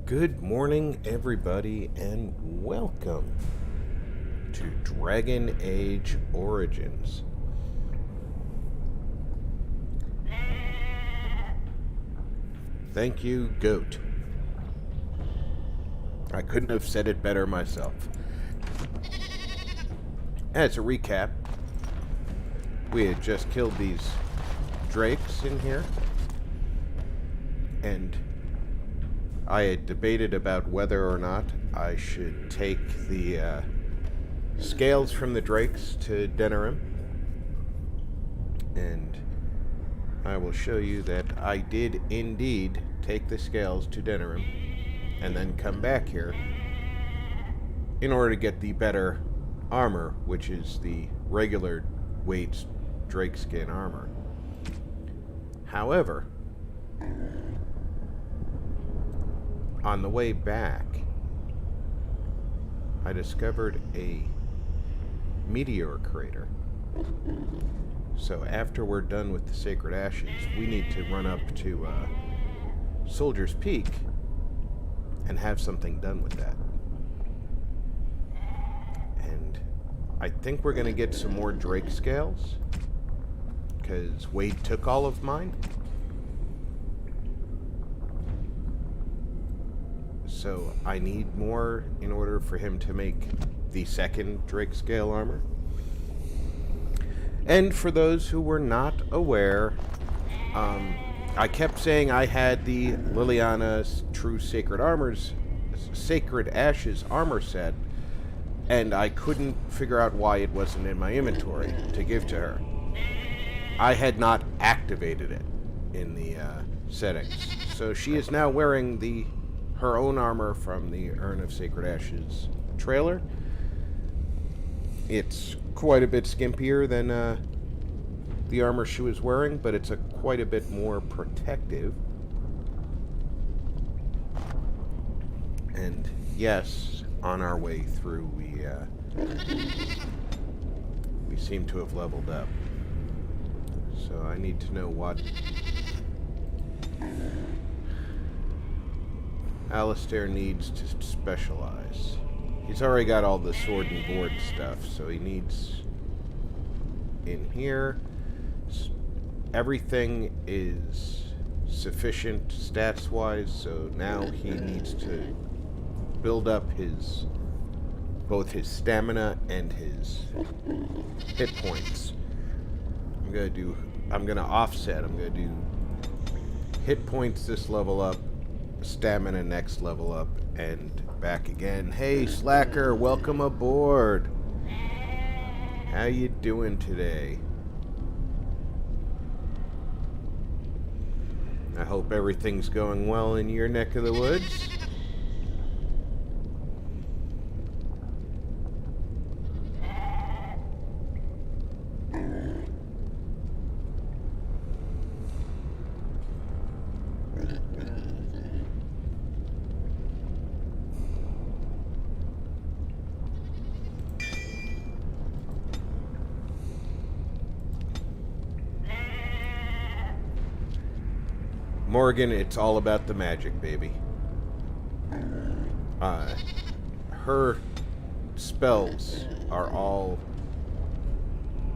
Good morning, everybody, and welcome to Dragon Age Origins. Thank you, Goat. I couldn't have said it better myself. As a recap, we had just killed these drakes in here, and I had debated about whether or not I should take the scales from the drakes to Denerim, and I will show you that I did indeed take the scales to Denerim and then come back here in order to get the better armor, which is the regular weight drake skin armor. However, on the way back, I discovered a meteor crater. So after we're done with the Sacred Ashes, we need to run up to Soldier's Peak and have something done with that. And I think we're going to get some more drake scales, because Wade took all of mine. So I need more in order for him to make the second drake scale armor. And for those who were not aware, I kept saying I had the Liliana's True Sacred Ashes armor set, and I couldn't figure out why it wasn't in my inventory to give to her. I had not activated it in the settings. So she is now wearing her own armor from the Urn of Sacred Ashes trailer. It's quite a bit skimpier than the armor she was wearing, but it's quite a bit more protective. And yes, on our way through, we seem to have leveled up. So I need to know what Alistair needs to specialize. He's already got all the sword and board stuff, so he needs in here. Everything is sufficient stats-wise, so now he needs to build up both his stamina and his hit points. I'm gonna offset. I'm gonna do hit points this level up, stamina next level up, and back again. Hey Slacker, welcome aboard. How you doing today? I hope everything's going well in your neck of the woods. Morgan, it's all about the magic, baby. Her spells are all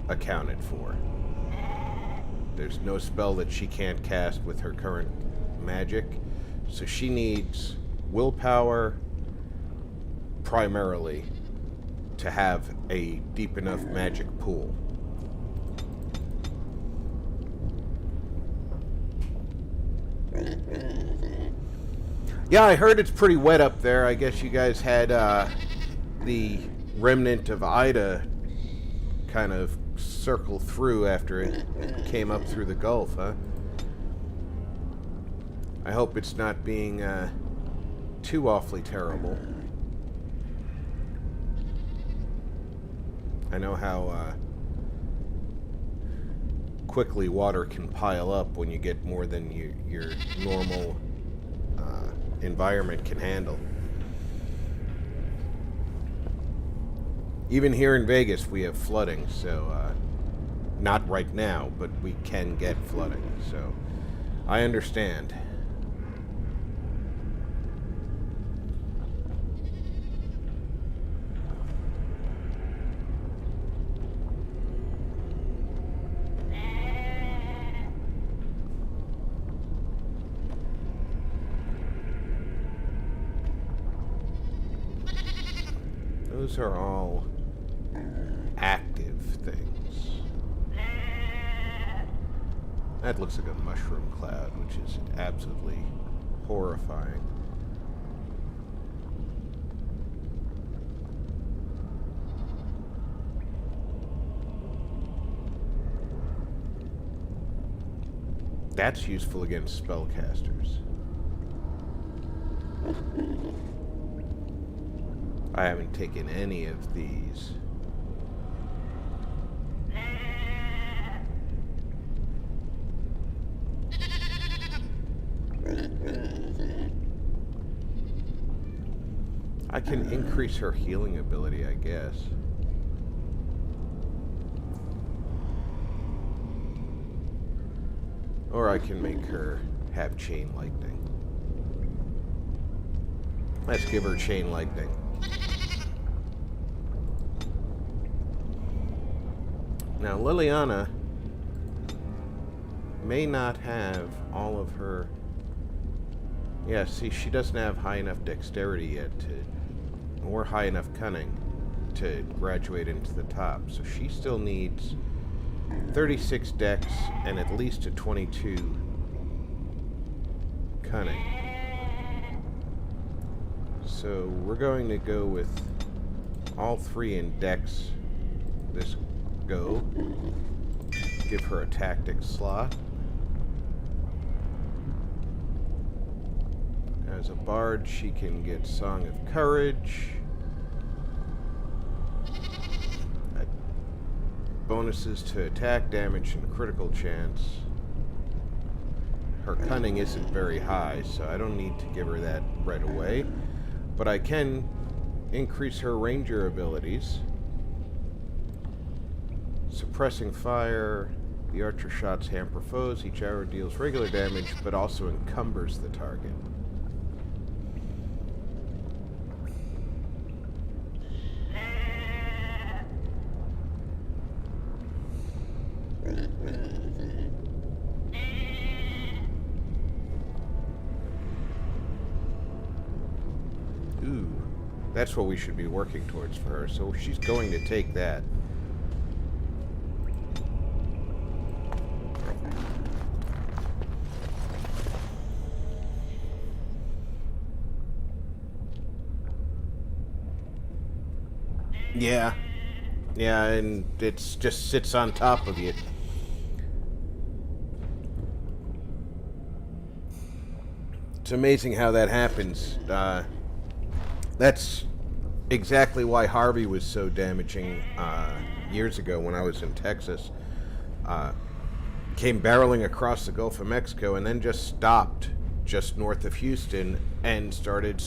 accounted for. There's no spell that she can't cast with her current magic, so she needs willpower primarily to have a deep enough magic pool. Yeah, I heard it's pretty wet up there. I guess you guys had the remnant of Ida kind of circle through after it came up through the Gulf, huh? I hope it's not being too awfully terrible. I know how quickly water can pile up when you get more than your normal environment can handle. Even here in Vegas, we have flooding, so not right now, but we can get flooding, so I understand. Those are all active things. That looks like a mushroom cloud, which is absolutely horrifying. That's useful against spellcasters. I haven't taken any of these. I can increase her healing ability, I guess. Or I can make her have chain lightning. Let's give her chain lightning. Now, Liliana may not have all of her... Yeah, see, she doesn't have high enough dexterity yet or high enough cunning to graduate into the top. So she still needs 36 dex and at least a 22 cunning. So we're going to go with all three in dex this go. Give her a tactics slot. As a bard, she can get Song of Courage. Bonuses to attack, damage, and critical chance. Her cunning isn't very high, so I don't need to give her that right away. But I can increase her ranger abilities. Suppressing fire. The archer shots hamper foes. Each arrow deals regular damage, but also encumbers the target. Ooh, that's what we should be working towards for her, so she's going to take that. Yeah, and it just sits on top of you. It's amazing how that happens. That's exactly why Harvey was so damaging years ago when I was in Texas. Came barreling across the Gulf of Mexico and then just stopped just north of Houston and started,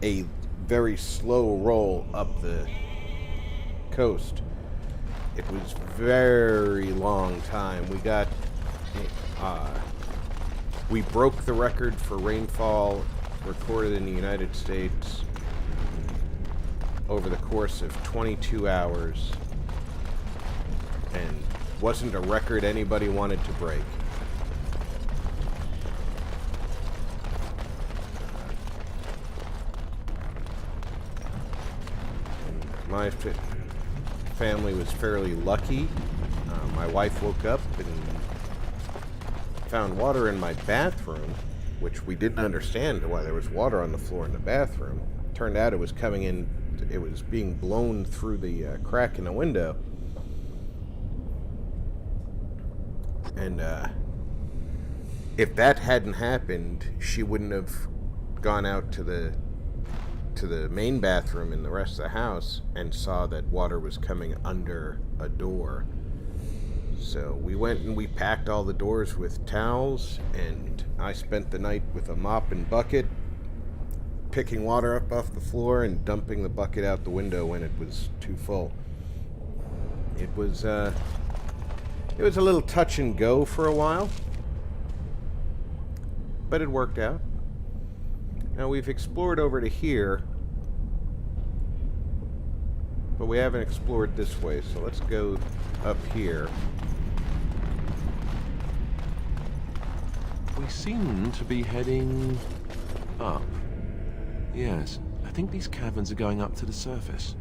a very slow roll up the coast. It was very long time. We broke the record for rainfall recorded in the United States over the course of 22 hours, and wasn't a record anybody wanted to break. My family was fairly lucky. My wife woke up and found water in my bathroom, which we didn't understand why there was water on the floor in the bathroom. Turned out it was coming in, it was being blown through the crack in the window. And if that hadn't happened, she wouldn't have gone out to the main bathroom in the rest of the house and saw that water was coming under a door. So we went and we packed all the doors with towels, and I spent the night with a mop and bucket, picking water up off the floor and dumping the bucket out the window when it was too full. It was a little touch and go for a while, but it worked out. Now we've explored over to here, but we haven't explored this way, so let's go up here. We seem to be heading up. Yes, think these caverns are going up to the surface.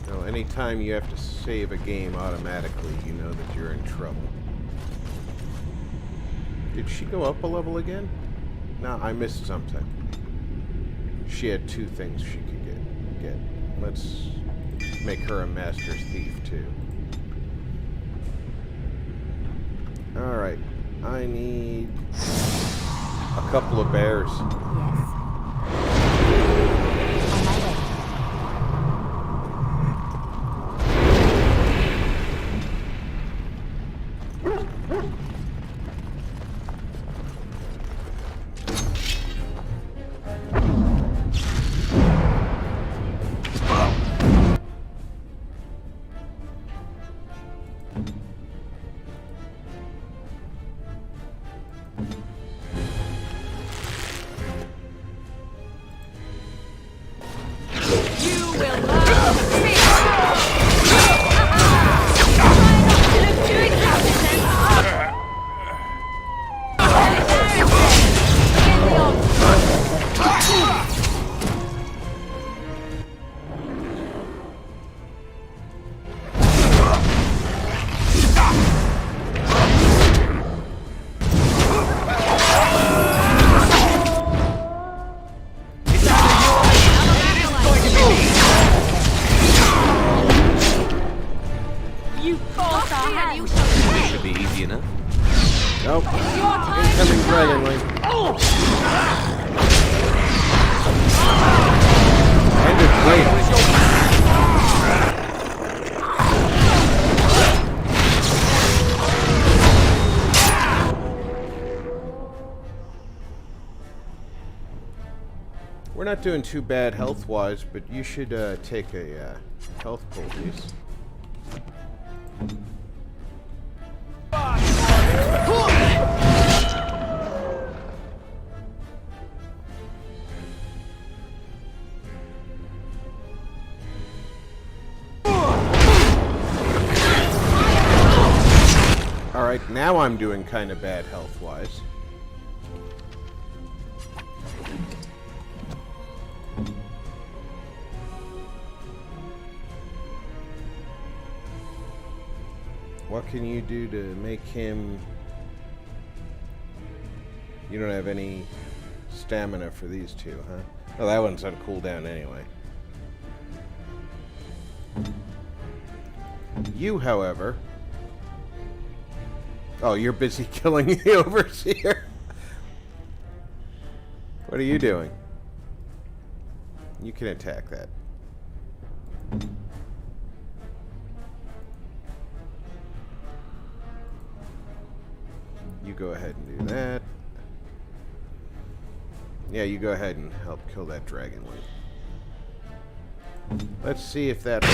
Well, anytime you have to save a game automatically, you know that you're in trouble. Did she go up a level again? No, I missed something. She had 2 things she could get. Let's make her a master's thief, too. Alright. I need a couple of bears. Yes. On my way. Nope. Incoming Dragon Link. Ended great. We're not doing too bad health-wise, but you should take a health pool, please. Alright, now I'm doing kind of bad health-wise. What can you do to make him... You don't have any stamina for these two, huh? Oh, that one's on cooldown anyway. You, however... Oh, you're busy killing the Overseer. What are you doing? You can attack that. You go ahead and do that. Yeah, you go ahead and help kill that Dragon Link. Let's see if that...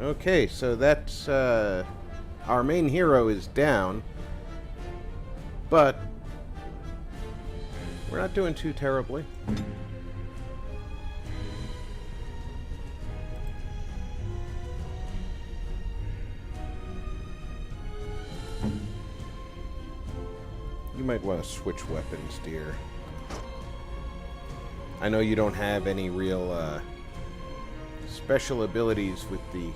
Okay, so that's, our main hero is down, but we're not doing too terribly. You might want to switch weapons, dear. I know you don't have any real, special abilities with the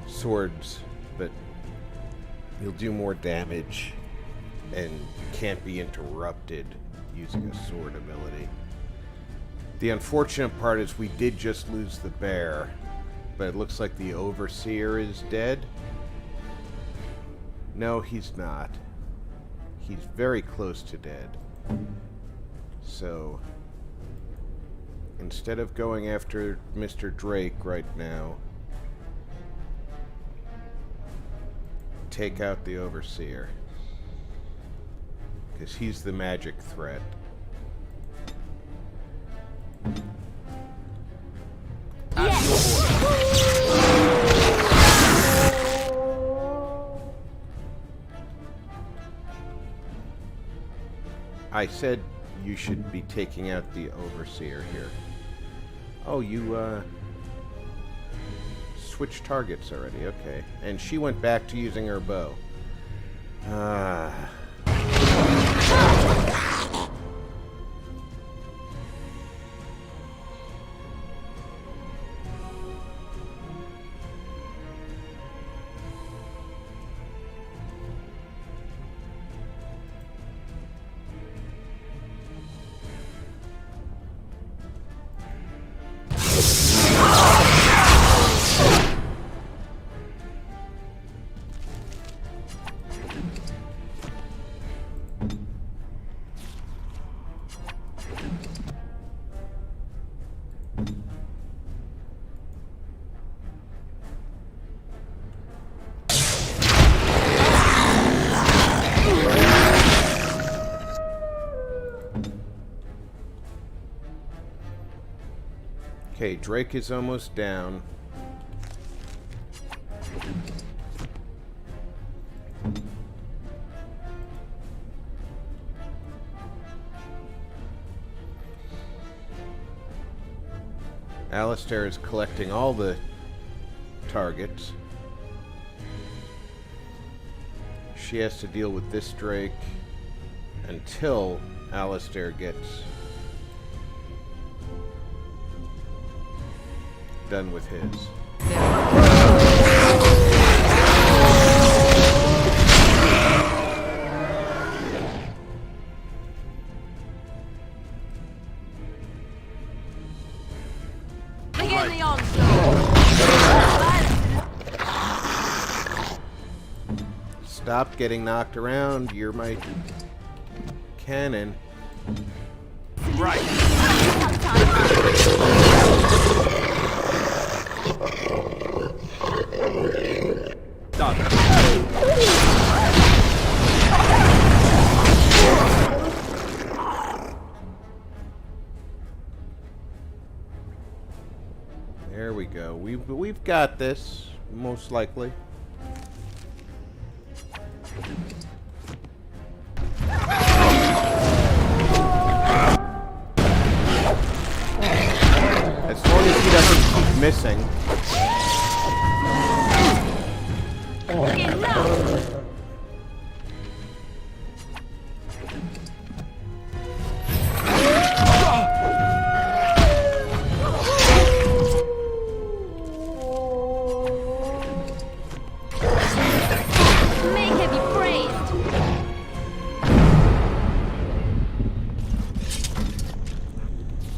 swords, but you'll do more damage and you can't be interrupted using a sword ability. The unfortunate part is we did just lose the bear, but it looks like the Overseer is dead. No, he's not. He's very close to dead. So instead of going after Mr. Drake right now, take out the Overseer. Because he's the magic threat. I said you should be taking out the Overseer here. Oh, you switched targets already. Okay. And she went back to using her bow. Okay, Drake is almost down. Alistair is collecting all the targets. She has to deal with this Drake until Alistair gets done with his. Begin the onslaught. Stop getting knocked around. You're my cannon. Right. Done. There we go. We've got this, most likely. As long as he doesn't keep missing. Enough. May he be praised.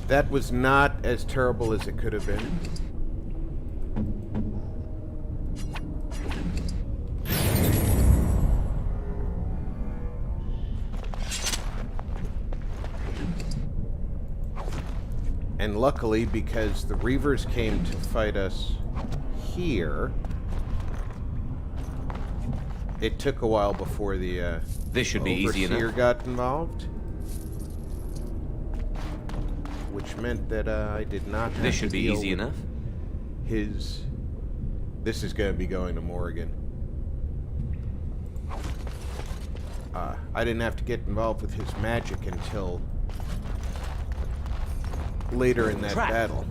That was not as terrible as it could have been. And luckily, because the Reavers came to fight us here, it took a while before the This should be easy Overseer enough. got involved. Which meant that I did not have This should to be deal easy with enough. his... This is going to be going to Morrigan. I didn't have to get involved with his magic until later in that Trap. battle.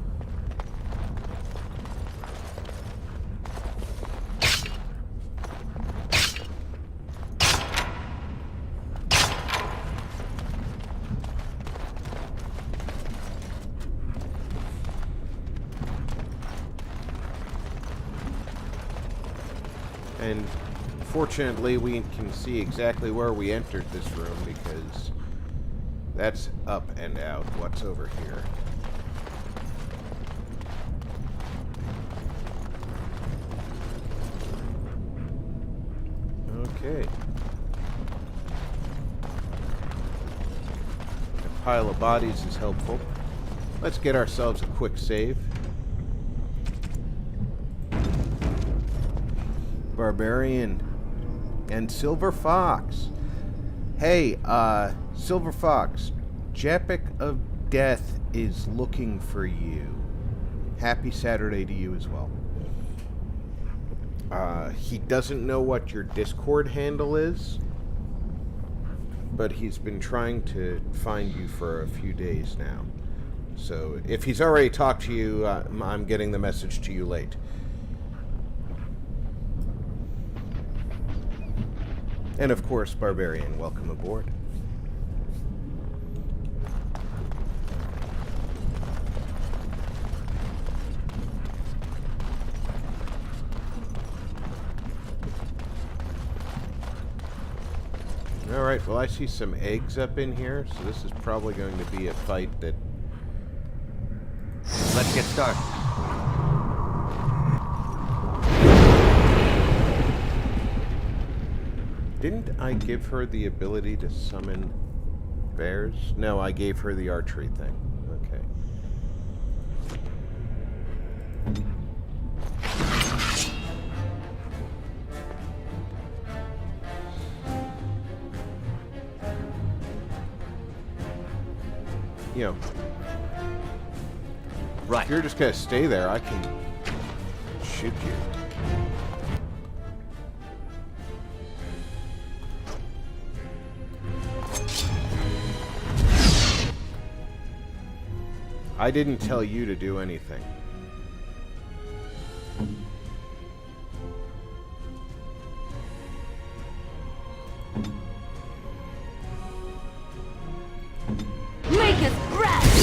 And fortunately, we can see exactly where we entered this room because that's up and out. What's over here? Okay. A pile of bodies is helpful. Let's get ourselves a quick save. Barbarian and Silver Fox. Hey, Silver Fox, Japik of Death is looking for you. Happy Saturday to you as well. He doesn't know what your Discord handle is, but he's been trying to find you for a few days now. So if he's already talked to you, I'm getting the message to you late. And of course, Barbarian, welcome aboard. Alright, well I see some eggs up in here, so this is probably going to be a fight that... Let's get started. Didn't I give her the ability to summon bears? No, I gave her the archery thing. Okay. You know, Right. if you're just gonna stay there, I can shoot you. I didn't tell you to do anything. Make us breath!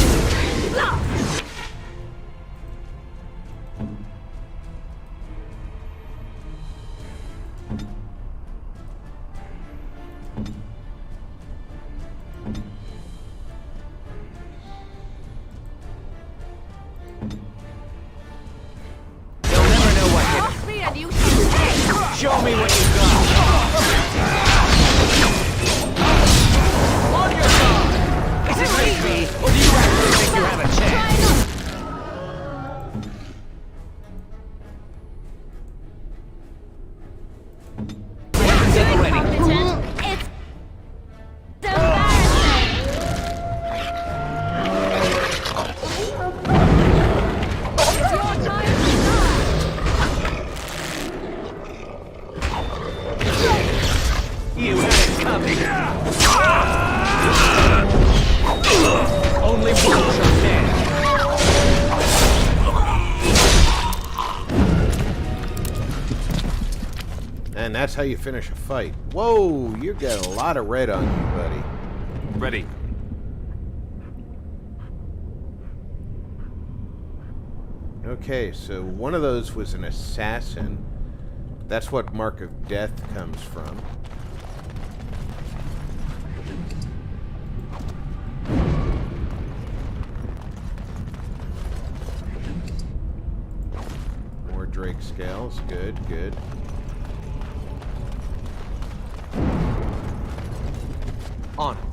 You'll never know what hit Off me and you shall pay! Show me what you got. On your guard. Is it just me, or do you actually think you have a chance? Weapons at the ready. Competent. It's embarrassing! It's your time to shine! You had it coming. Only one shall stand. And that's how you finish a fight. Whoa, you got a lot of red on you, buddy. Ready. Okay, so one of those was an assassin. That's what Mark of Death comes from. More Drake scales. Good, good. On it.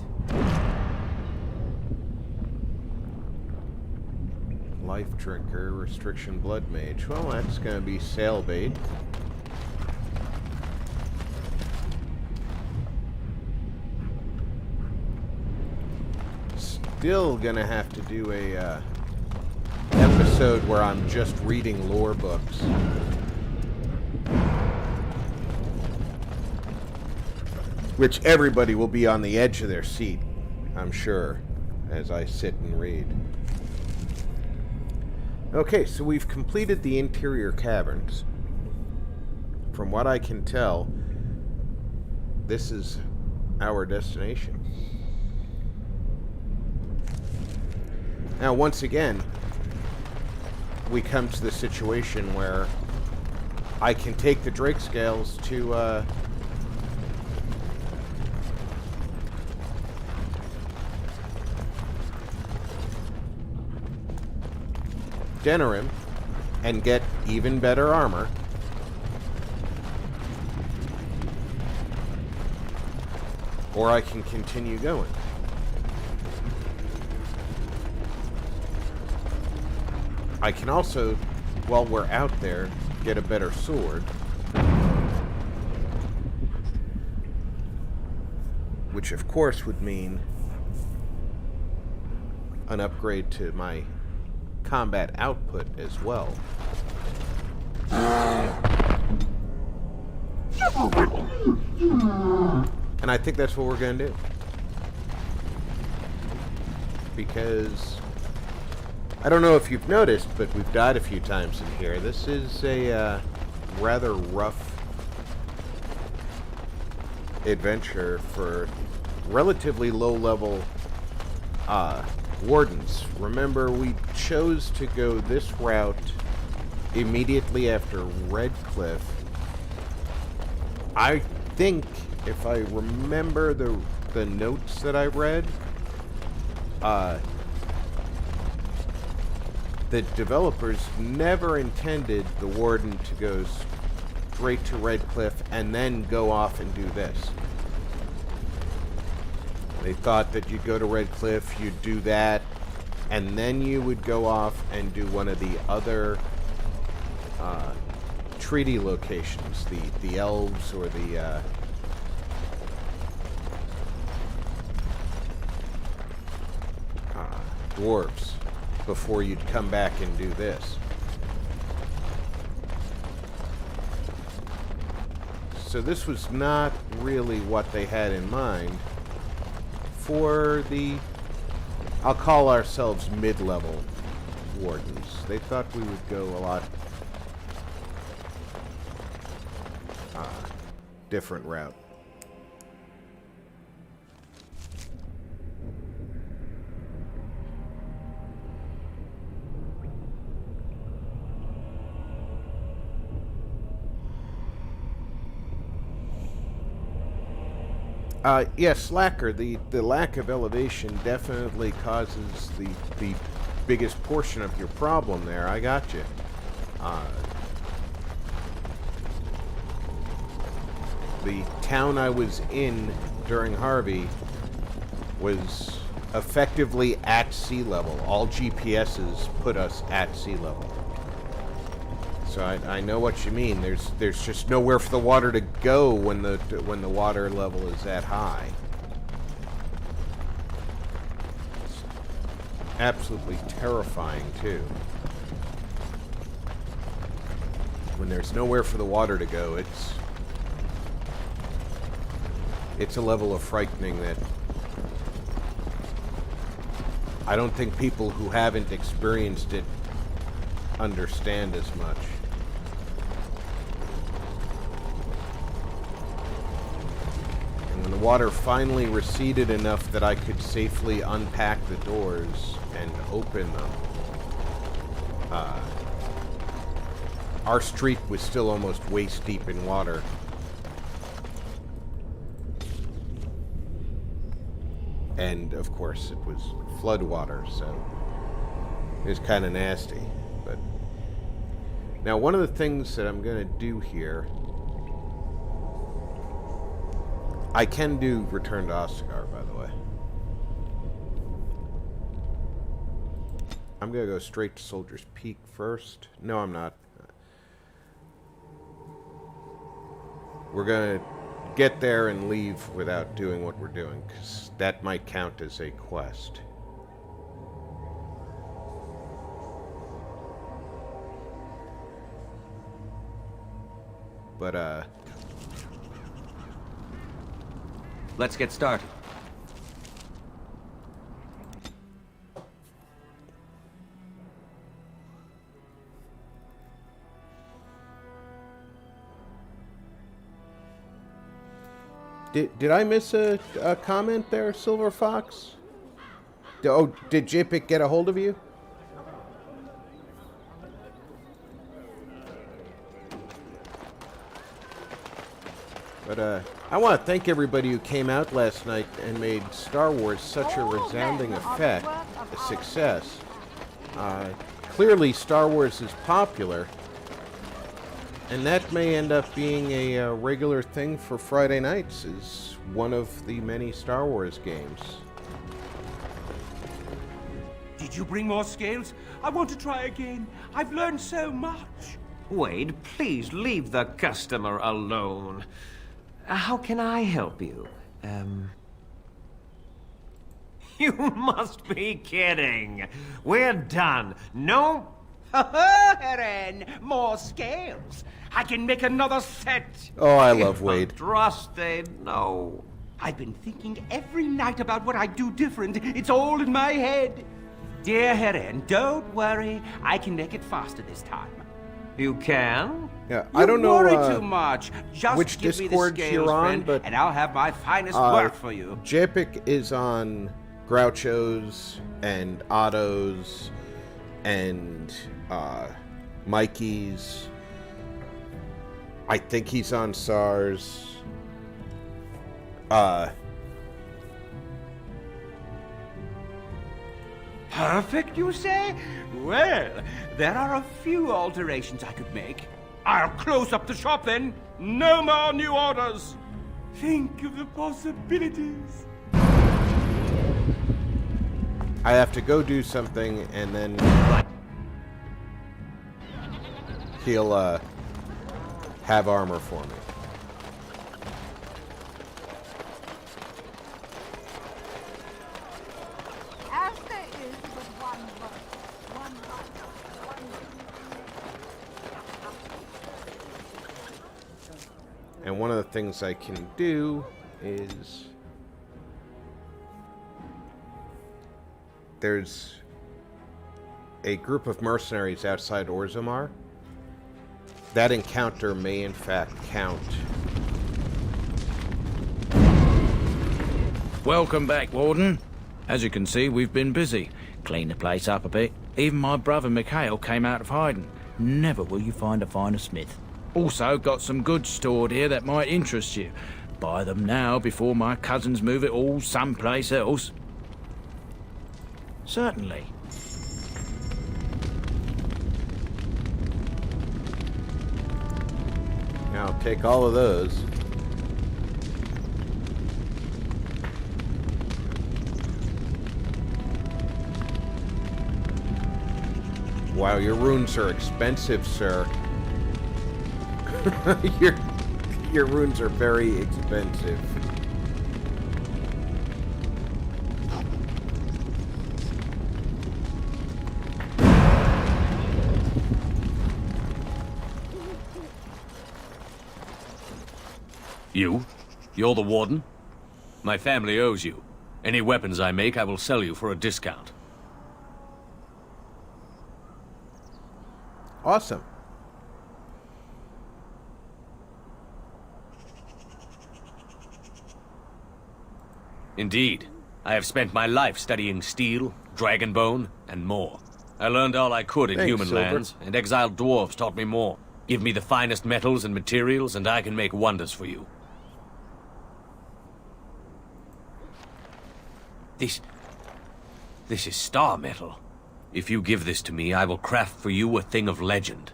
Life Drinker, Restriction Blood Mage. Well, that's going to be Sailbait. Still going to have to do a episode where I'm just reading lore books. Which everybody will be on the edge of their seat, I'm sure, as I sit and read. Okay, so we've completed the interior caverns. From what I can tell, this is our destination. Now, once again, we come to the situation where I can take the Drake scales to, Denerim and get even better armor. Or I can continue going. I can also, while we're out there, get a better sword. Which of course would mean an upgrade to my combat output as well. And I think that's what we're going to do. Because I don't know if you've noticed, but we've died a few times in here. This is a rather rough adventure for relatively low-level wardens. Remember, we chose to go this route immediately after Redcliffe. I think, if I remember the notes that I read, the developers never intended the Warden to go straight to Redcliffe and then go off and do this. They thought that you'd go to Redcliffe, you'd do that, and then you would go off and do one of the other treaty locations, the elves or the dwarves, before you'd come back and do this. So this was not really what they had in mind for the, I'll call ourselves mid-level wardens. They thought we would go a lot different route. Yes, Slacker, the lack of elevation definitely causes the biggest portion of your problem there. I got you. The town I was in during Harvey was effectively at sea level. All GPSs put us at sea level. So I know what you mean. There's just nowhere for the water to go when the water level is that high. It's absolutely terrifying too. When there's nowhere for the water to go, it's a level of frightening that I don't think people who haven't experienced it understand as much. And when the water finally receded enough that I could safely unpack the doors and open them, our street was still almost waist deep in water. And of course it was flood water, so it was kind of nasty. But now one of the things that I'm going to do here, I can do Return to Ostagar, by the way. I'm going to go straight to Soldier's Peak first. No, I'm not. We're going to get there and leave without doing what we're doing, because that might count as a quest. But, Let's get started. Did I miss a comment there, Silver Fox? Oh, did JPIC get a hold of you? But I want to thank everybody who came out last night and made Star Wars such a resounding effect, a success. Clearly Star Wars is popular, and that may end up being a regular thing for Friday nights, is one of the many Star Wars games. Did you bring more scales? I want to try again. I've learned so much. Wade, please leave the customer alone. How can I help you? You must be kidding. We're done. No. Eren, more scales. I can make another set. Oh, I love Wade. Trust they know. I've been thinking every night about what I'd do different. It's all in my head. Dear Eren, don't worry. I can make it faster this time. You can? Yeah, You I don't know worry too much. Just which give me the Discords scales, you're on, friend, but, and I'll have my finest work for you. Japik is on Groucho's and Otto's and Mikey's. I think he's on SARS. Perfect, you say? Well, there are a few alterations I could make. I'll close up the shop then. No more new orders. Think of the possibilities. I have to go do something, and then he'll have armor for me. As there is but one voice, one life, one And one of the things I can do is there's a group of mercenaries outside Orzammar. That encounter may in fact count. Welcome back, Warden. As you can see, we've been busy. Cleaned the place up a bit. Even my brother Mikhail came out of hiding. Never will you find a finer smith. Also got some goods stored here that might interest you. Buy them now before my cousins move it all someplace else. Certainly. Now I'll take all of those. Wow, your runes are expensive, sir. your runes are very expensive. You? You're the Warden? My family owes you. Any weapons I make, I will sell you for a discount. Awesome. Indeed. I have spent my life studying steel, dragonbone, and more. I learned all I could in Thanks, human Silver. lands, and exiled dwarves taught me more. Give me the finest metals and materials, and I can make wonders for you. This is star metal. If you give this to me, I will craft for you a thing of legend.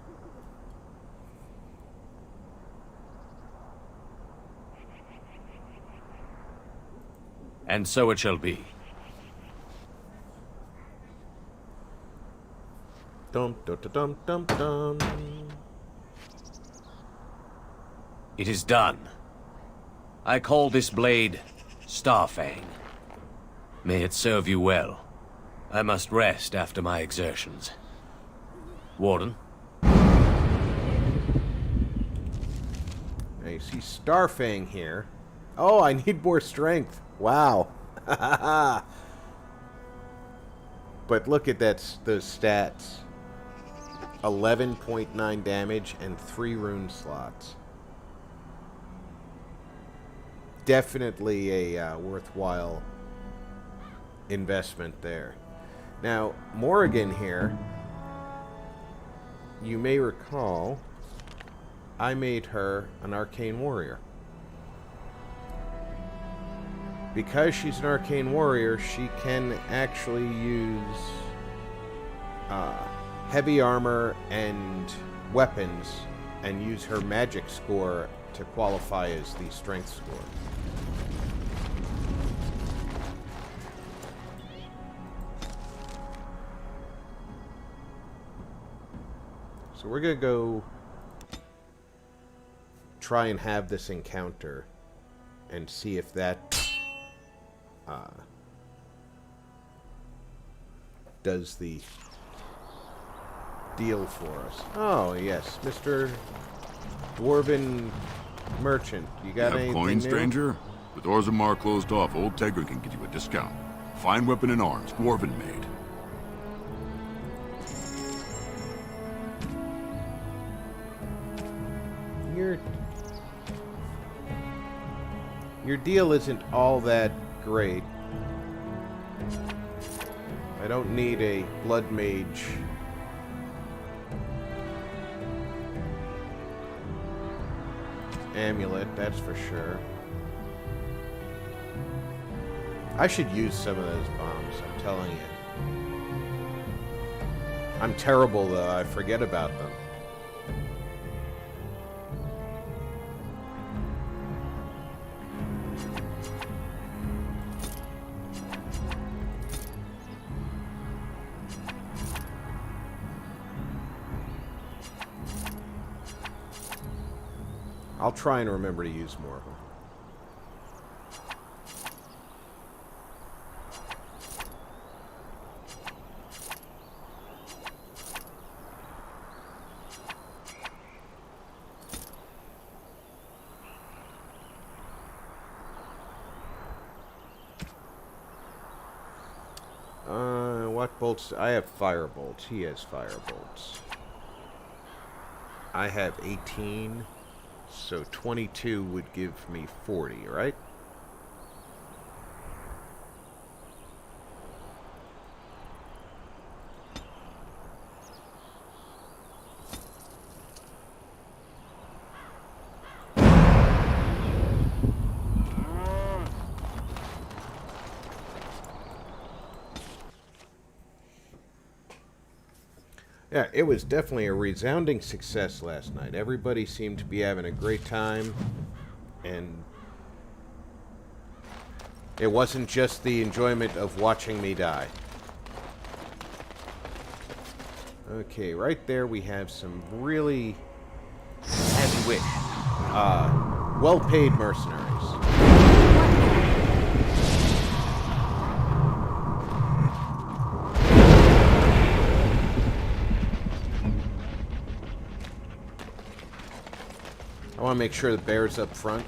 And so it shall be. Dum dum dum dum dum. It is done. I call this blade Starfang. May it serve you well. I must rest after my exertions. Warden? I see Starfang here. Oh, I need more strength. Wow. But look at those stats. 11.9 damage and 3 rune slots. Definitely a worthwhile investment there. Now, Morrigan here, you may recall, I made her an arcane warrior. Because she's an arcane warrior, she can actually use heavy armor and weapons and use her magic score to qualify as the strength score. So we're gonna go try and have this encounter and see if that does the deal for us. Oh yes, Mr. Dwarven Merchant. You got Have anything coin, new? stranger? With Orzammar closed off, Old Tegra can get you a discount. Fine weapon and arms, Dwarven made. Your deal isn't all that great. I don't need a blood mage. Amulet, that's for sure. I should use some of those bombs, I'm telling you. I'm terrible, though. I forget about them. I'll try and remember to use more of them. What bolts? I have fire bolts. He has fire bolts. I have 18. So 22 would give me 40, right? Yeah, it was definitely a resounding success last night. Everybody seemed to be having a great time, and it wasn't just the enjoyment of watching me die. Okay, right there we have some really As you wish. well-paid mercenaries. I want to make sure the bear's up front.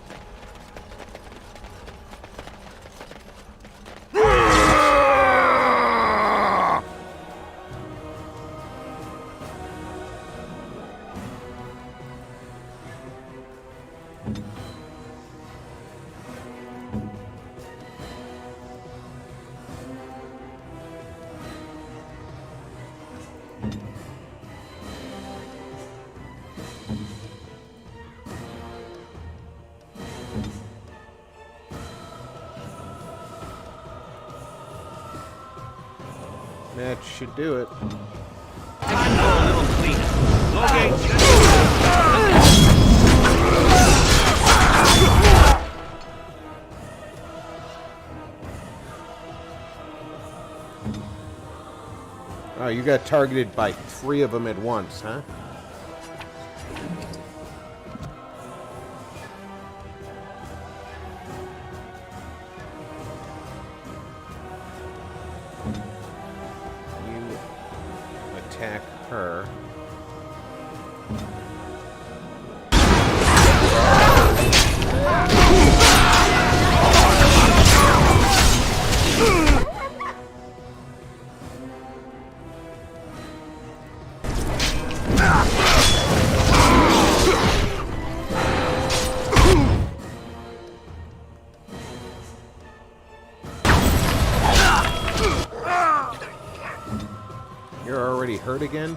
That should do it. Time for a little cleanup. Okay. Oh, you got targeted by 3 of them at once, huh? Attack her. You're already hurt again?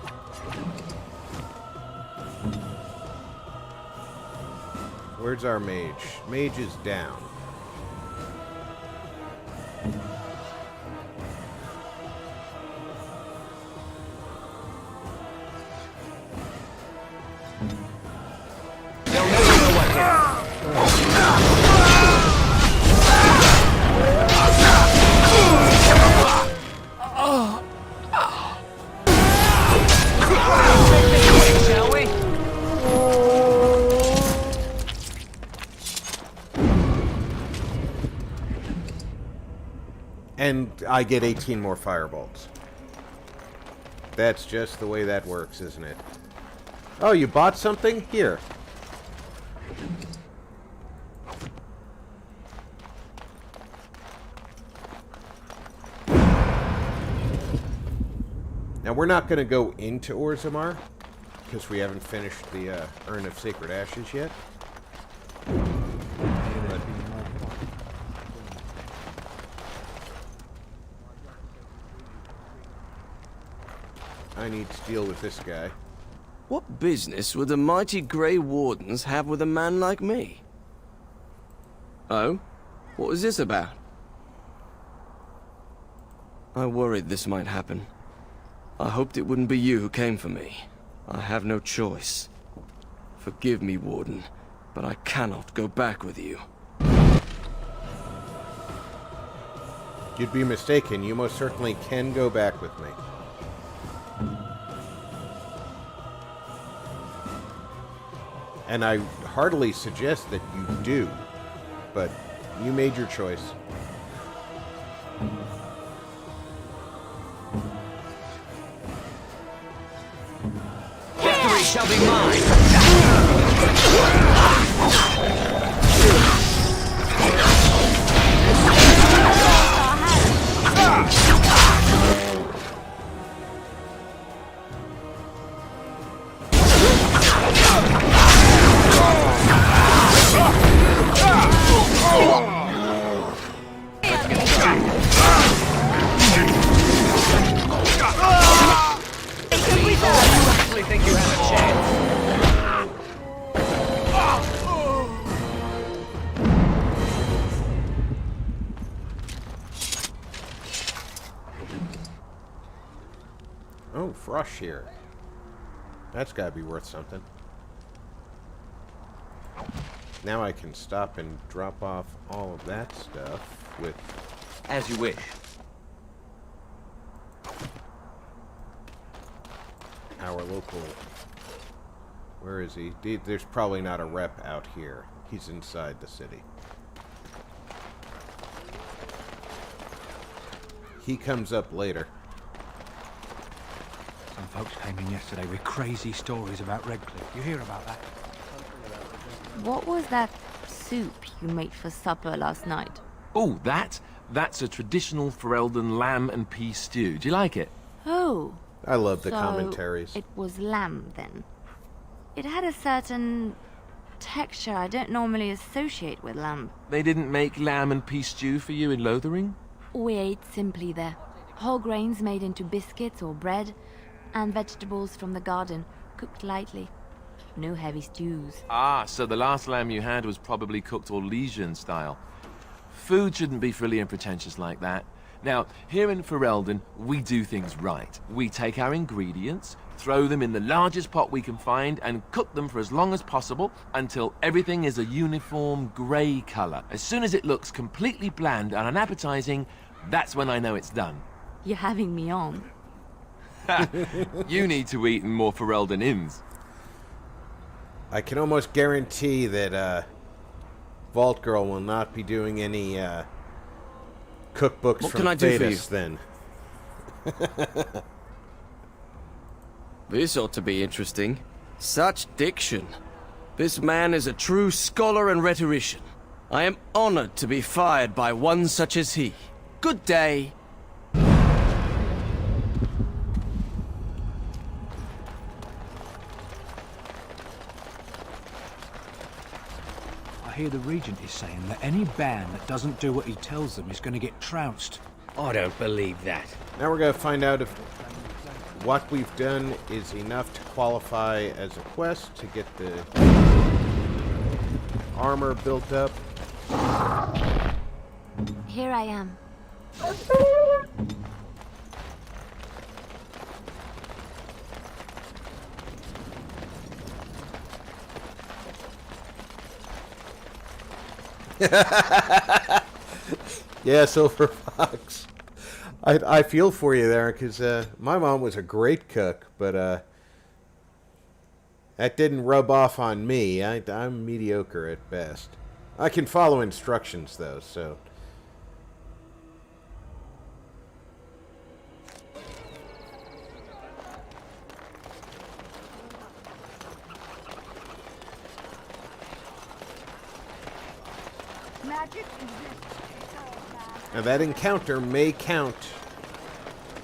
Where's our mage? Mage is down. They'll never know what hit. Shall we? And I get 18 more firebolts. That's just the way that works, isn't it? Oh, you bought something? Here. Now, we're not going to go into Orzammar. Because we haven't finished the Urn of Sacred Ashes yet. I need to deal with this guy. What business would the mighty Grey Wardens have with a man like me? Oh? What was this about? I worried this might happen. I hoped it wouldn't be you who came for me. I have no choice. Forgive me, Warden, but I cannot go back with you. You'd be mistaken. You most certainly can go back with me. And I heartily suggest that you do. But you made your choice. Victory shall be mine! I think you have a chance. Oh, Frosh here. That's gotta be worth something. Now I can stop and drop off all of that stuff with... As you wish. our local... Where is he? There's probably not a rep out here. He's inside the city. He comes up later. Some folks came in yesterday with crazy stories about Redcliffe. You hear about that? What was that soup you made for supper last night? Oh, that's a traditional Ferelden lamb and pea stew. Do you like it? Oh. I love the so commentaries. It was lamb, then. It had a certain texture I don't normally associate with lamb. They didn't make lamb and pea stew for you in Lothering? We ate simply there. Whole grains made into biscuits or bread, and vegetables from the garden, cooked lightly. No heavy stews. Ah, so the last lamb you had was probably cooked Orlesian style. Food shouldn't be frilly and pretentious like that. Now, here in Ferelden, we do things right. We take our ingredients, throw them in the largest pot we can find, and cook them for as long as possible until everything is a uniform grey colour. As soon as it looks completely bland and unappetizing, that's when I know it's done. You're having me on. You need to eat in more Ferelden inns. I can almost guarantee that Vault Girl will not be doing any cookbooks what from can I do for you? Thetis then. This ought to be interesting. Such diction. This man is a true scholar and rhetorician. I am honored to be fired by one such as he. Good day. I hear the Regent is saying that any band that doesn't do what he tells them is going to get trounced. I don't believe that. Now we're going to find out if what we've done is enough to qualify as a quest to get the armor built up. Here I am. Yeah, Silver Fox. I feel for you there, because my mom was a great cook, but that didn't rub off on me. I'm mediocre at best. I can follow instructions, though, so... Magic exists. Now that encounter may count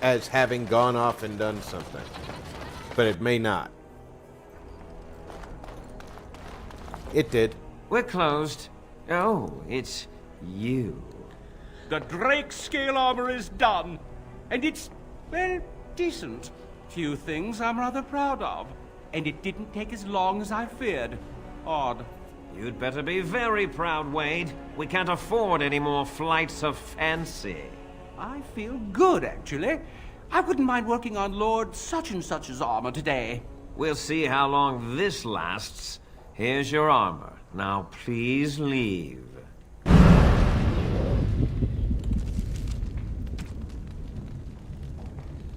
as having gone off and done something, but it may not. It did. We're closed. Oh, it's you. The Drake scale armor is done, and it's, well, decent. Few things I'm rather proud of, and it didn't take as long as I feared. Odd. You'd better be very proud, Wade. We can't afford any more flights of fancy. I feel good, actually. I wouldn't mind working on Lord such-and-such's armor today. We'll see how long this lasts. Here's your armor. Now please leave. And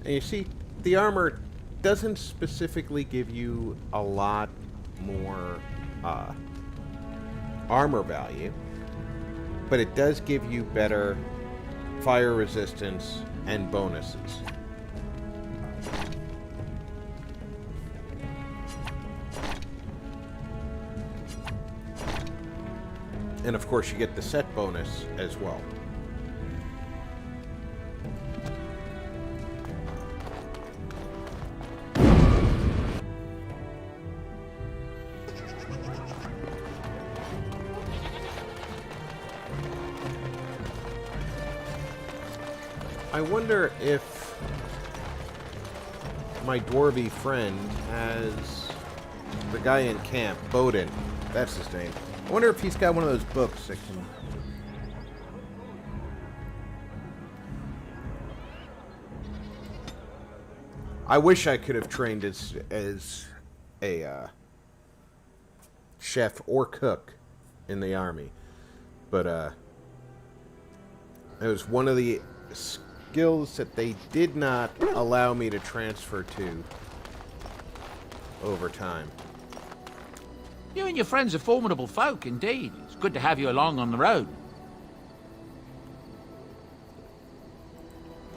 you see, the armor doesn't specifically give you a lot more armor value, but it does give you better fire resistance and bonuses. And of course you get the set bonus as well. I wonder if my dwarvy friend has the guy in camp, Bowden, that's his name. I wonder if he's got one of those books that can... I wish I could have trained as a chef or cook in the army, but it was one of the skills that they did not allow me to transfer to over time. You and your friends are formidable folk, indeed. It's good to have you along on the road.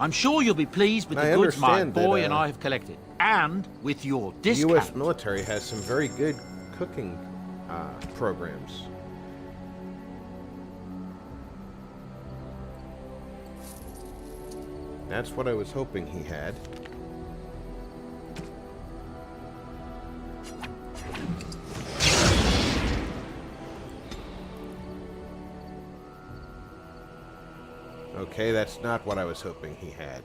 I'm sure you'll be pleased with the goods my boy and I have collected, and with your discount. The U.S. military has some very good cooking programs. That's what I was hoping he had. Okay, that's not what I was hoping he had.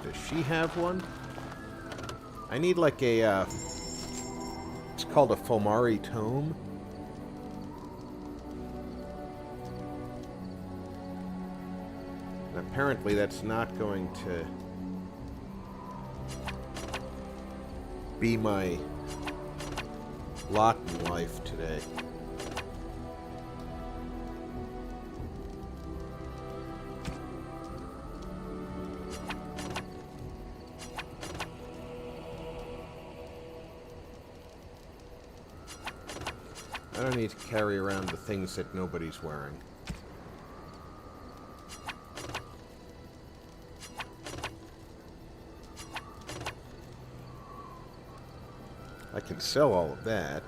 Does she have one? I need like a, it's called a Fomari tome. Apparently that's not going to be my lot in life today. I don't need to carry around the things that nobody's wearing. I can sell all of that.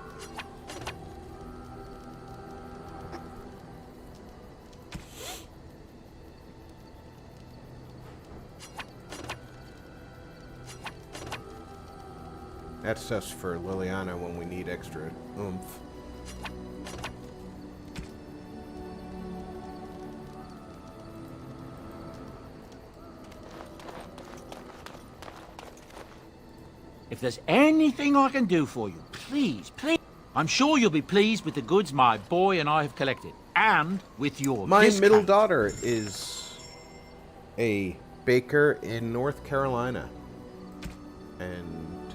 That's just for Liliana when we need extra oomph. If there's anything I can do for you, please, please. I'm sure you'll be pleased with the goods my boy and I have collected, and with your discount. Middle daughter is a baker in North Carolina, and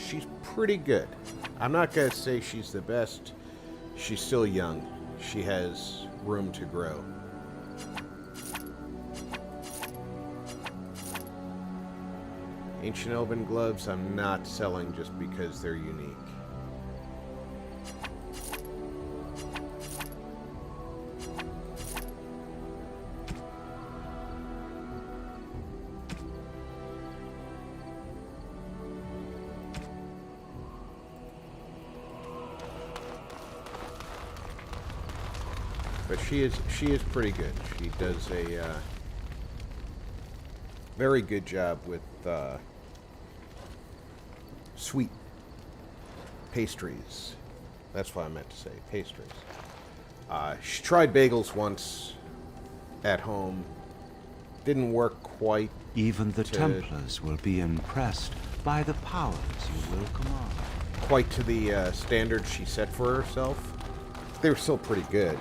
she's pretty good. I'm not gonna say she's the best. She's still young. She has room to grow. Ancient Elven gloves I'm not selling just because they're unique. But she is pretty good. She does a very good job with sweet pastries. That's what I meant to say, pastries. She tried bagels once at home. Didn't work quite. Even the Templars will be impressed by the powers you will command. Quite to the standard she set for herself. They were still pretty good.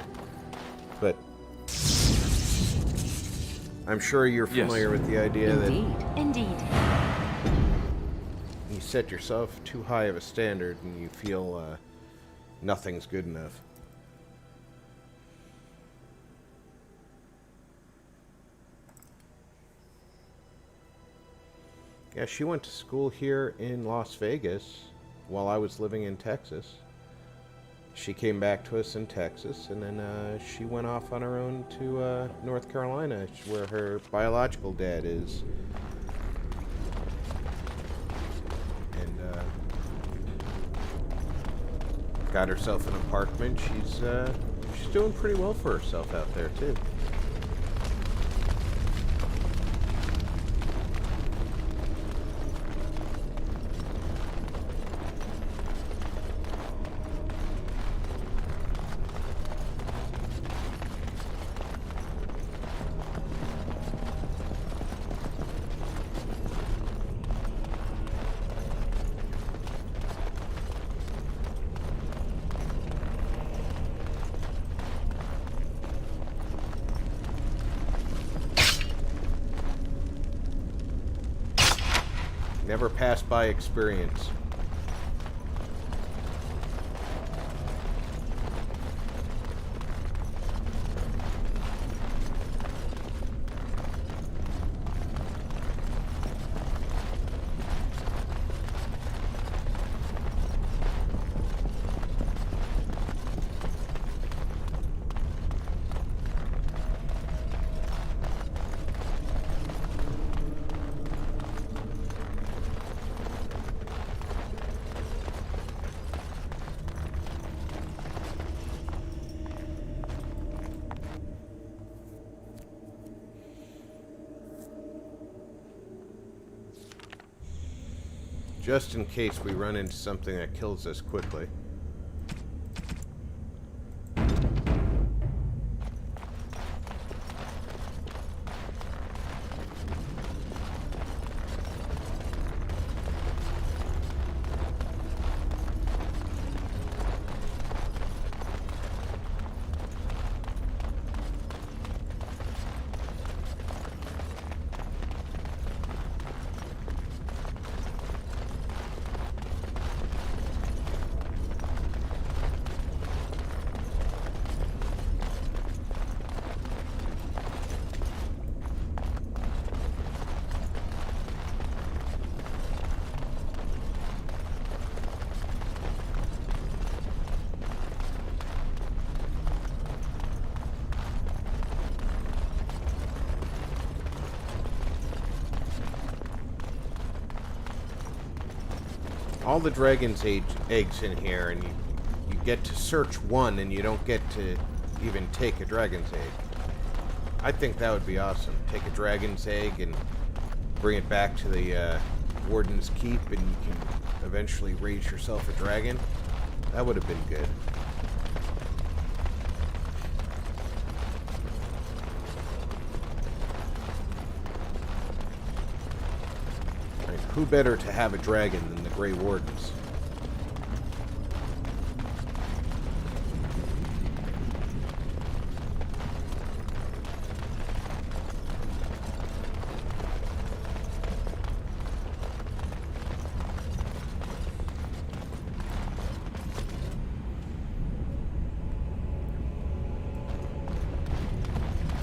But I'm sure you're familiar with the idea Indeed. that you set yourself too high of a standard and you feel nothing's good enough. Yeah, she went to school here in Las Vegas while I was living in Texas. She came back to us in Texas, and then she went off on her own to North Carolina, where her biological dad is. And got herself an apartment. She's doing pretty well for herself out there, too. Never pass by experience. Just in case we run into something that kills us quickly. All the dragon's eggs in here, and you get to search one, and you don't get to even take a dragon's egg. I think that would be awesome. Take a dragon's egg and bring it back to the Warden's Keep, and you can eventually raise yourself a dragon. That would have been good. Who better to have a dragon than the Grey Wardens?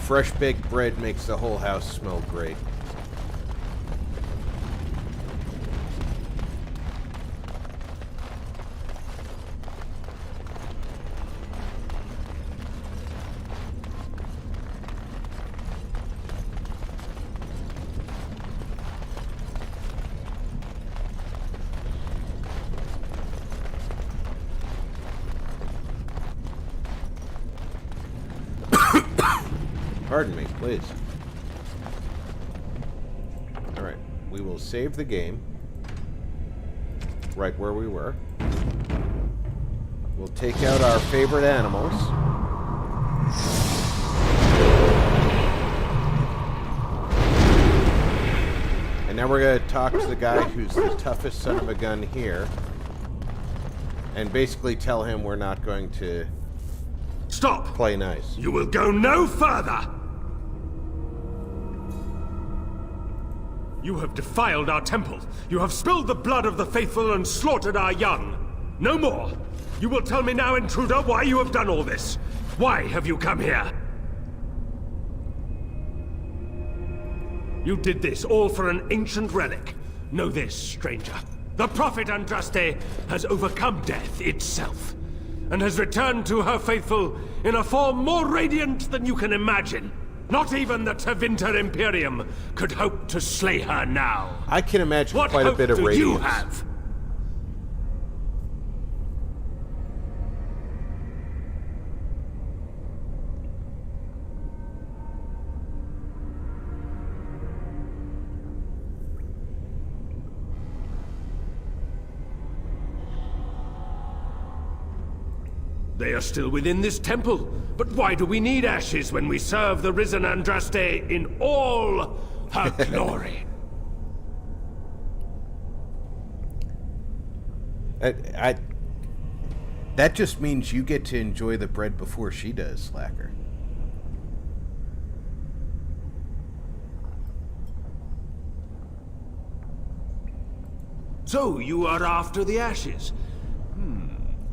Fresh baked bread makes the whole house smell great. Pardon me, please. Alright, we will save the game. Right where we were. We'll take out our favorite animals. And now we're going to talk to the guy who's the toughest son of a gun here. And basically tell him we're not going to... Stop! Play nice. You will go no further! You have defiled our temple. You have spilled the blood of the faithful and slaughtered our young. No more! You will tell me now, intruder, why you have done all this. Why have you come here? You did this all for an ancient relic. Know this, stranger. The prophet Andraste has overcome death itself, and has returned to her faithful in a form more radiant than you can imagine. Not even the Tevinter Imperium could hope to slay her now. I can imagine what quite a hope bit of do radiance. you have? They are still within this temple. But why do we need ashes when we serve the risen Andraste in all her glory? That just means you get to enjoy the bread before she does, Slacker. So you are after the ashes?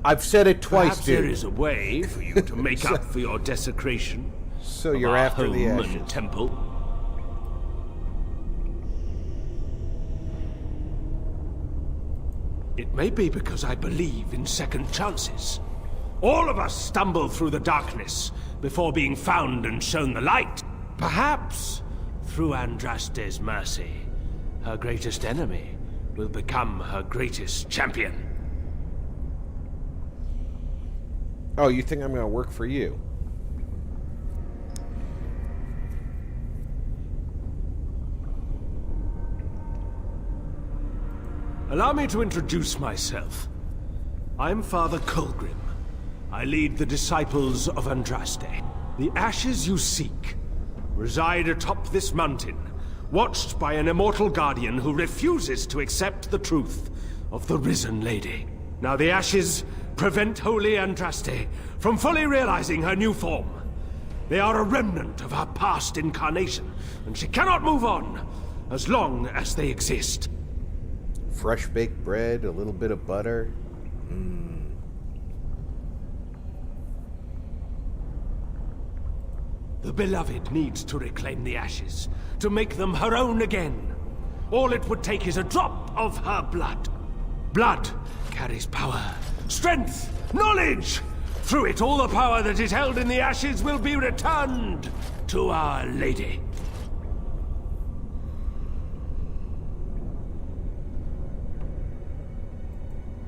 I've said it twice, Perhaps dude. there is a way for you to make up for your desecration. So you're after the home ashes. and temple. It may be because I believe in second chances. All of us stumble through the darkness before being found and shown the light. Perhaps, through Andraste's mercy, her greatest enemy will become her greatest champion. Oh, you think I'm going to work for you? Allow me to introduce myself. I'm Father Colgrim. I lead the disciples of Andraste. The ashes you seek reside atop this mountain, watched by an immortal guardian who refuses to accept the truth of the risen lady. Now the ashes prevent Holy Andraste from fully realizing her new form. They are a remnant of her past incarnation, and she cannot move on as long as they exist. Fresh baked bread, a little bit of butter. The beloved needs to reclaim the ashes, to make them her own again. All it would take is a drop of her blood. Blood carries power, strength, knowledge! Through it, all the power that is held in the ashes will be returned to Our Lady.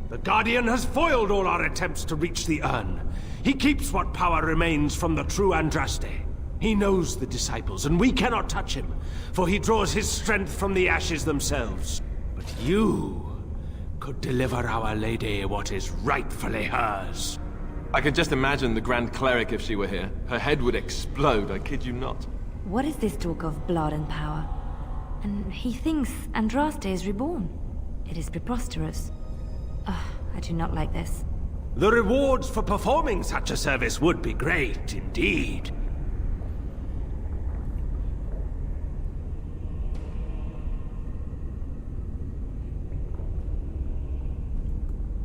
The Guardian has foiled all our attempts to reach the urn. He keeps what power remains from the true Andraste. He knows the disciples, and we cannot touch him, for he draws his strength from the ashes themselves. But you could deliver Our Lady what is rightfully hers. I could just imagine the Grand Cleric if she were here. Her head would explode, I kid you not. What is this talk of blood and power? And he thinks Andraste is reborn. It is preposterous. I do not like this. The rewards for performing such a service would be great, indeed.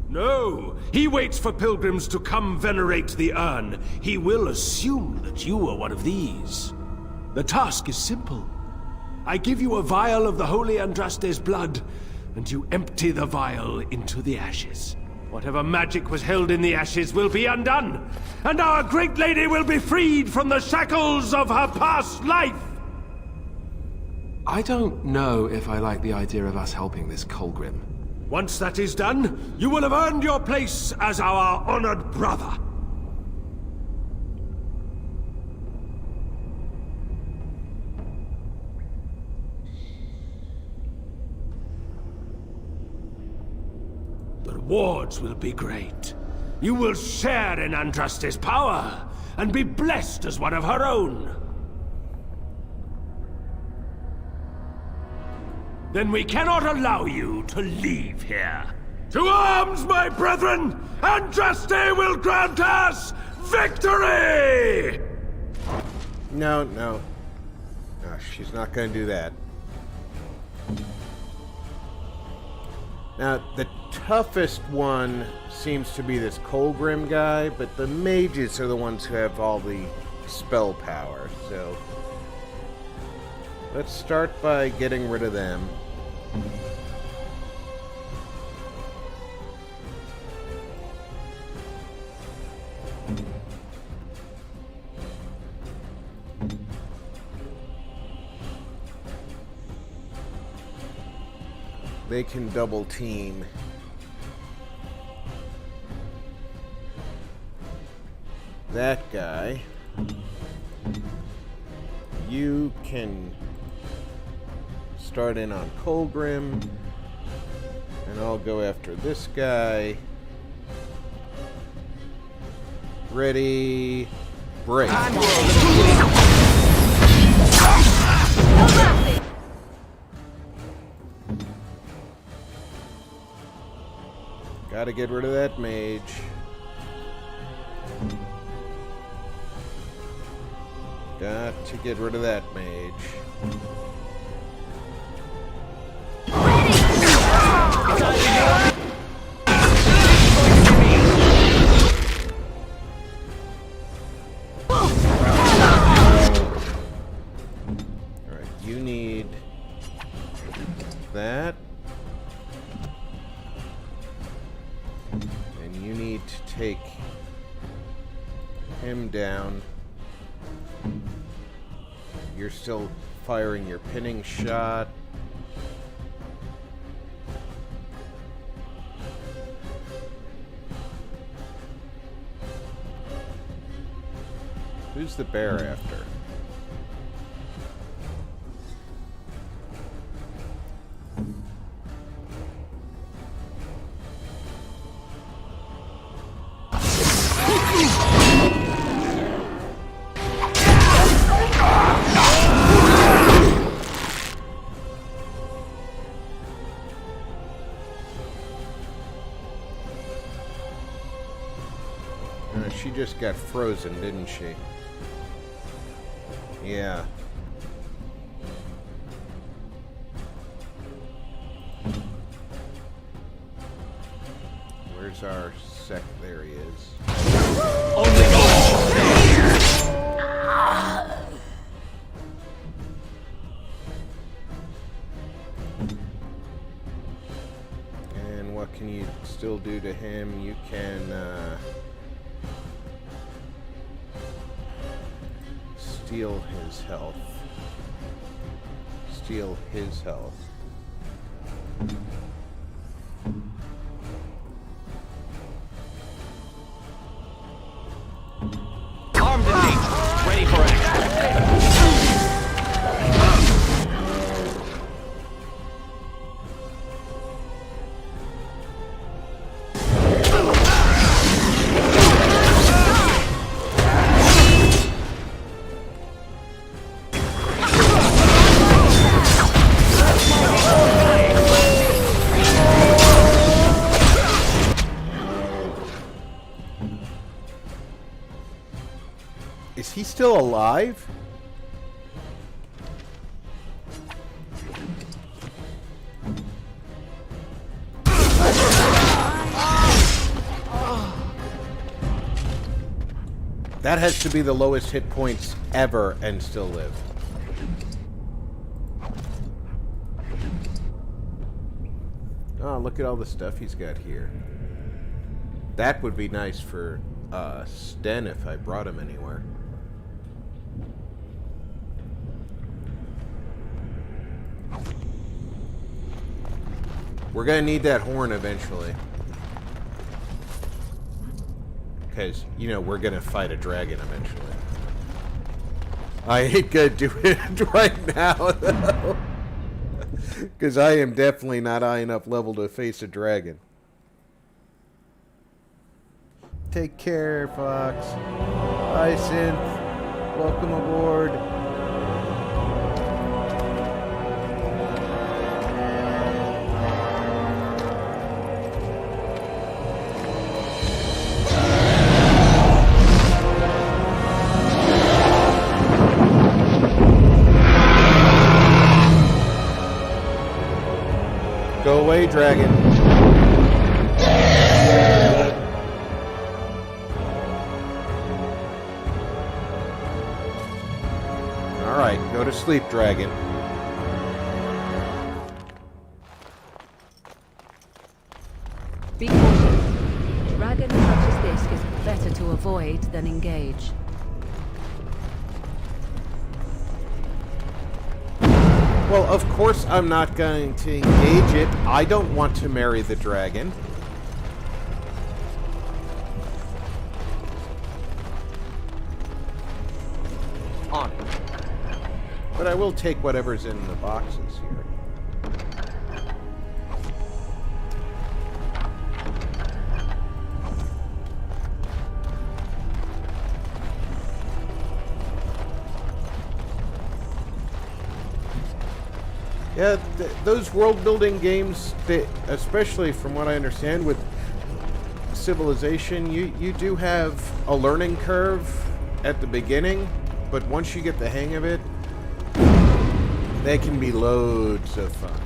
No! He waits for pilgrims to come venerate the urn. He will assume that you are one of these. The task is simple. I give you a vial of the Holy Andraste's blood, and you empty the vial into the ashes. Whatever magic was held in the ashes will be undone, and our great lady will be freed from the shackles of her past life! I don't know if I like the idea of us helping this Colgrim. Once that is done, you will have earned your place as our honored brother. rewards will be great. You will share in Andraste's power, and be blessed as one of her own. Then we cannot allow you to leave here. To arms, my brethren! Andraste will grant us victory! No, no. No, she's not going to do that. Now, the toughest one seems to be this Colgrim guy, but the mages are the ones who have all the spell power, so... let's start by getting rid of them. They can double team. That guy. You can start in on Colgrim, and I'll go after this guy. Ready, break. Gotta get rid of that mage. Got to get rid of that mage. Alright, you need that. And you need to take him down. You're still firing your pinning shot. Who's the bear after? She just got frozen, didn't she? Yeah. Where's our sec? There he is. And what can you still do to him? You can, steal his health. Steal his health. Armed and dangerous, ready for action. Is he still alive? That has to be the lowest hit points ever and still live. Oh, look at all the stuff he's got here. That would be nice for Sten if I brought him anywhere. We're gonna need that horn eventually. Because, you know, we're gonna fight a dragon eventually. I ain't gonna do it right now, though. Because I am definitely not high enough level to face a dragon. Take care, Fox. Hi, Synth. Welcome aboard. Go away, dragon. Alright, go to sleep, dragon. Be cautious. Dragon such as this is better to avoid than engage. Well, of course I'm not going to engage it. I don't want to marry the dragon. On. But I will take whatever's in the boxes here. Yeah, those world-building games, especially from what I understand with Civilization, you do have a learning curve at the beginning, but once you get the hang of it, they can be loads of fun.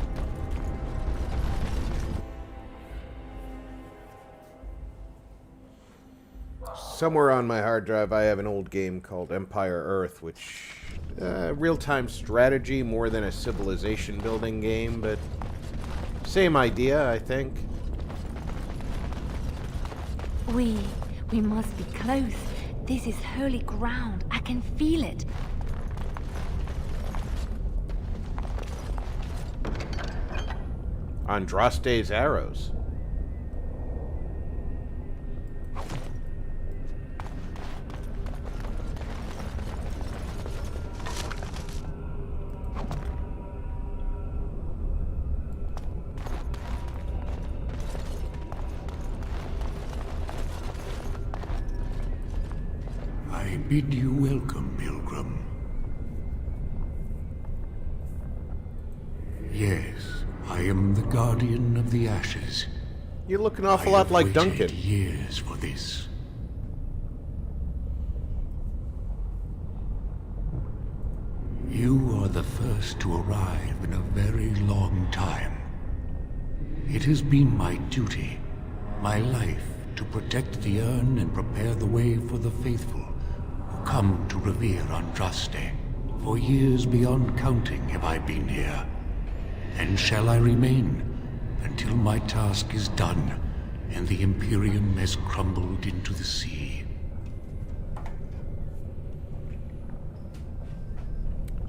Somewhere on my hard drive, I have an old game called Empire Earth, which real-time strategy more than a civilization building game, but same idea, I think. We must be close. This is holy ground. I can feel it. Andraste's arrows. I bid you welcome, Pilgrim. Yes, I am the Guardian of the Ashes. You look an awful lot like Duncan. Years for this. You are the first to arrive in a very long time. It has been my duty, my life, to protect the urn and prepare the way for the faithful who come to revere Andraste. For years beyond counting have I been here, and shall I remain until my task is done and the Imperium has crumbled into the sea.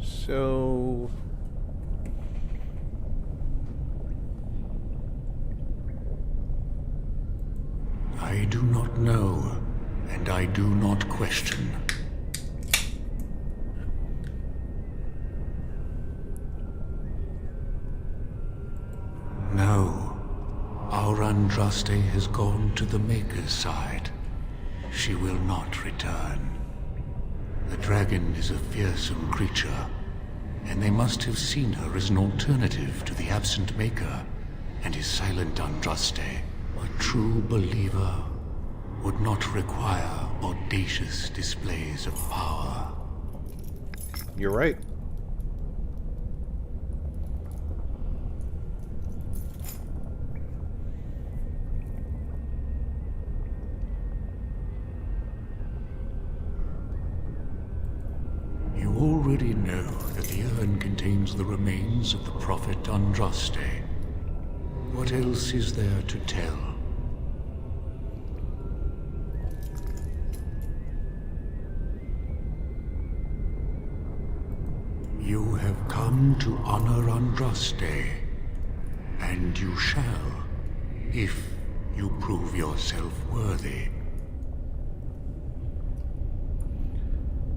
So... I do not know, and I do not question. No, our Andraste has gone to the Maker's side. She will not return. The dragon is a fearsome creature, and they must have seen her as an alternative to the absent Maker and his silent Andraste. A true believer would not require audacious displays of power. You're right. You already know that the urn contains the remains of the prophet Andraste. What else is there to tell? You have come to honor Andraste, and you shall, if you prove yourself worthy.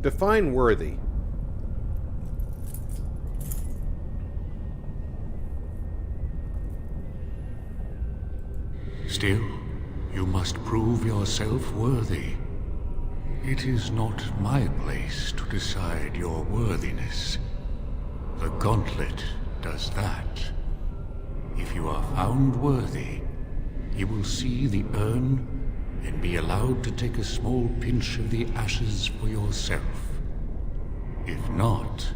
Define worthy. Still, You must prove yourself worthy. It is not my place to decide your worthiness. The gauntlet does that. If you are found worthy, you will see the urn and be allowed to take a small pinch of the ashes for yourself. If not...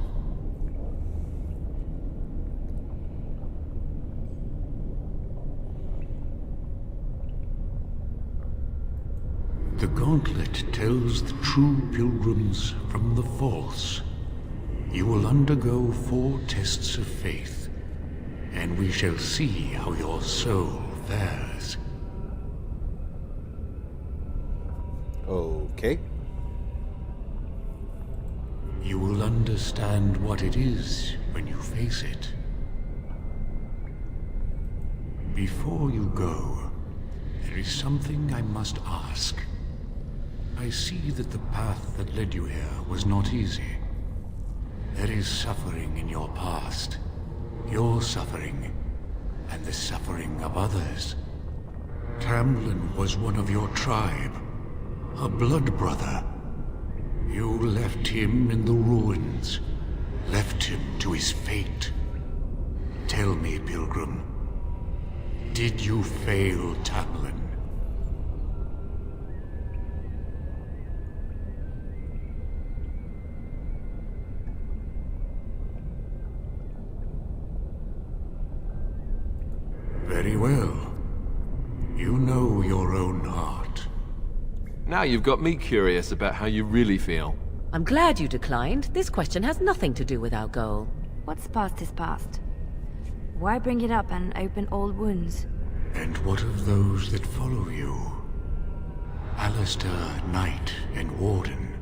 The gauntlet tells the true pilgrims from the false. You will undergo 4 tests of faith, and we shall see how your soul fares. Okay. You will understand what it is when you face it. Before you go, there is something I must ask. I see that the path that led you here was not easy. There is suffering in your past. Your suffering, and the suffering of others. Tamlin was one of your tribe, a blood brother. You left him in the ruins, left him to his fate. Tell me, Pilgrim, did you fail Tamlin? Very well. You know your own heart. Now you've got me curious about how you really feel. I'm glad you declined. This question has nothing to do with our goal. What's past is past. Why bring it up and open old wounds? And what of those that follow you? Alistair, Knight, and Warden.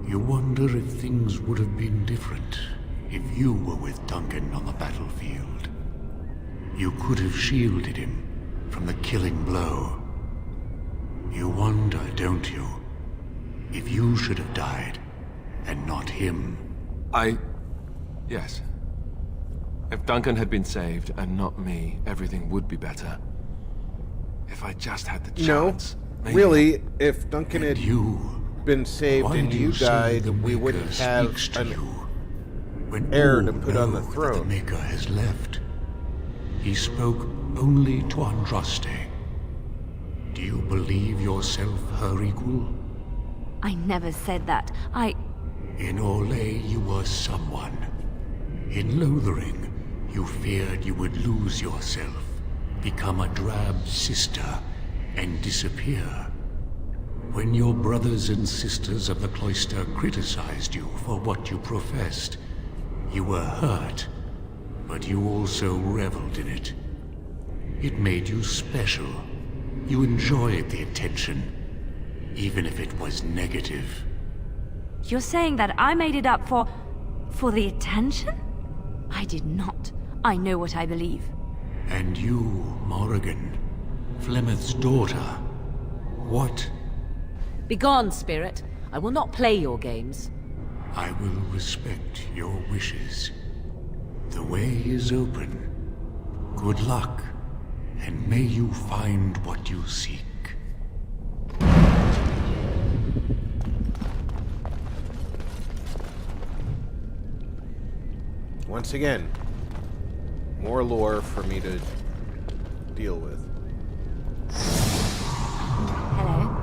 You wonder if things would have been different if you were with Duncan on the battlefield. You could have shielded him from the killing blow. You wonder, don't you, if you should have died and not him? Yes. If Duncan had been saved and not me, everything would be better. If I just had the chance. No, really, if Duncan had been saved and you died, we wouldn't have an heir to put on the throne. The Maker has left. He spoke only to Andraste. Do you believe yourself her equal? I never said that. In Orlais, you were someone. In Lothering, you feared you would lose yourself, become a drab sister, and disappear. When your brothers and sisters of the cloister criticized you for what you professed, you were hurt, but you also reveled in it. It made you special. You enjoyed the attention, even if it was negative. You're saying that I made it up for the attention? I did not. I know what I believe. And you, Morrigan, Flemeth's daughter, what? Begone, spirit. I will not play your games. I will respect your wishes. The way is open. Good luck, and may you find what you seek. Once again, more lore for me to deal with. Hello.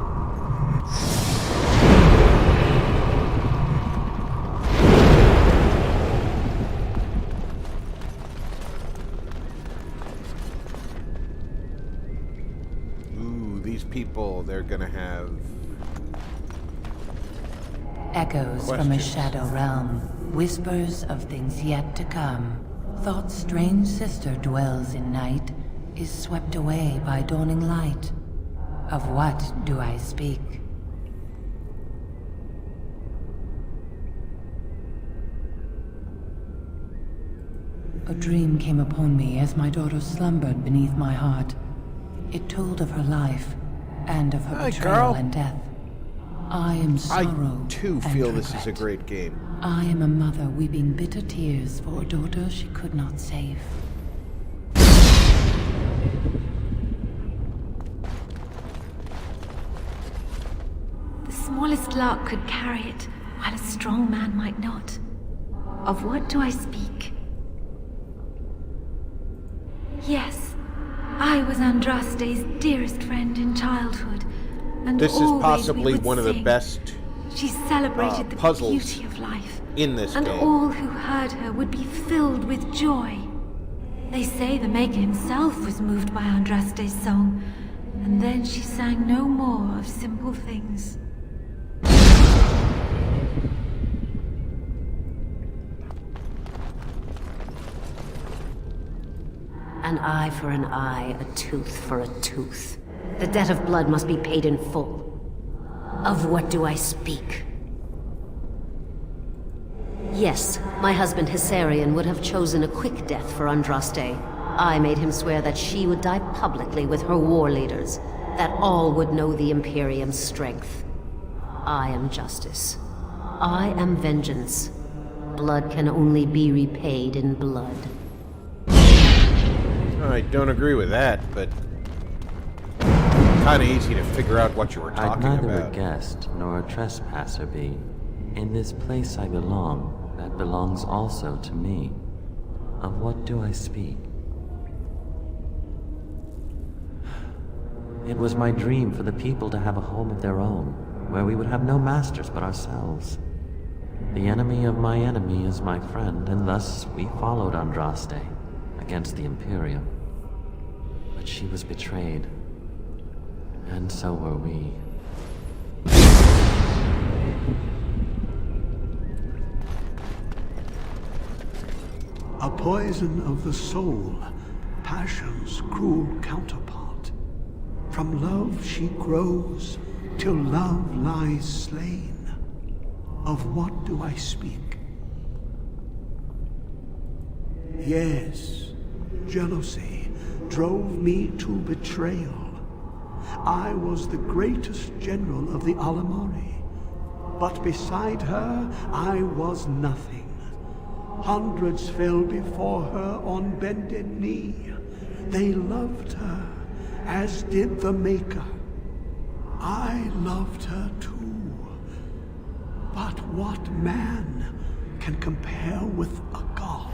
Ooh, these people, they're gonna have Echoes from a shadow realm, whispers of things yet to come. Thought's strange sister dwells in night, is swept away by dawning light. Of what do I speak? A dream came upon me as my daughter slumbered beneath my heart. It told of her life, and of her betrayal and death. I am sorrow. I too feel this is a great game. I am a mother weeping bitter tears for a daughter she could not save. smallest lark could carry it, while a strong man might not. Of what do I speak? Yes, I was Andraste's dearest friend in childhood, and This is always possibly we would one of the sing. best She celebrated the puzzles beauty of life, in this and game. all who heard her would be filled with joy. They say the Maker himself was moved by Andraste's song, and then she sang no more of simple things. An eye for an eye, a tooth for a tooth. The debt of blood must be paid in full. Of what do I speak? Yes, my husband Hysarion would have chosen a quick death for Andraste. I made him swear that she would die publicly with her war leaders, that all would know the Imperium's strength. I am justice. I am vengeance. Blood can only be repaid in blood. I don't agree with that, but kind of easy to figure out what you were talking I'd neither about. a guest nor a trespasser be. In this place I belong, that belongs also to me. Of what do I speak? It was my dream for the people to have a home of their own, where we would have no masters but ourselves. The enemy of my enemy is my friend, and thus we followed Andraste against the Imperium. But she was betrayed, and so were we. A poison of the soul, passion's cruel counterpart. From love she grows, till love lies slain. Of what do I speak? Yes, jealousy drove me to betrayal. I was the greatest general of the Alamari, but beside her I was nothing. Hundreds fell before her on bended knee. They loved her, as did the Maker. I loved her too. But what man can compare with a god?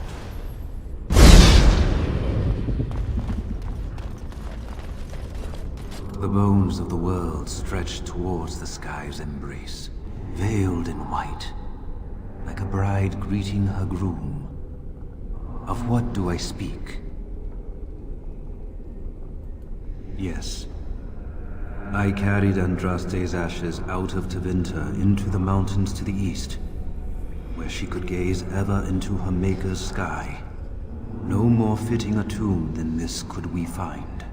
The bones of the world stretch towards the sky's embrace, veiled in white, like a bride greeting her groom. Of what do I speak? Yes. I carried Andraste's ashes out of Tevinter into the mountains to the east, where she could gaze ever into her Maker's sky. No more fitting a tomb than this could we find.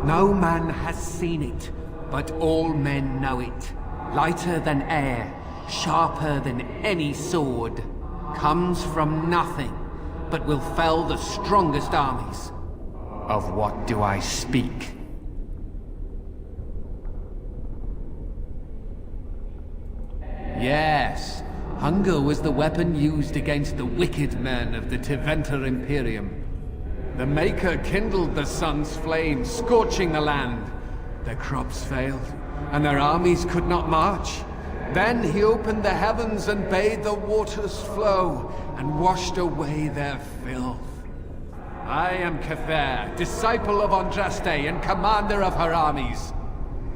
No man has seen it, but all men know it. Lighter than air, sharper than any sword. Comes from nothing, but will fell the strongest armies. Of what do I speak? Yes, hunger was the weapon used against the wicked men of the Tevinter Imperium. The Maker kindled the sun's flame, scorching the land. Their crops failed, and their armies could not march. Then he opened the heavens and bade the waters flow, and washed away their filth. I am Cather, disciple of Andraste and commander of her armies.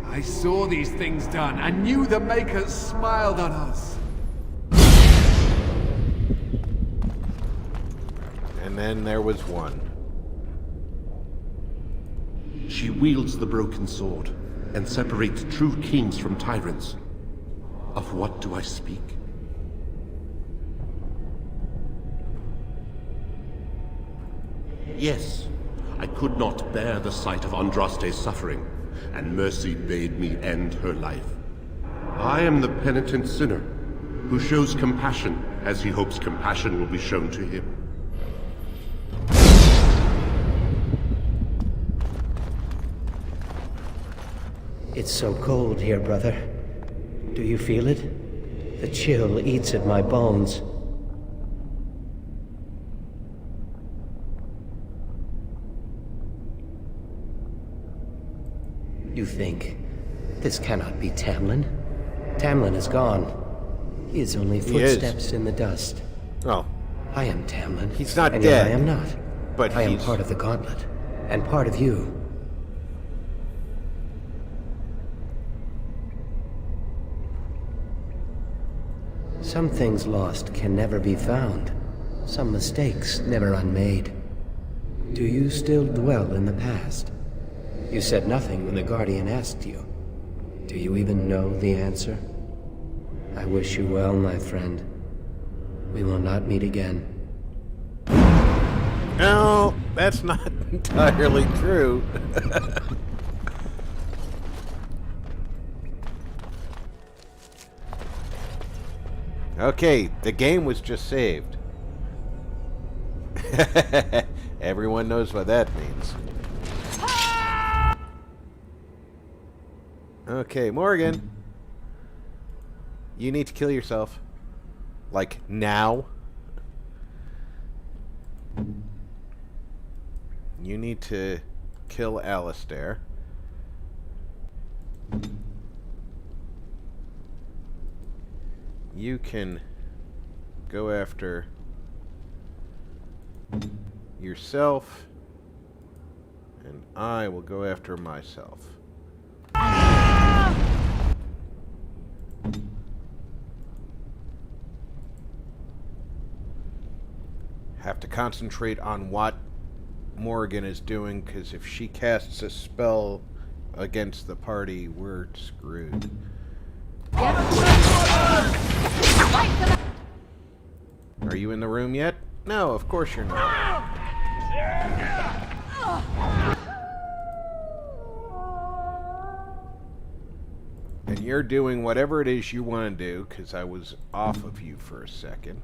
I saw these things done, and knew the Makers smiled on us. And then there was one. She wields the broken sword, and separates true kings from tyrants. Of what do I speak? Yes, I could not bear the sight of Andraste's suffering, and mercy bade me end her life. I am the penitent sinner, who shows compassion as he hopes compassion will be shown to him. It's so cold here, brother. Do you feel it? The chill eats at my bones. You think, this cannot be Tamlin. Tamlin is gone. He is only footsteps in the dust. Oh. I am Tamlin. He's not and dead. Yet I am not. But I am part of the Gauntlet, and part of you. Some things lost can never be found. Some mistakes never unmade. Do you still dwell in the past? You said nothing when the Guardian asked you. Do you even know the answer? I wish you well, my friend. We will not meet again. No, that's not entirely true. Okay, the game was just saved. Everyone knows what that means. Okay, Morgan. You need to kill yourself. Like, now. You need to kill Alistair. You can go after yourself, and I will go after myself. Have to concentrate on what Morgan is doing, because if she casts a spell against the party, we're screwed. Are you in the room yet? No, of course you're not. And you're doing whatever it is you want to do, because I was off of you for a second.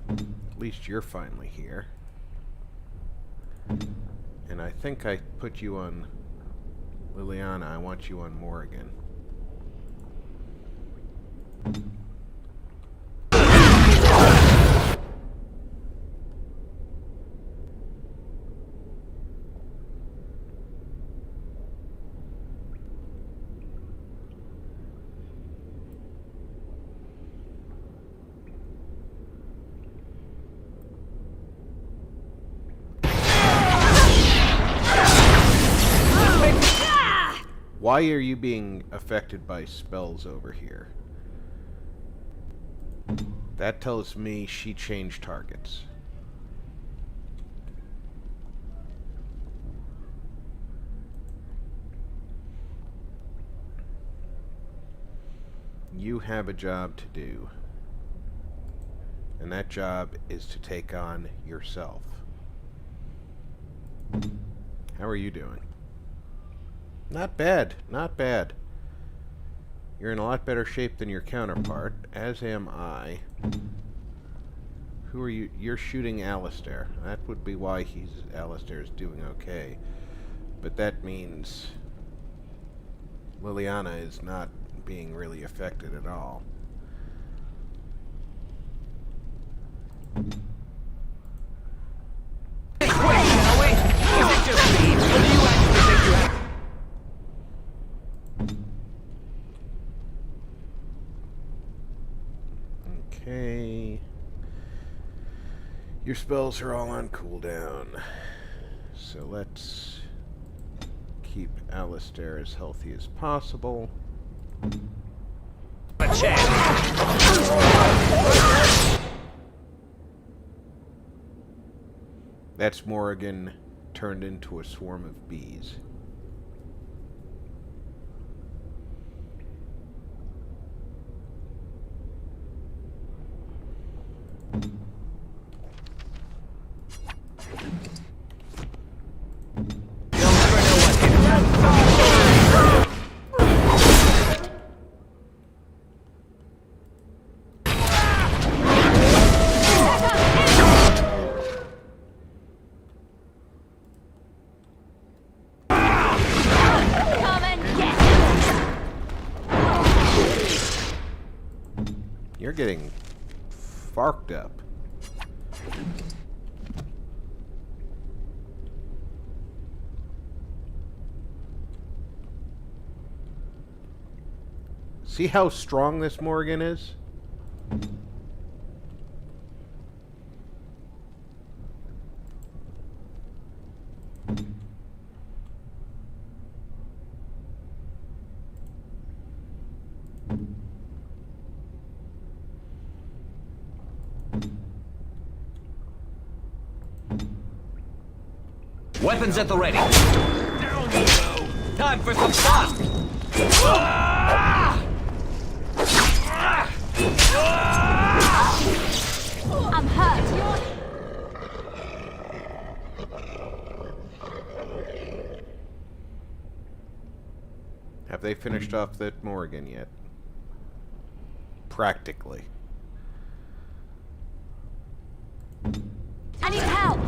At least you're finally here. And I think I put you on Liliana. I want you on Morgan. Why are you being affected by spells over here? That tells me she changed targets. You have a job to do. And that job is to take on yourself. How are you doing? Not bad, not bad. You're in a lot better shape than your counterpart, as am I. Who are you? You're shooting Alistair. That would be why Alistair's doing okay. But that means Liliana is not being really affected at all. Okay. Your spells are all on cooldown. So let's keep Alistair as healthy as possible. That's Morgan turned into a swarm of bees. You're getting farked up. See how strong this Morgan is? Weapons at the ready. Down you go. Time for some fun. I'm hurt. Have they finished off that Morgan yet? Practically. I need help.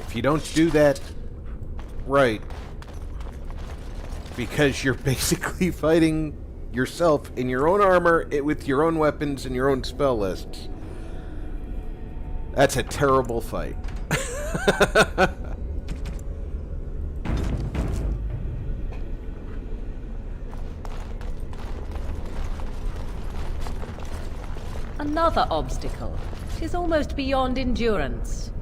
If you don't do that right, because you're basically fighting yourself in your own armor with your own weapons and your own spell lists, that's a terrible fight. Another obstacle. 'Tis almost beyond endurance.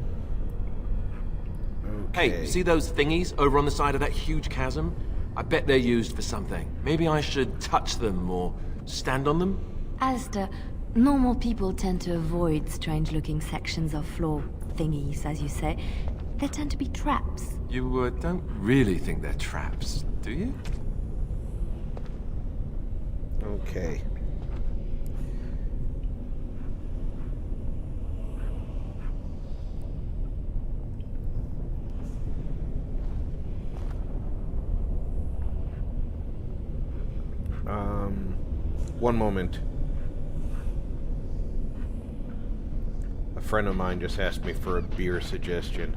Hey, you see those thingies over on the side of that huge chasm? I bet they're used for something. Maybe I should touch them or stand on them? Alistair, normal people tend to avoid strange-looking sections of floor thingies, as you say. They tend to be traps. You don't really think they're traps, do you? Okay. One moment. A friend of mine just asked me for a beer suggestion.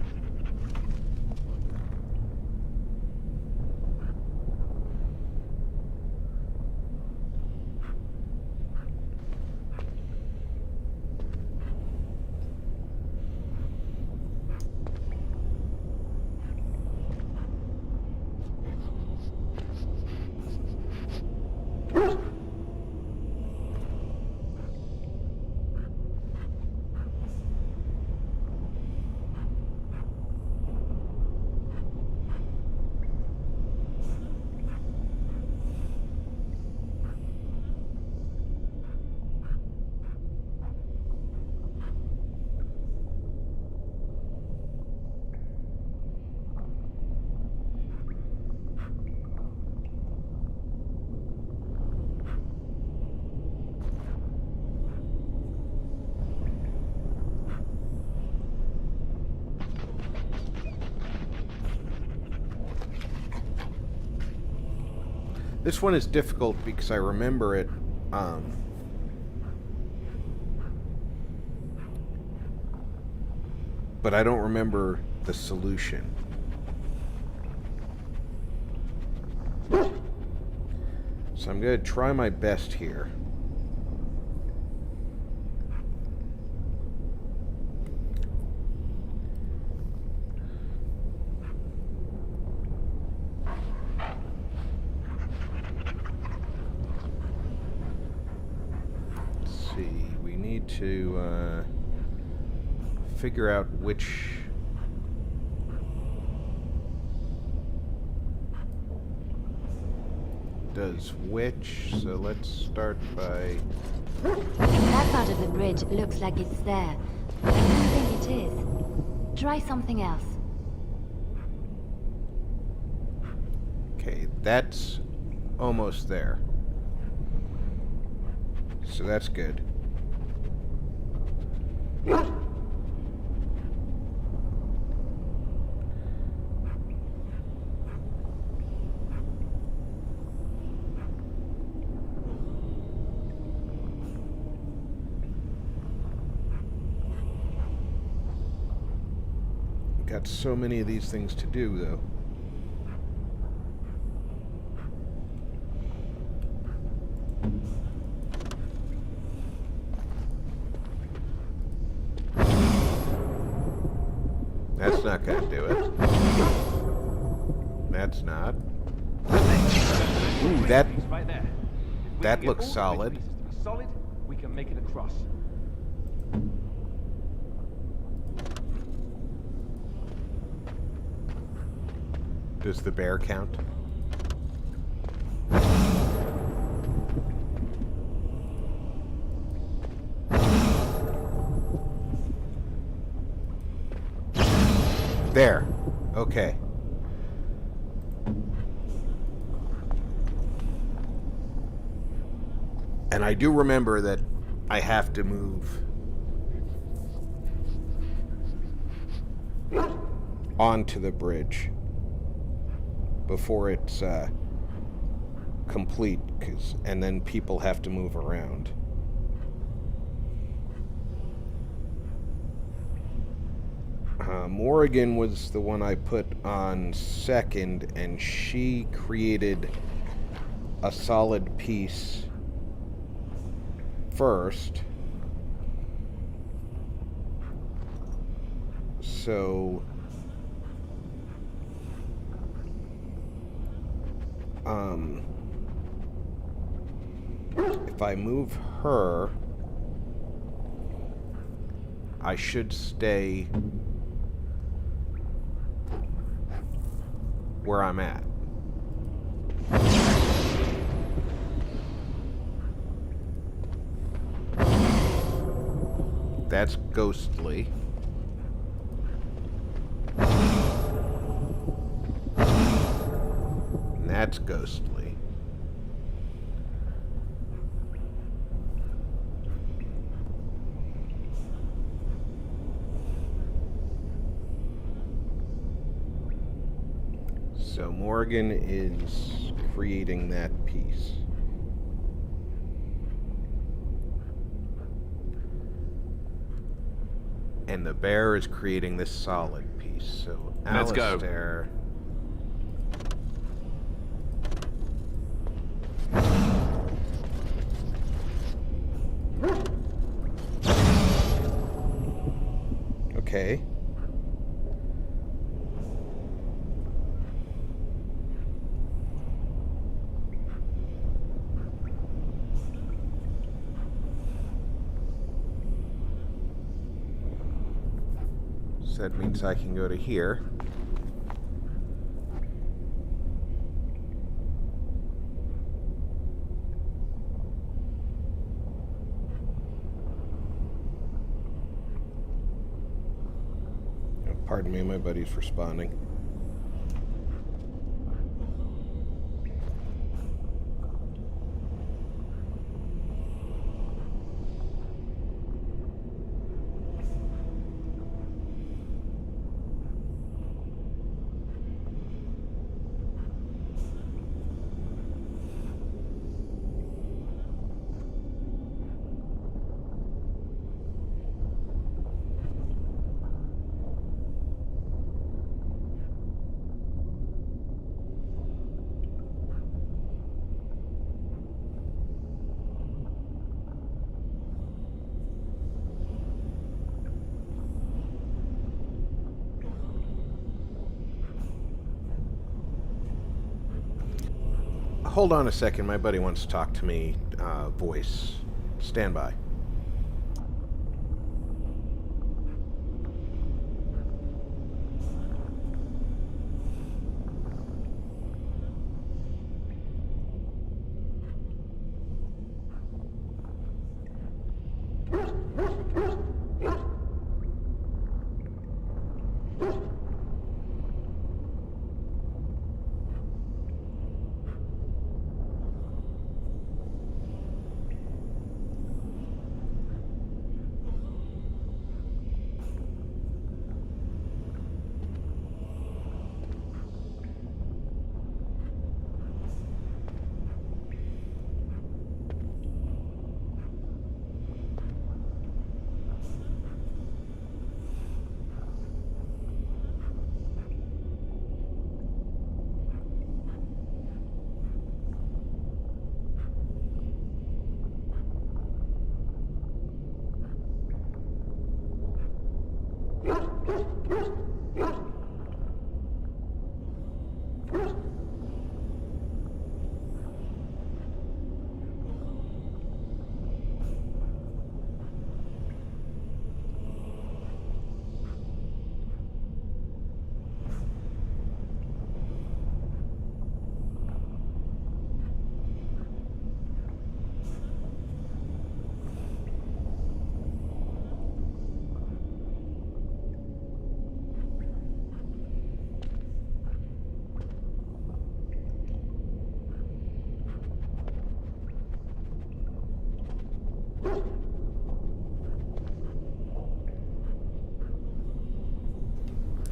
This one is difficult because I remember it, but I don't remember the solution. So I'm going to try my best here. To figure out which does which, so let's start by... That part of the bridge looks like it's there. I don't think it is. Try something else. Okay, that's almost there. So that's good. Got so many of these things to do, though. That's not. Ooh, that Right there. that looks solid. Solid, we can make it across. Does the bear count? There. Okay. And I do remember that I have to move onto the bridge before it's complete, and then people have to move around. Morrigan was the one I put on second, and she created a solid piece first. So if I move her, I should stay where I'm at. That's ghostly. And that's ghostly. So Morgan is creating that piece. And the bear is creating this solid piece. So Let's go. Alistair. Okay. So that means I can go to here. Pardon me, my buddy's responding. Hold on a second, my buddy wants to talk to me. Voice. Stand by.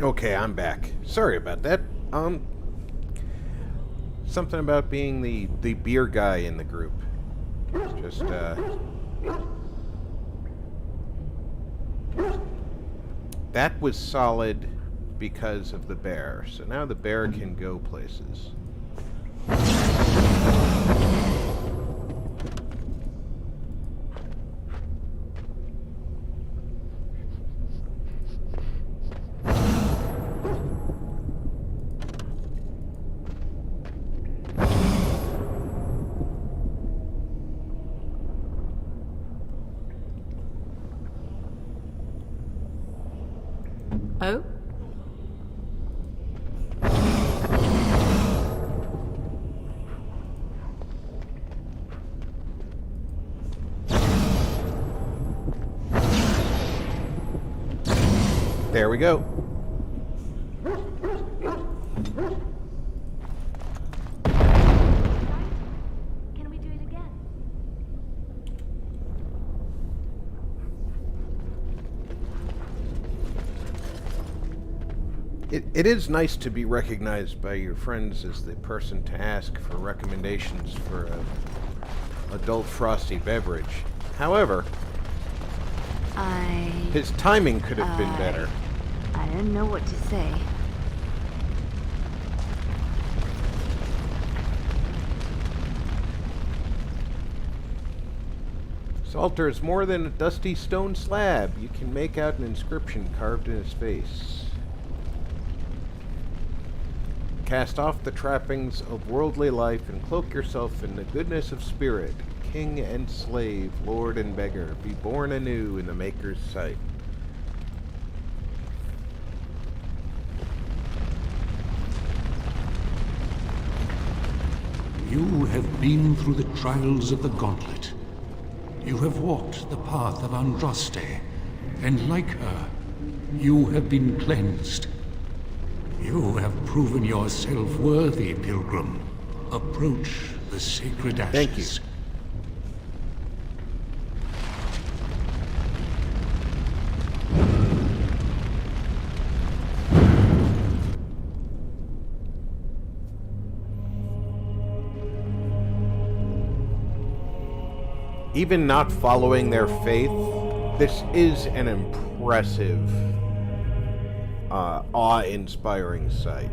Okay, I'm back. Sorry about that. Something about being the beer guy in the group. Just, that was solid because of the bear. So now the bear can go places. Oh? There we go. Can we do it again? It is nice to be recognized by your friends as the person to ask for recommendations for an adult frosty beverage. However, his timing could have been better. I don't know what to say. This altar is more than a dusty stone slab. You can make out an inscription carved in his face. Cast off the trappings of worldly life and cloak yourself in the goodness of spirit. King and slave, lord and beggar, be born anew in the Maker's sight. You have been through the trials of the gauntlet. You have walked the path of Andraste, and like her, you have been cleansed. You have proven yourself worthy, pilgrim. Approach the sacred ashes. Thank you. Even not following their faith, this is an impressive, awe-inspiring sight.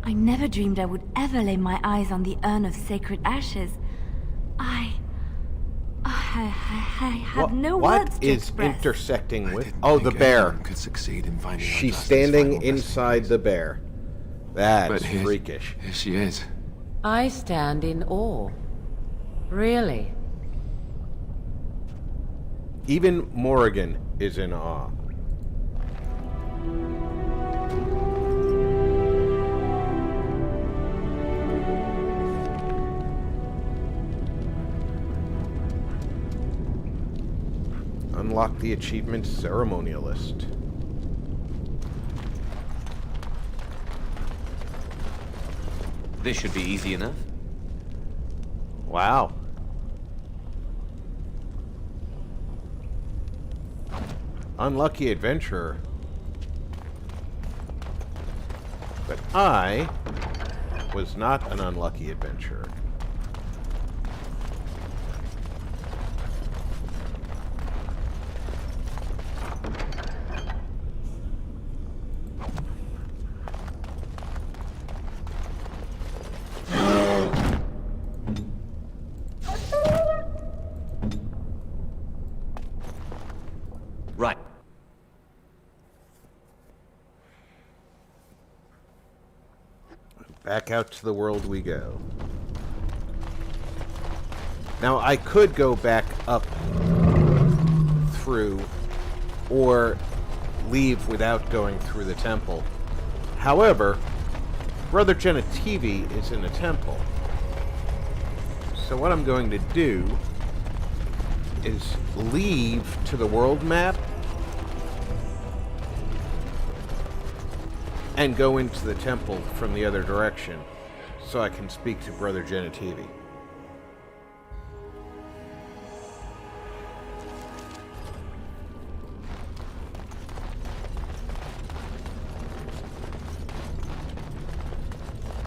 I never dreamed I would ever lay my eyes on the urn of sacred ashes. I have no words to express. What is intersecting with? Oh, the bear. Could succeed in finding. She's standing inside the bear. That's freakish. Here she is. I stand in awe. Really? Even Morrigan is in awe. Unlock the achievement ceremonialist. This should be easy enough. Wow. Unlucky adventurer. But I was not an unlucky adventurer. Right. Back out to the world we go. Now, I could go back up through or leave without going through the temple. However, Brother Genitivi is in a temple. So what I'm going to do is leave to the world map and go into the temple from the other direction so I can speak to Brother Genitivi.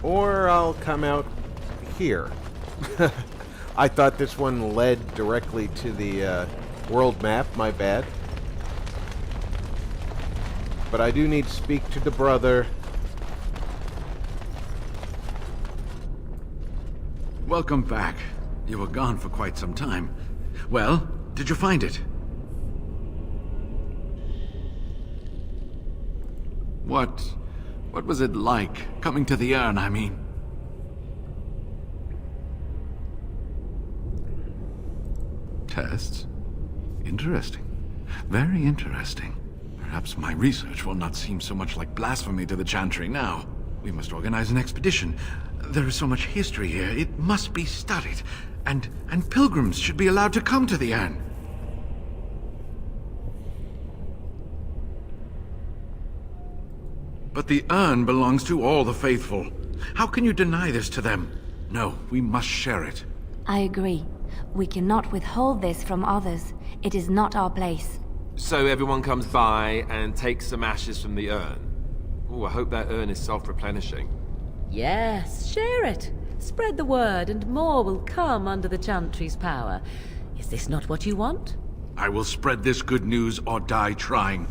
Or I'll come out here. I thought this one led directly to the world map, my bad. But I do need to speak to the brother. Welcome back. You were gone for quite some time. Well, did you find it? What was it like, coming to the urn, I mean? Tests? Interesting. Very interesting. Perhaps my research will not seem so much like blasphemy to the Chantry now. We must organize an expedition. There is so much history here, it must be studied. And pilgrims should be allowed to come to the urn. But the urn belongs to all the faithful. How can you deny this to them? No, we must share it. I agree. We cannot withhold this from others. It is not our place. So everyone comes by and takes some ashes from the urn. Oh, I hope that urn is self-replenishing. Yes, share it. Spread the word and more will come under the Chantry's power. Is this not what you want? I will spread this good news or die trying.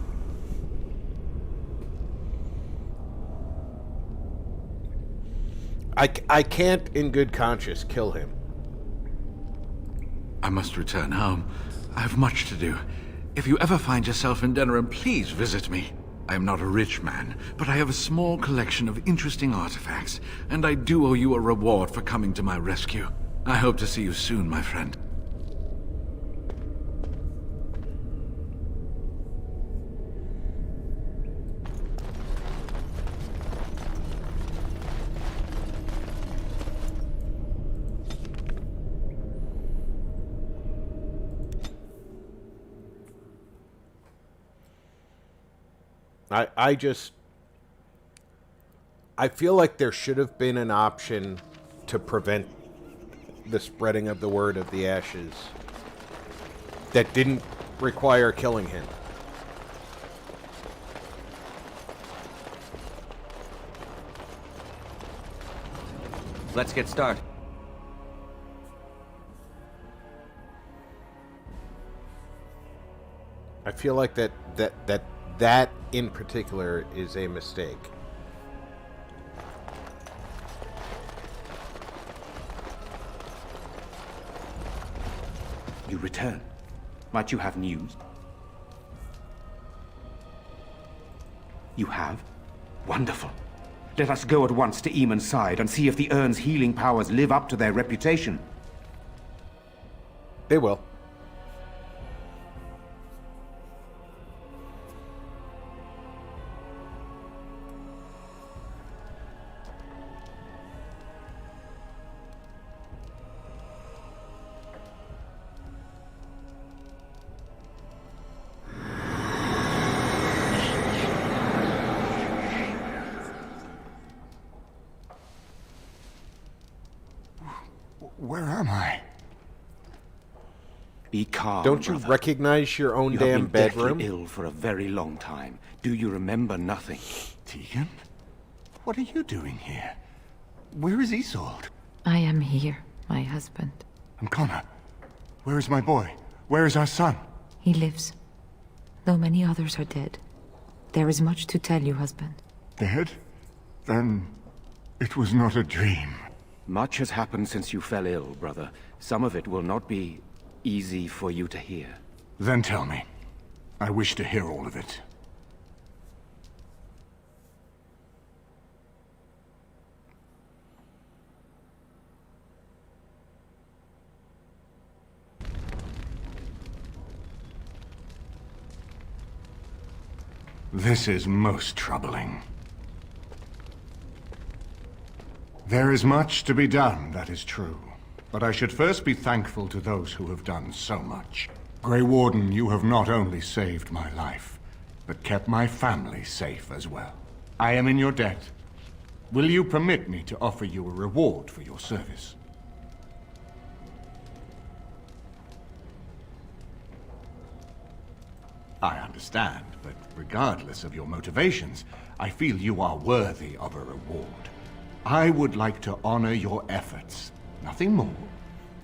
I can't in good conscience kill him. I must return home. I have much to do. If you ever find yourself in Denerim, please visit me. I am not a rich man, but I have a small collection of interesting artifacts, and I do owe you a reward for coming to my rescue. I hope to see you soon, my friend. I feel like there should have been an option to prevent the spreading of the word of the ashes that didn't require killing him. Let's get started. I feel like that in particular is a mistake. You return. Might you have news? You have? Wonderful. Let us go at once to Eamon's side and see if the urn's healing powers live up to their reputation. They will. Where am I? Be calm, Don't you brother. recognize your own damn have been deathly bedroom? ill for a very long time. Do you remember nothing? Tegan? What are you doing here? Where is Isolde? I am here, my husband. And Connor? Where is my boy? Where is our son? He lives, though many others are dead. There is much to tell you, husband. Dead? Then it was not a dream. Much has happened since you fell ill, brother. Some of it will not be easy for you to hear. Then tell me. I wish to hear all of it. This is most troubling. There is much to be done, that is true. But I should first be thankful to those who have done so much. Grey Warden, you have not only saved my life, but kept my family safe as well. I am in your debt. Will you permit me to offer you a reward for your service? I understand, but regardless of your motivations, I feel you are worthy of a reward. I would like to honor your efforts, nothing more.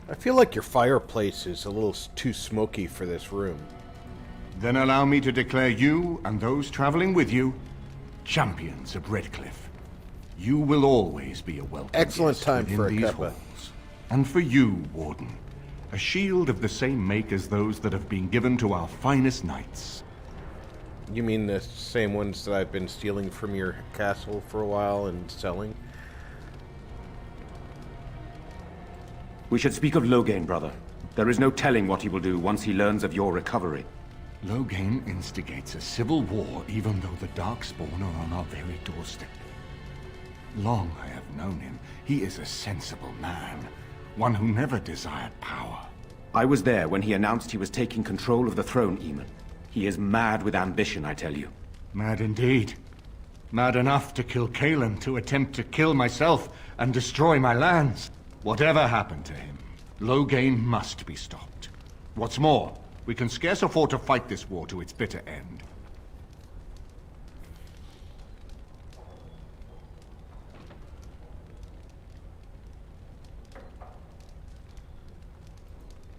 I feel like your fireplace is a little too smoky for this room. Then allow me to declare you and those traveling with you champions of Redcliffe. You will always be a welcome Excellent guest time within for a these cuppa. halls. And for you, Warden, a shield of the same make as those that have been given to our finest knights. You mean the same ones that I've been stealing from your castle for a while and selling? We should speak of Loghain, brother. There is no telling what he will do once he learns of your recovery. Loghain instigates a civil war even though the Darkspawn are on our very doorstep. Long I have known him. He is a sensible man, one who never desired power. I was there when he announced he was taking control of the throne, Eamon. He is mad with ambition, I tell you. Mad indeed. Mad enough to kill Kaelan, to attempt to kill myself and destroy my lands. Whatever happened to him, Loghain must be stopped. What's more, we can scarce afford to fight this war to its bitter end.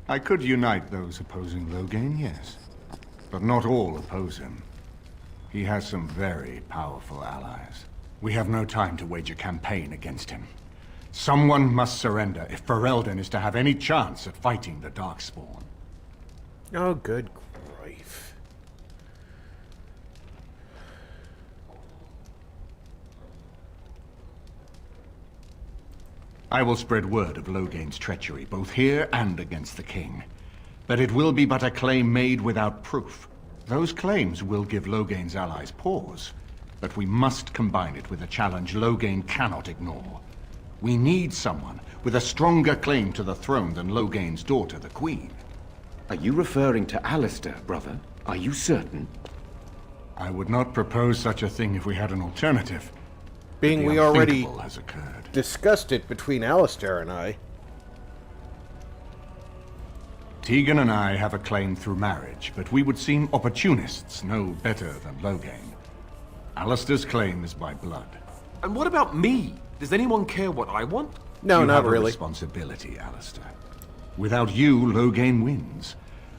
I could unite those opposing Loghain, yes. But not all oppose him. He has some very powerful allies. We have no time to wage a campaign against him. Someone must surrender if Ferelden is to have any chance at fighting the Darkspawn. Oh, good grief. I will spread word of Loghain's treachery, both here and against the king. But it will be but a claim made without proof. Those claims will give Loghain's allies pause, but we must combine it with a challenge Loghain cannot ignore. We need someone with a stronger claim to the throne than Loghain's daughter, the Queen. Are you referring to Alistair, brother? Are you certain? I would not propose such a thing if we had an alternative. Being The we already unthinkable has occurred. discussed it between Alistair and I. Tegan and I have a claim through marriage, but we would seem opportunists no better than Loghain. Alistair's claim is by blood. And what about me? Does anyone care what I want? No, You not have a really. responsibility, Alistair. Without you, Loghain wins.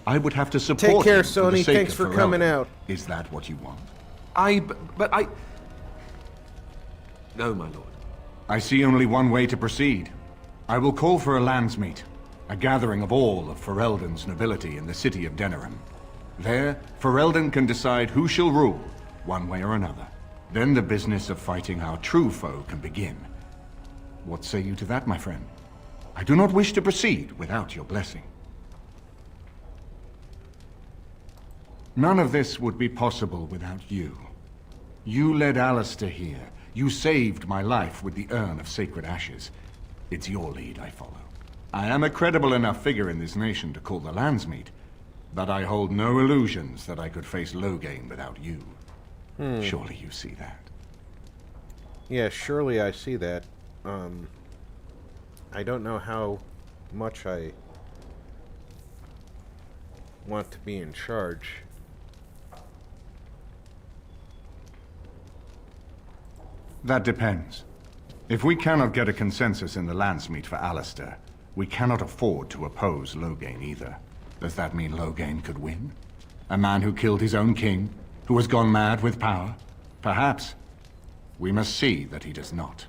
I would have to support Take care, him for the Sony. sake Thanks of for Ferelden. coming out. Is that what you want? But I... No, my lord. I see only one way to proceed. I will call for a landsmeet, a gathering of all of Ferelden's nobility in the city of Denerim. There, Ferelden can decide who shall rule, one way or another. Then the business of fighting our true foe can begin. What say you to that, my friend? I do not wish to proceed without your blessing. None of this would be possible without you. You led Alistair here. You saved my life with the urn of sacred ashes. It's your lead I follow. I am a credible enough figure in this nation to call the landsmeet, but I hold no illusions that I could face Loghain without you. Surely you see that. Yeah, surely I see that. I don't know how much I want to be in charge. That depends. If we cannot get a consensus in the landsmeet for Alistair, we cannot afford to oppose Loghain either. Does that mean Loghain could win? A man who killed his own king, who has gone mad with power? Perhaps. We must see that he does not.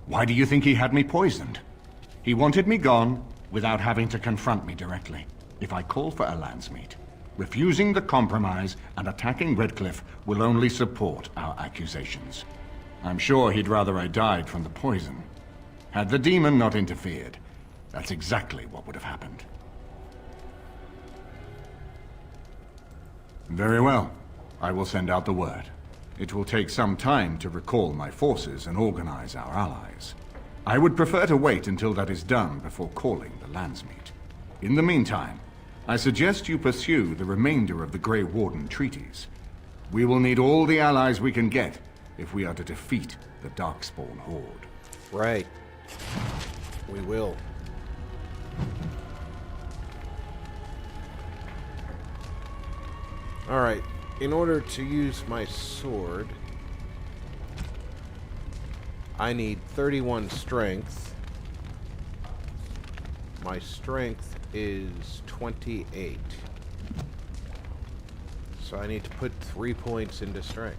Why do you think he had me poisoned? He wanted me gone without having to confront me directly. If I call for a landsmeet, refusing the compromise and attacking Redcliffe will only support our accusations. I'm sure he'd rather I died from the poison. Had the demon not interfered, that's exactly what would have happened. Very well. I will send out the word. It will take some time to recall my forces and organize our allies. I would prefer to wait until that is done before calling the Landsmeet. In the meantime, I suggest you pursue the remainder of the Grey Warden treaties. We will need all the allies we can get if we are to defeat the Darkspawn Horde. Right. We will. Alright, in order to use my sword, I need 31 strength. My strength is 28. So I need to put 3 points into strength.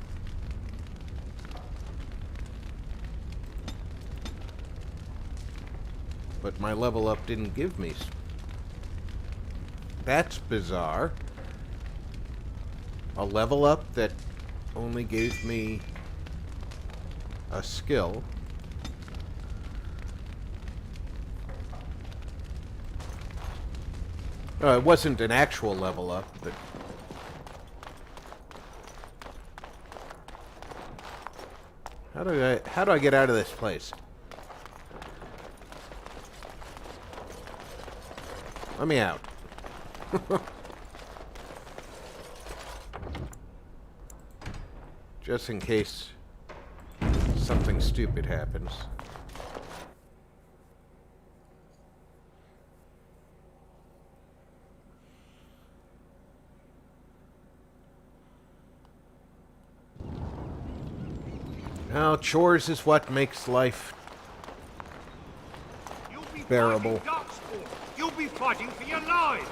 But my level up didn't give me... That's bizarre. A level up that only gave me a skill. It wasn't an actual level up, but... How do I get out of this place? Let me out. Just in case something stupid happens. Now, chores is what makes life bearable. You'll be fighting for your lives!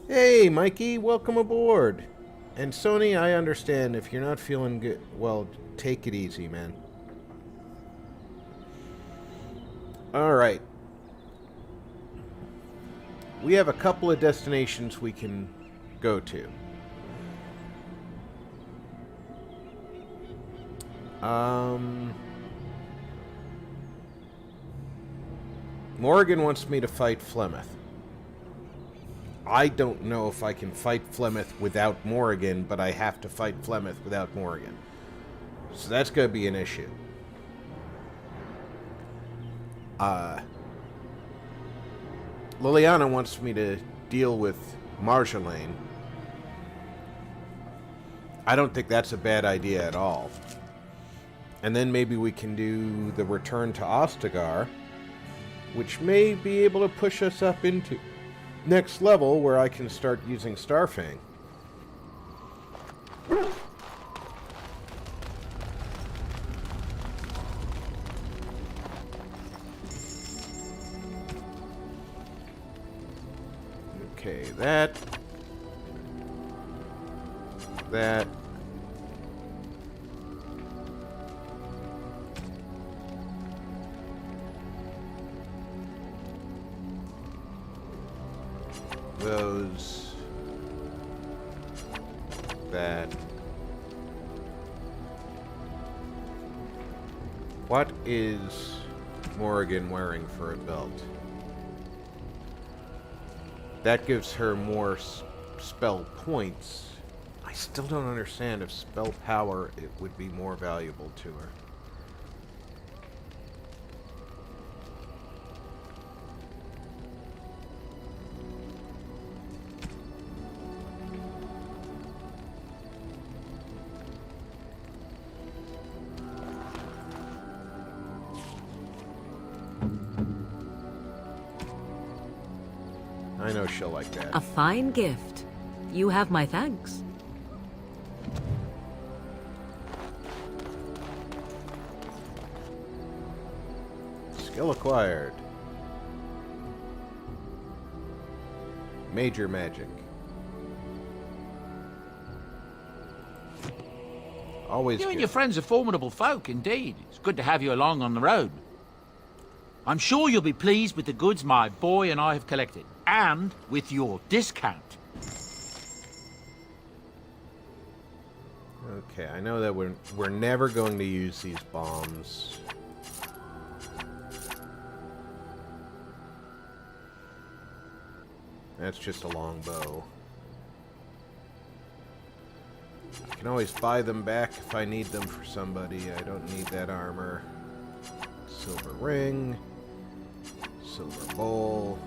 Hey, Mikey, welcome aboard. And Sony, I understand if you're not feeling good. Well, take it easy, man. Alright. We have a couple of destinations we can go to. Morrigan wants me to fight Flemeth. I don't know if I can fight Flemeth without Morrigan, but I have to fight Flemeth without Morrigan. So that's going to be an issue. Liliana wants me to deal with Marjolaine. I don't think that's a bad idea at all. And then maybe we can do the return to Ostagar, which may be able to push us up into next level where I can start using Starfang. Okay, that. Those. That. What is Morrigan wearing for a belt? That gives her more spell points. I still don't understand if spell power it would be more valuable to her. I know she'll like that. A fine gift. You have my thanks. Skill acquired. Major magic. Always You good. and your friends are formidable folk, indeed. It's good to have you along on the road. I'm sure you'll be pleased with the goods my boy and I have collected, and with your discount. Okay, I know that we're never going to use these bombs. That's just a long bow. Can always buy them back if I need them for somebody. I don't need that armor. Silver ring. Silver bowl.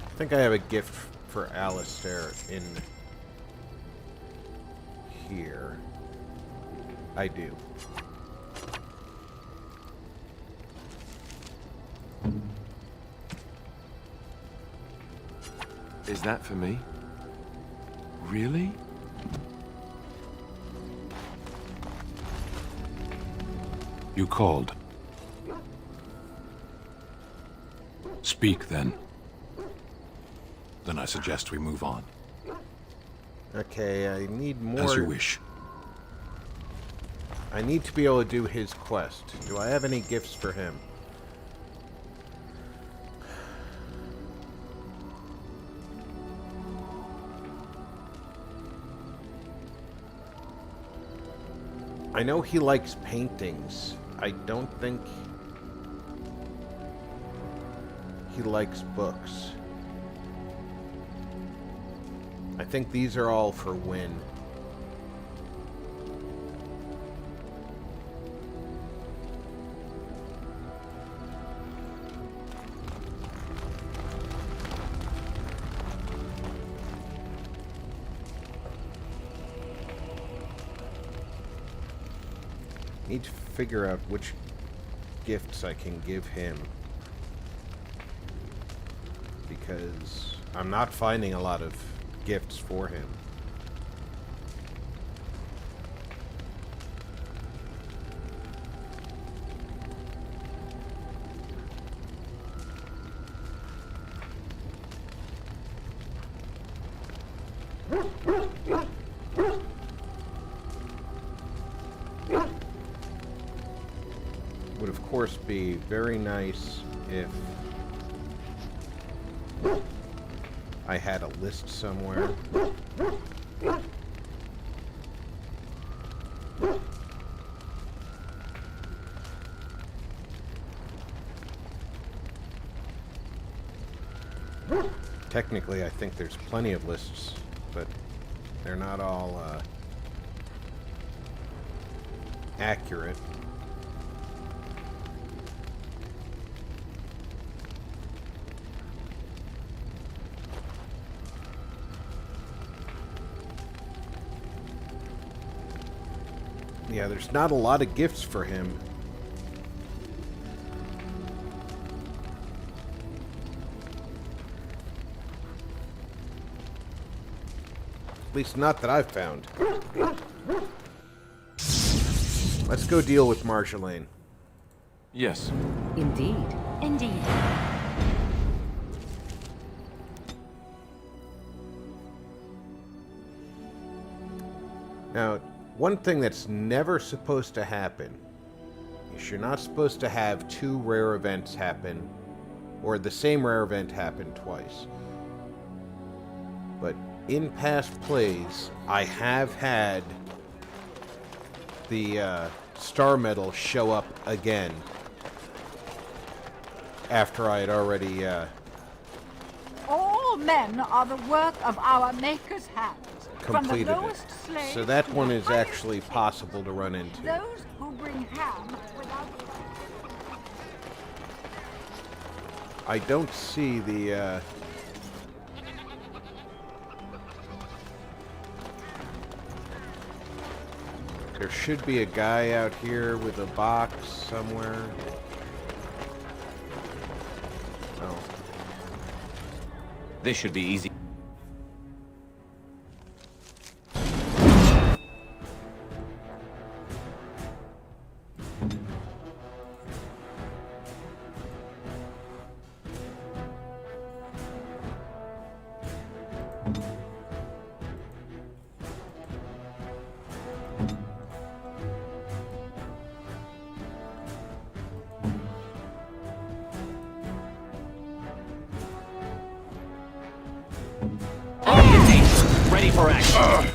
I think I have a gift for Alistair in here. I do. Is that for me? Really? You called. Speak, then. Then I suggest we move on. Okay, I need more... As you wish. I need to be able to do his quest. Do I have any gifts for him? I know he likes paintings. I don't think he likes books. I think these are all for Win. Need to figure out which gifts I can give him, because I'm not finding a lot of gifts for him. Would of course be very nice if I had a list somewhere. Technically, I think there's plenty of lists, but they're not all accurate. Yeah, there's not a lot of gifts for him. At least not that I've found. Let's go deal with Marjolaine. Yes. Indeed. Indeed. Now, one thing that's never supposed to happen is you're not supposed to have two rare events happen, or the same rare event happen twice. But in past plays, I have had the star medal show up again after I had already All men are the work of our Maker's hands. completed From the it. lowest slave So that to one the is highest actually possible to run into. Those who bring ham without... I don't see the there should be a guy out here with a box somewhere. Oh. This should be easy. for action.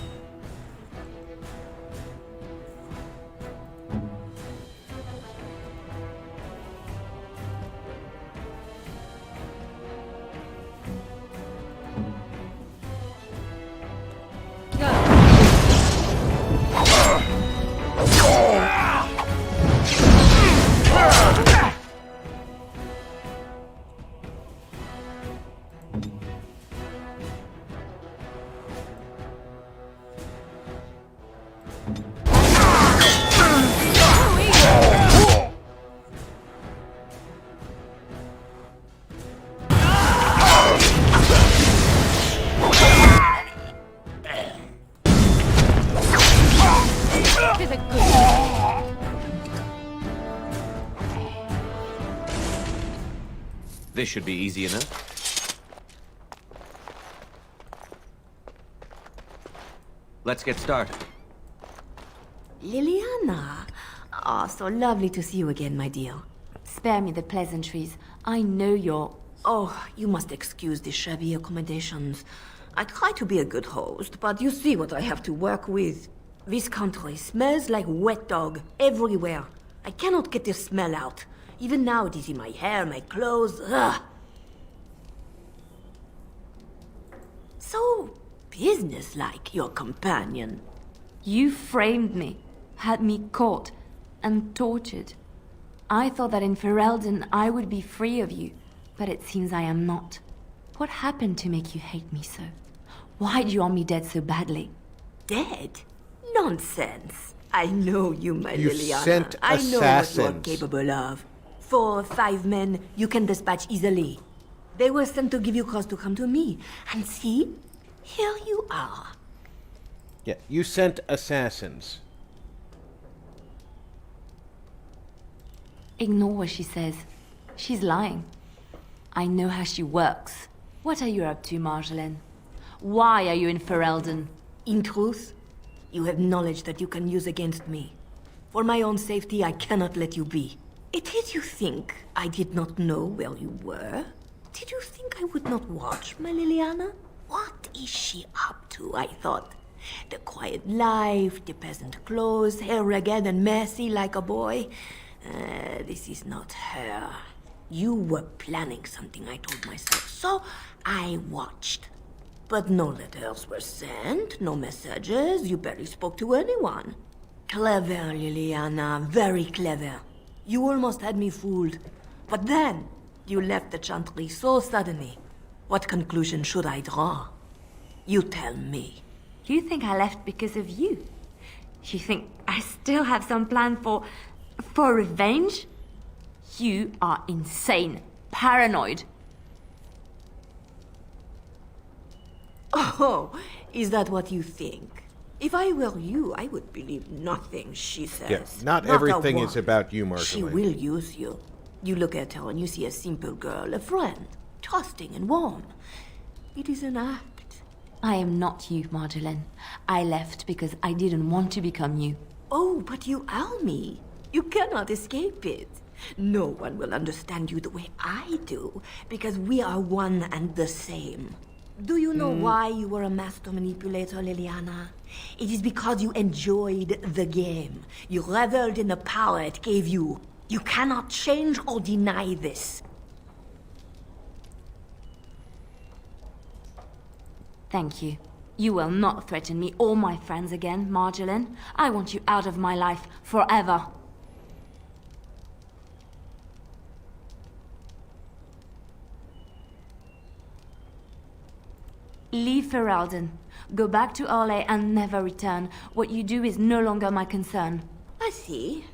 This should be easy enough. Let's get started. Liliana! Ah, so lovely to see you again, my dear. Spare me the pleasantries. I know you're... Oh, you must excuse the shabby accommodations. I try to be a good host, but you see what I have to work with. This country smells like wet dog everywhere. I cannot get this smell out. Even now it is in my hair, my clothes. Ugh. So businesslike, your companion. You framed me, had me caught, and tortured. I thought that in Ferelden I would be free of you, but it seems I am not. What happened to make you hate me so? Why do you want me dead so badly? Dead? Nonsense. I know you, my You Liliana. sent I know what you are assassins. capable of. 4 or 5 men you can dispatch easily. They were sent to give you cause to come to me. And see, here you are. Yeah, you sent assassins. Ignore what she says. She's lying. I know how she works. What are you up to, Marjolaine? Why are you in Ferelden? In truth, you have knowledge that you can use against me. For my own safety, I cannot let you be. It is you think I did not know where you were? Did you think I would not watch, my Liliana? What is she up to, I thought? The quiet life, the peasant clothes, hair ragged and messy like a boy. This is not her. You were planning something, I told myself, so I watched. But no letters were sent, no messages, you barely spoke to anyone. Clever, Liliana, very clever. You almost had me fooled. But then, you left the chantry so suddenly. What conclusion should I draw? You tell me. You think I left because of you? You think I still have some plan for revenge? You are insane, paranoid. Oh, is that what you think? If I were you, I would believe nothing she says. Yeah, not a everything is word. about you, She Marjolaine. will use you. You look at her and you see a simple girl, a friend, trusting and warm. It is an act. I am not you, Marjolaine. I left because I didn't want to become you. Oh, but you are me. You cannot escape it. No one will understand you the way I do, because we are one and the same. Do you know why you were a master manipulator, Liliana? It is because you enjoyed the game. You reveled in the power it gave you. You cannot change or deny this. Thank you. You will not threaten me or my friends again, Marjolaine. I want you out of my life forever. Leave Ferelden. Go back to Arle and never return. What you do is no longer my concern. I see.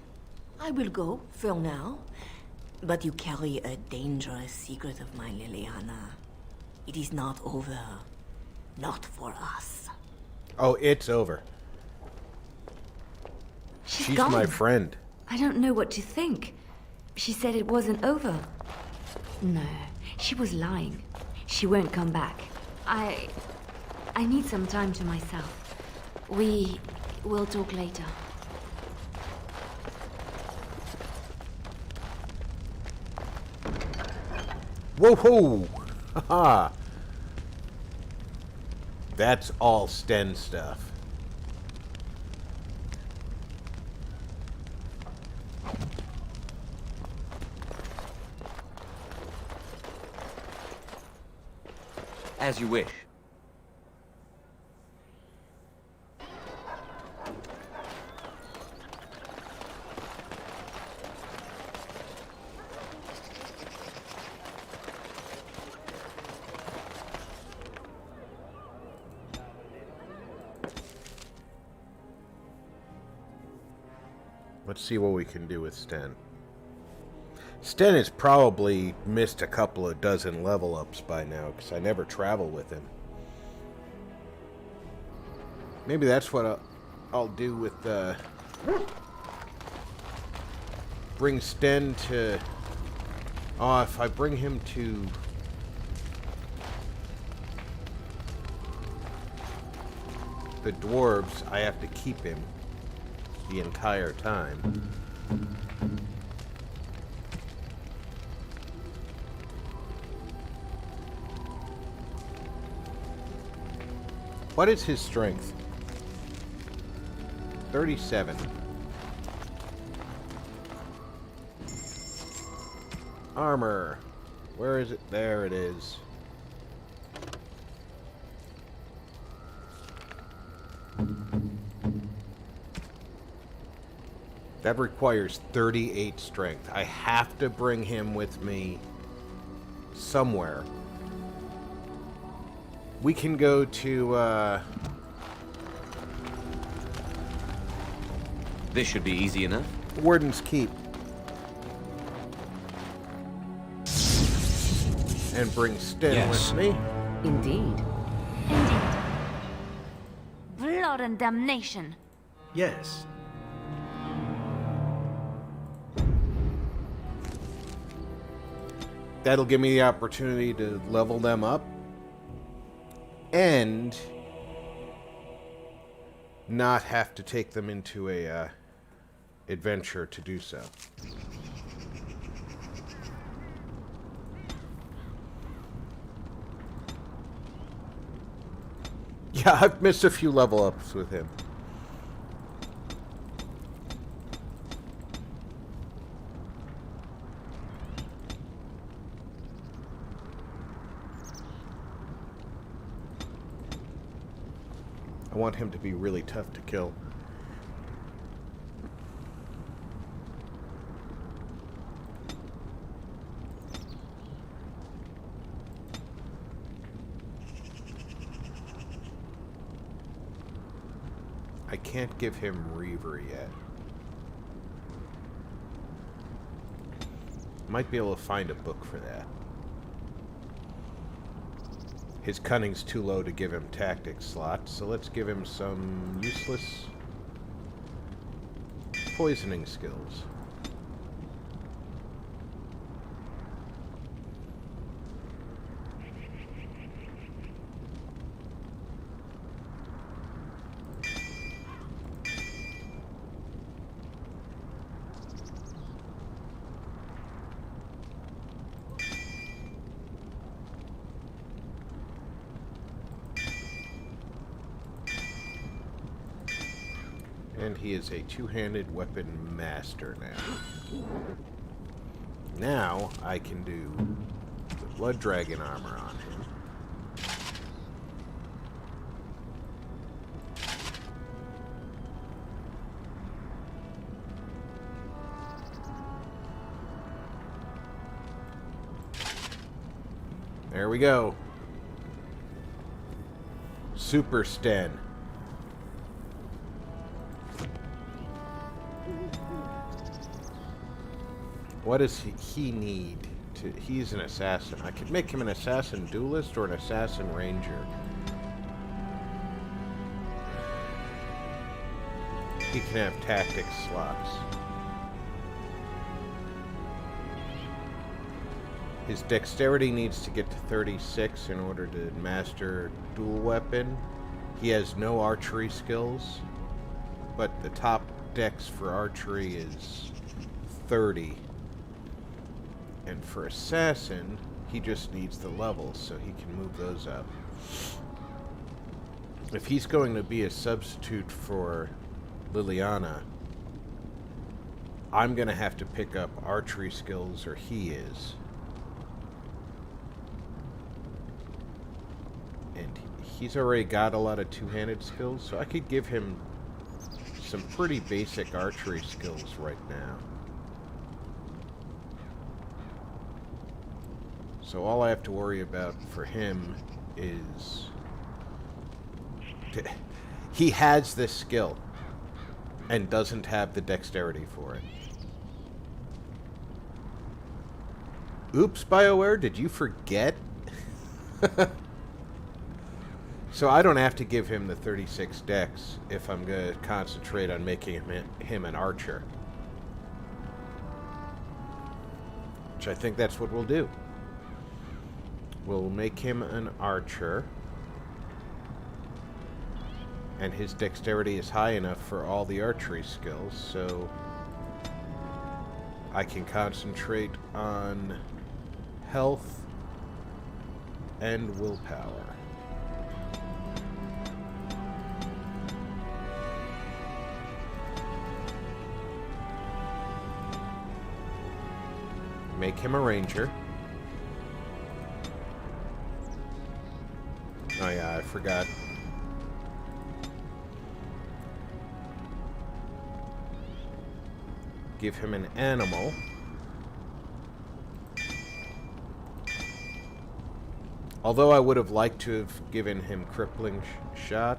I will go, for now. But you carry a dangerous secret of mine, Liliana. It is not over. Not for us. Oh, it's over. She's my gone. friend. I don't know what to think. She said it wasn't over. No, she was lying. She won't come back. I need some time to myself. We will talk later. Whoa ho! Haha! That's all Sten stuff. As you wish. Let's see what we can do with Sten. Sten has probably missed a couple of dozen level ups by now, because I never travel with him. Maybe that's what I'll do with bring Sten to... Oh, if I bring him to... the dwarves, I have to keep him the entire time. What is his strength? 37. Armor. Where is it? There it is. That requires 38 strength. I have to bring him with me somewhere. We can go to, This should be easy enough. Warden's Keep. And bring Sten with me. Indeed. Blood and damnation. Yes. That'll give me the opportunity to level them up. And not have to take them into a adventure to do so. Yeah, I've missed a few level ups with him. I want him to be really tough to kill. I can't give him Reaver yet. Might be able to find a book for that. His cunning's too low to give him tactics slots, so let's give him some useless poisoning skills. And he is a two-handed weapon master now. Now I can do the Blood Dragon armor on him. There we go. Super Sten. What does he need to... He's an assassin. I could make him an assassin duelist or an assassin ranger. He can have tactics slots. His dexterity needs to get to 36 in order to master dual weapon. He has no archery skills, but the top dex for archery is 30. And for assassin, he just needs the levels, so he can move those up. if he's going to be a substitute for Liliana, I'm going to have to pick up archery skills, or he is. And he's already got a lot of two-handed skills, so I could give him some pretty basic archery skills right now. So all I have to worry about for him is... he has this skill and doesn't have the dexterity for it. Oops, BioWare, did you forget? So I don't have to give him the 36 dex if I'm going to concentrate on making him an archer. Which I think that's what we'll do. We'll make him an archer. And his dexterity is high enough for all the archery skills, so I can concentrate on health and willpower. Make him a ranger. Oh yeah, I forgot. Give him an animal. Although I would have liked to have given him crippling shot,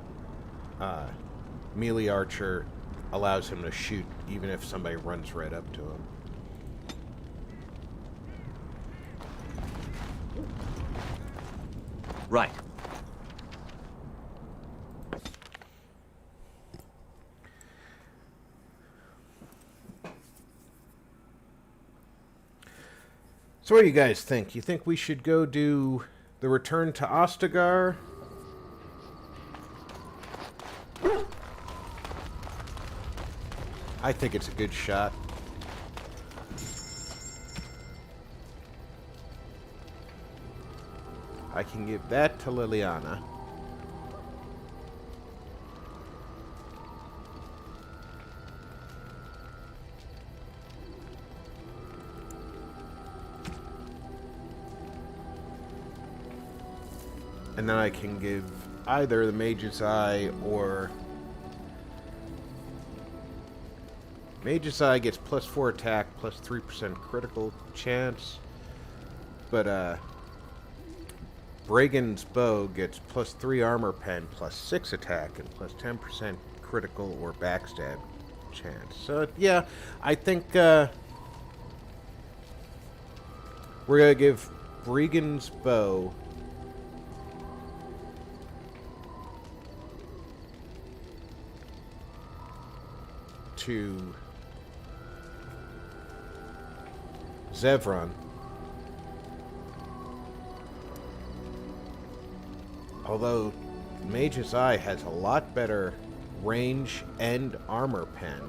melee archer allows him to shoot even if somebody runs right up to him. Right. So what do you guys think? You think we should go do the return to Ostagar? I think it's a good shot. I can give that to Liliana. And then I can give either the Mage's Eye or... Mage's Eye gets +4 attack, +3% critical chance. But, Brigand's Bow gets +3 armor pen, +6 attack, and +10% critical or backstab chance. So, yeah, I think, we're gonna give Brigand's Bow to Zevran. Although Mage's Eye has a lot better range and armor pen.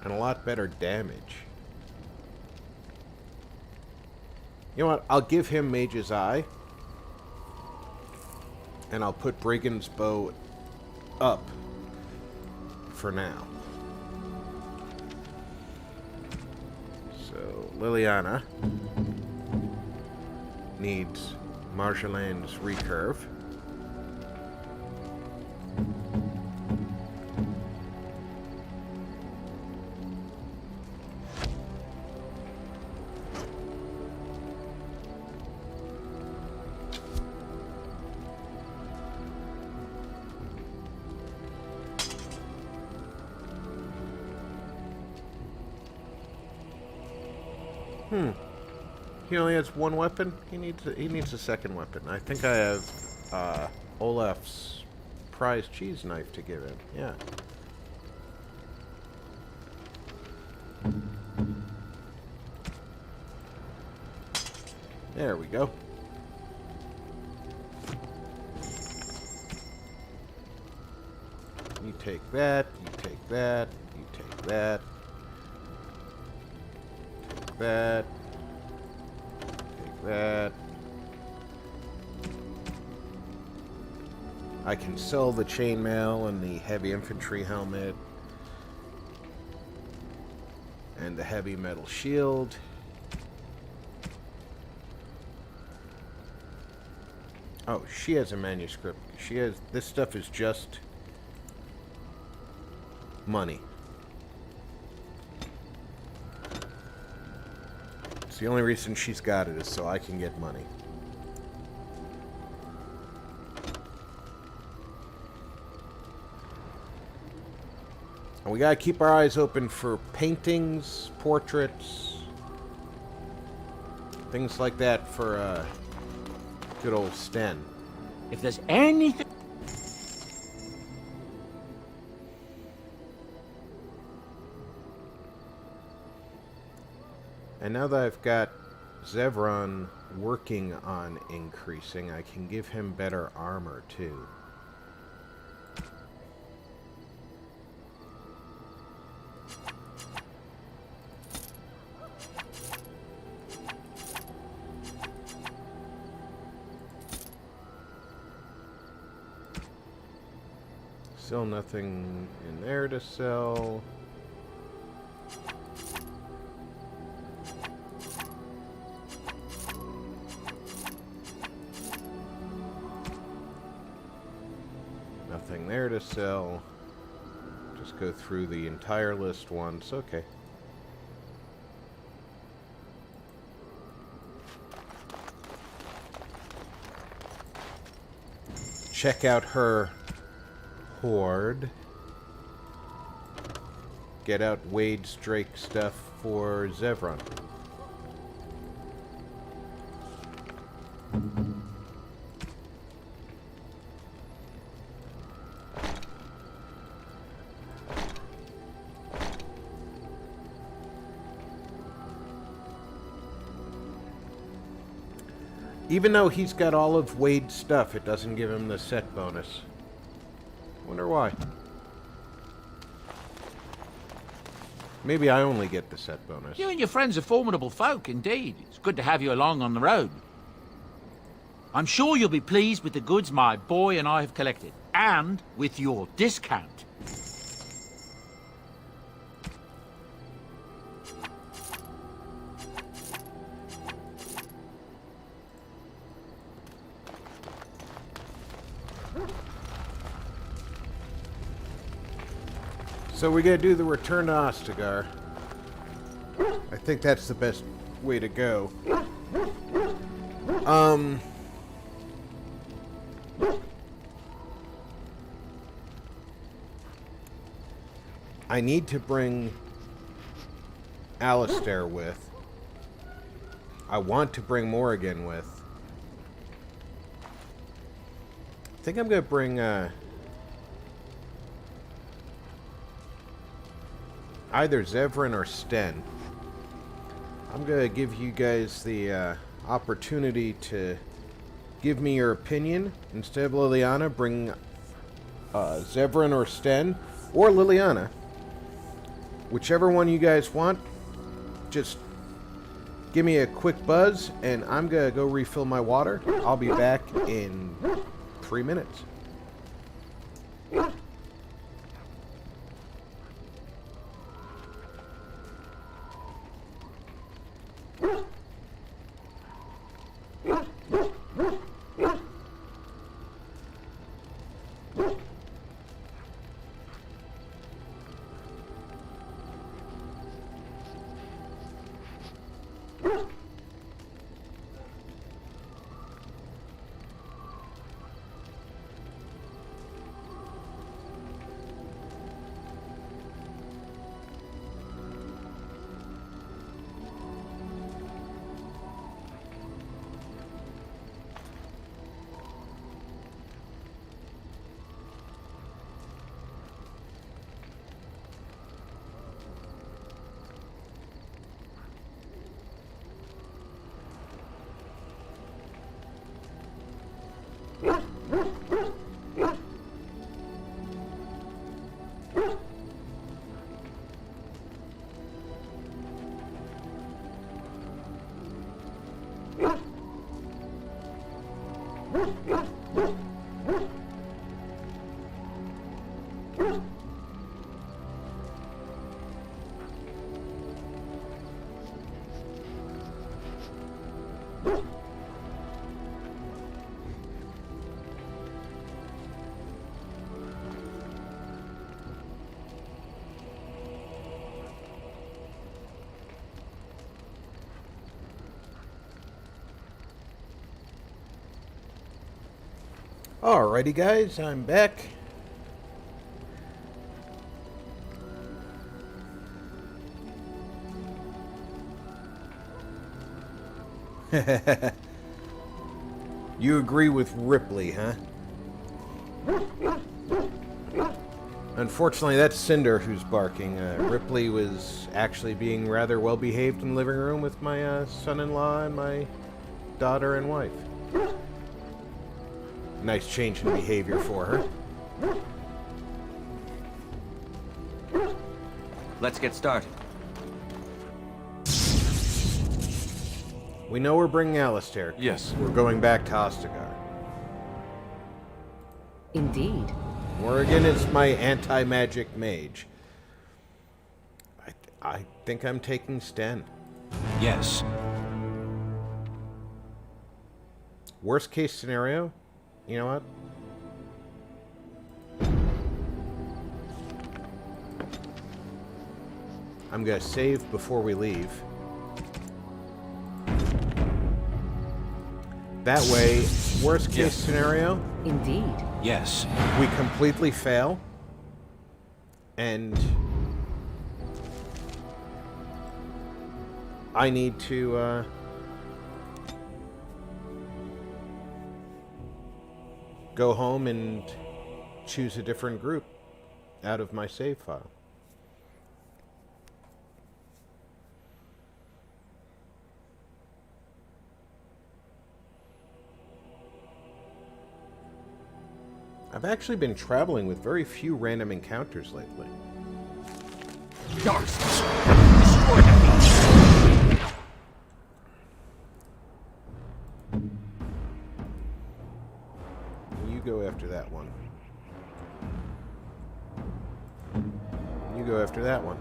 And a lot better damage. You know what? I'll give him Mage's Eye. And I'll put Brigand's Bow up for now. So, Liliana needs Marjolaine's recurve. He only has one weapon. He needs a second weapon. I think I have Olaf's prize cheese knife to give him. Yeah. There we go. You take that. You take that. You take that. Take that. That. I can sell the chainmail and the heavy infantry helmet and the heavy metal shield. Oh, she has a manuscript. She has... This stuff is just money. It's the only reason she's got it is so I can get money. And we gotta keep our eyes open for paintings, portraits, things like that for good old Sten. If there's anything... And now that I've got Zevran working on increasing, I can give him better armor too. Still nothing in there to sell. Nothing there to sell. Just go through the entire list once. Okay. Check out her horde. Get out Wade's Drake stuff for Zevran. Even though he's got all of Wade's stuff, it doesn't give him the set bonus. Wonder why. Maybe I only get the set bonus. You and your friends are formidable folk, indeed. It's good to have you along on the road. I'm sure you'll be pleased with the goods my boy and I have collected, and with your discount. So we gotta do the return to Ostagar. I think that's the best way to go. I need to bring Alistair with. I want to bring Morrigan with. I think I'm gonna bring either Zevran or Sten. I'm gonna give you guys the opportunity to give me your opinion. Instead of Liliana, bring Zevran or Sten, or Liliana. Whichever one you guys want, just give me a quick buzz, and I'm gonna go refill my water. I'll be back in 3 minutes. Alrighty, guys, I'm back. You agree with Ripley, huh? Unfortunately, that's Cinder who's barking. Ripley was actually being rather well behaved in the living room with my son-in-law and my daughter and wife. Nice change in behavior for her. Let's get started. We know we're bringing Alistair. Yes. We're going back to Ostagar. Indeed. Morrigan is my anti-magic mage. I think I'm taking Sten. Yes. Worst case scenario, you know what? I'm gonna save before we leave. That way, worst case scenario. Indeed. Yes. We completely fail. And I need to go home and choose a different group out of my save file. I've actually been traveling with very few random encounters lately. You go after that one. You go after that one.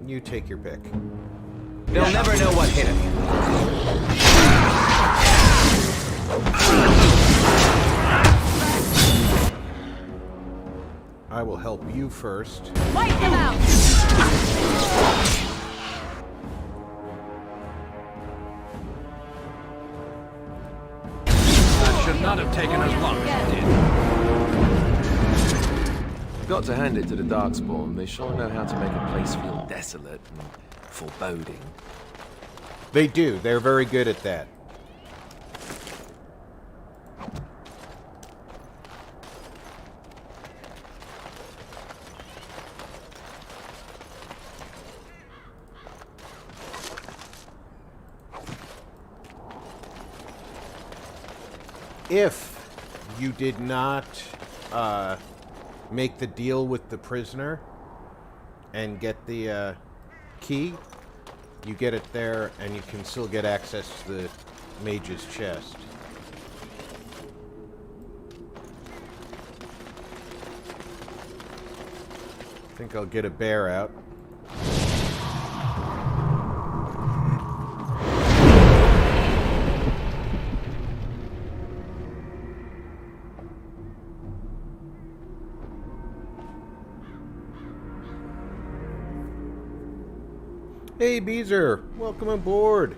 You take your pick. They'll never know what hit him. I will help you first. Wipe them out! That should not have taken as long as it did. Got to hand it to the Darkspawn. They sure know how to make a place feel desolate and foreboding. They do. They're very good at that. If you did not make the deal with the prisoner and get the key, you get it there and you can still get access to the mage's chest. I think I'll get a bear out. Hey, Beezer, welcome aboard.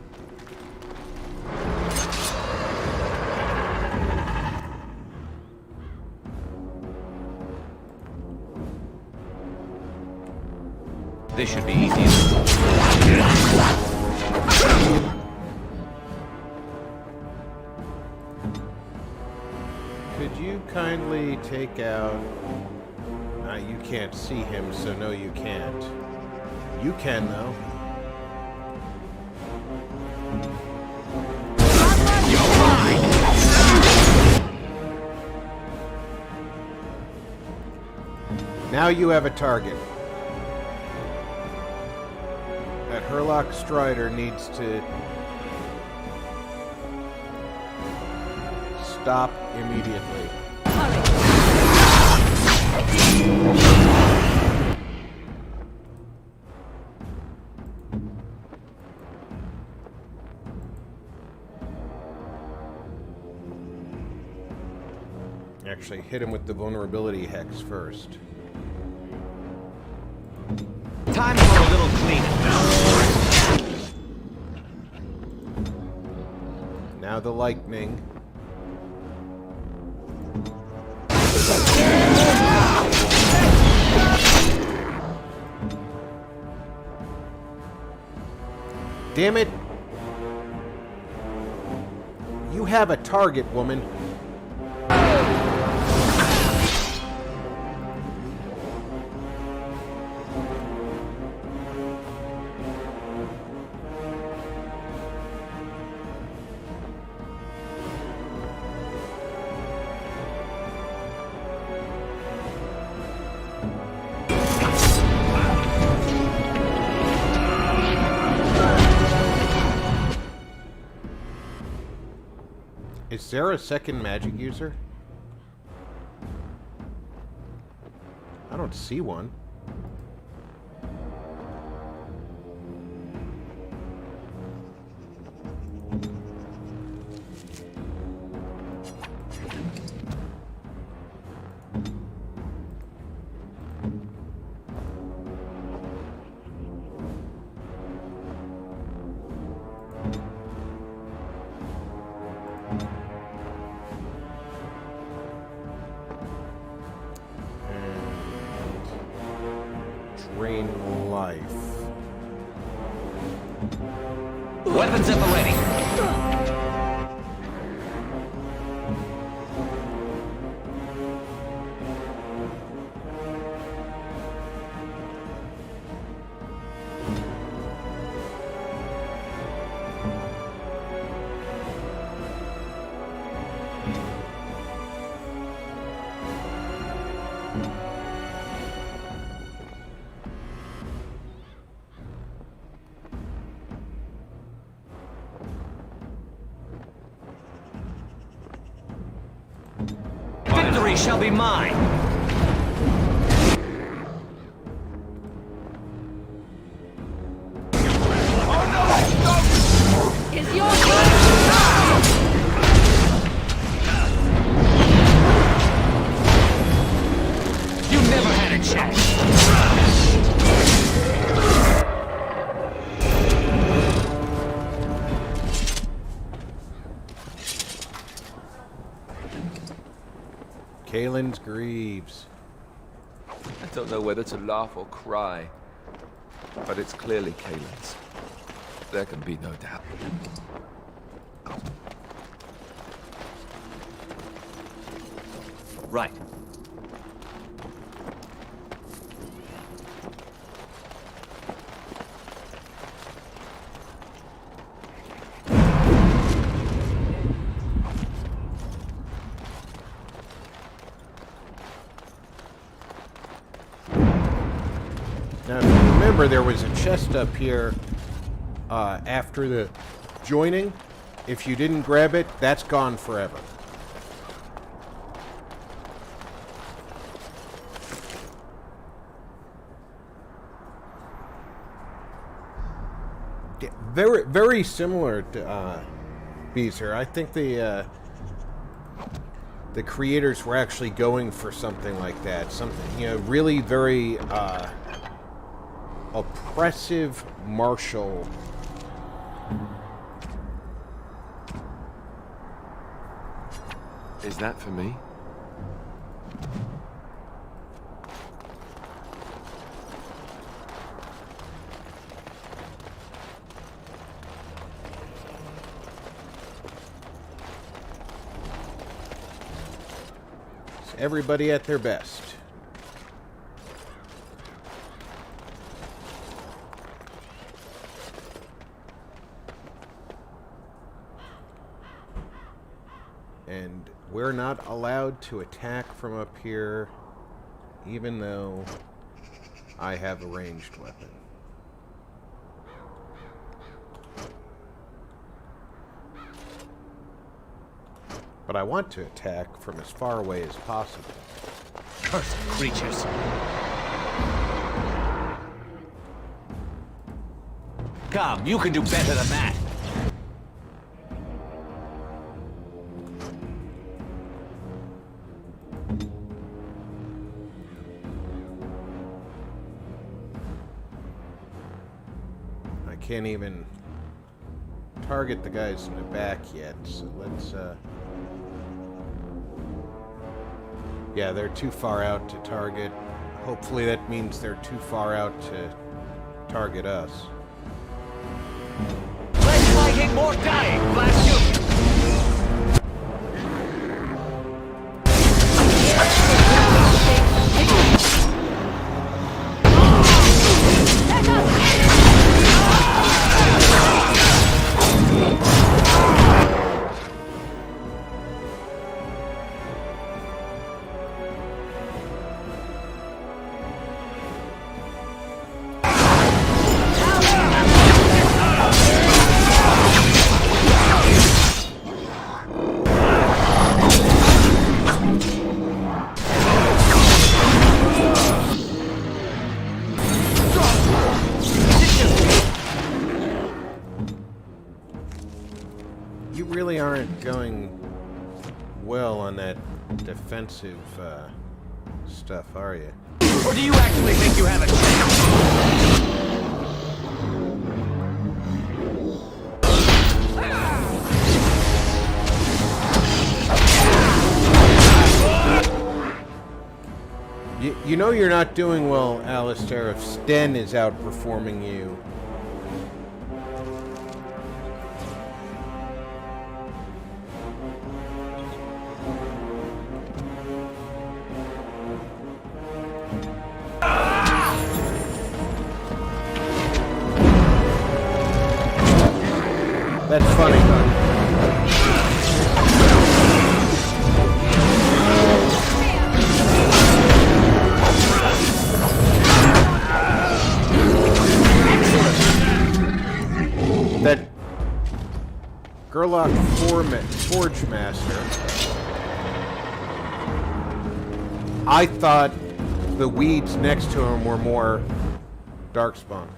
This should be easy. Could you kindly take out... you can't see him, so no, you can't. You can, though. Now you have a target. That Herlock Strider needs to stop immediately. actually hit him with the vulnerability hex first. Time for a little cleanup. Now the lightning. Damn it! You have a target, woman. Is there a second magic user? I don't see one. Drain life. Weapons at the ready. Victory shall be mine! Is your turn? You never had a chance! Kalen's Greaves. I don't know whether to laugh or cry, but it's clearly Kalen's. There can be no doubt. Right. Now, if you remember, there was a chest up here after the joining. If you didn't grab it, that's gone forever. Yeah, very, very similar to Beezer. I think the creators were actually going for something like that. Something, you know, really very oppressive martial. Is that for me? It's everybody at their best. And we're not allowed to attack from up here, even though I have a ranged weapon. But I want to attack from as far away as possible. Cursed creatures. Come, you can do better than that. can't even target the guys in the back yet, so let's, yeah, they're too far out to target. Hopefully that means they're too far out to target us. Less fighting, more dying, blast you! You really aren't going well on that defensive stuff, are you? Or do you actually think you have a You know you're not doing well, Alistair, if Sten is outperforming you. That's funny, huh? That Gerlach Forge Master, I thought the weeds next to him were more Darkspawn.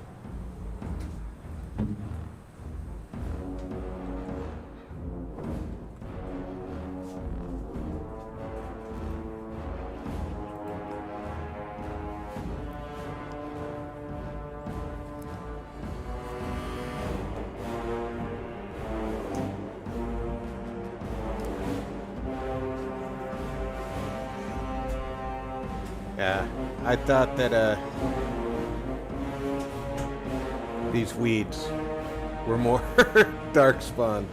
Yeah, I thought that these weeds were more Darkspawn.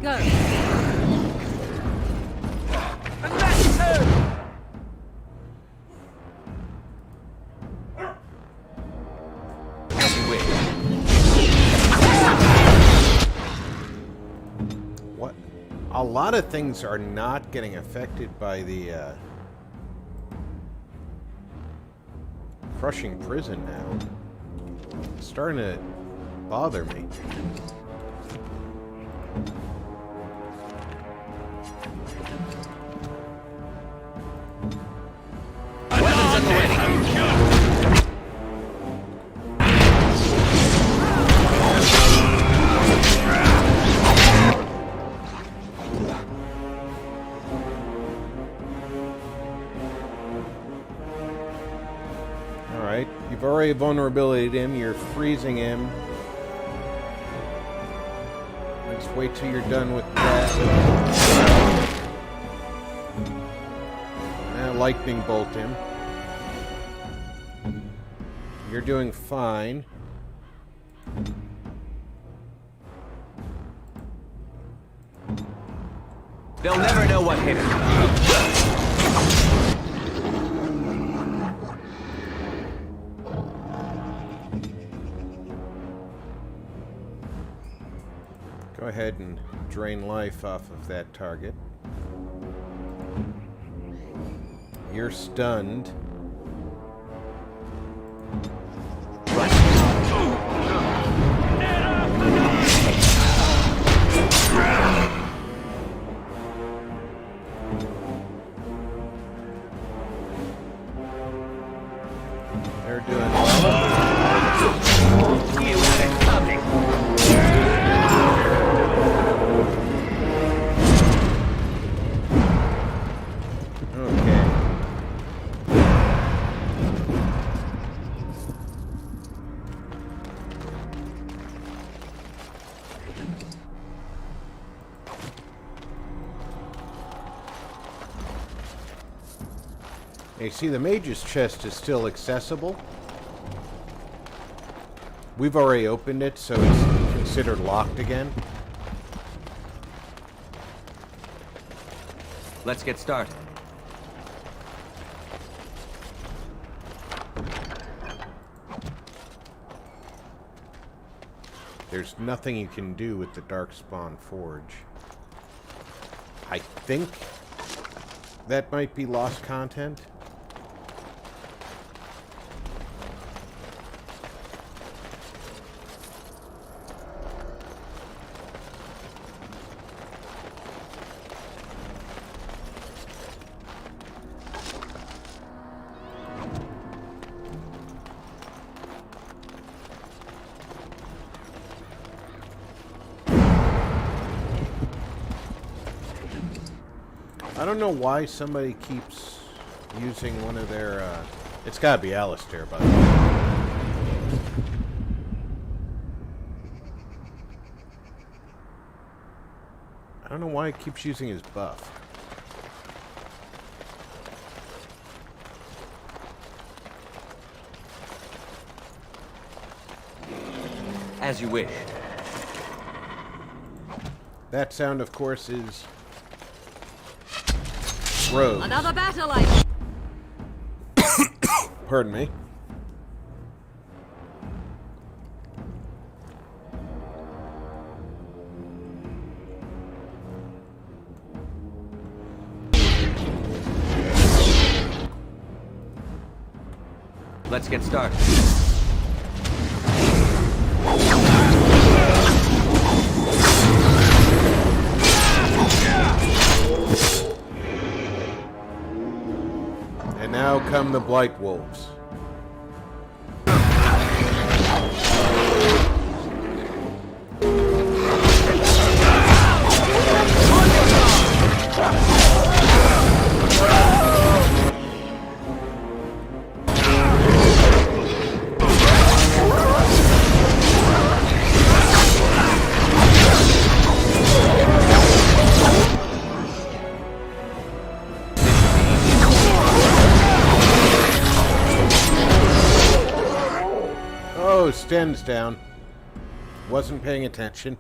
Go. What? A lot of things are not getting affected by the crushing prison now. It's starting to bother me. Alright, you've already vulnerabilityed him, you're freezing him. Let's wait till you're done with that. Now lightning bolt him. You're doing fine. They'll never know what hit him. Go ahead and drain life off of that target. You're stunned. They're doing well. You had it coming. You see, the mage's chest is still accessible. We've already opened it, so it's considered locked again. Let's get started. There's nothing you can do with the Darkspawn Forge. I think that might be lost content. I don't know why somebody keeps using one of their, it's gotta be Alistair, by the way. I don't know why he keeps using his buff. As you wish. That sound, of course, is Rose. Another battle, I... Pardon me. Let's get started. And now come the Blight Wolves. Oh, Sten's down. Wasn't paying attention.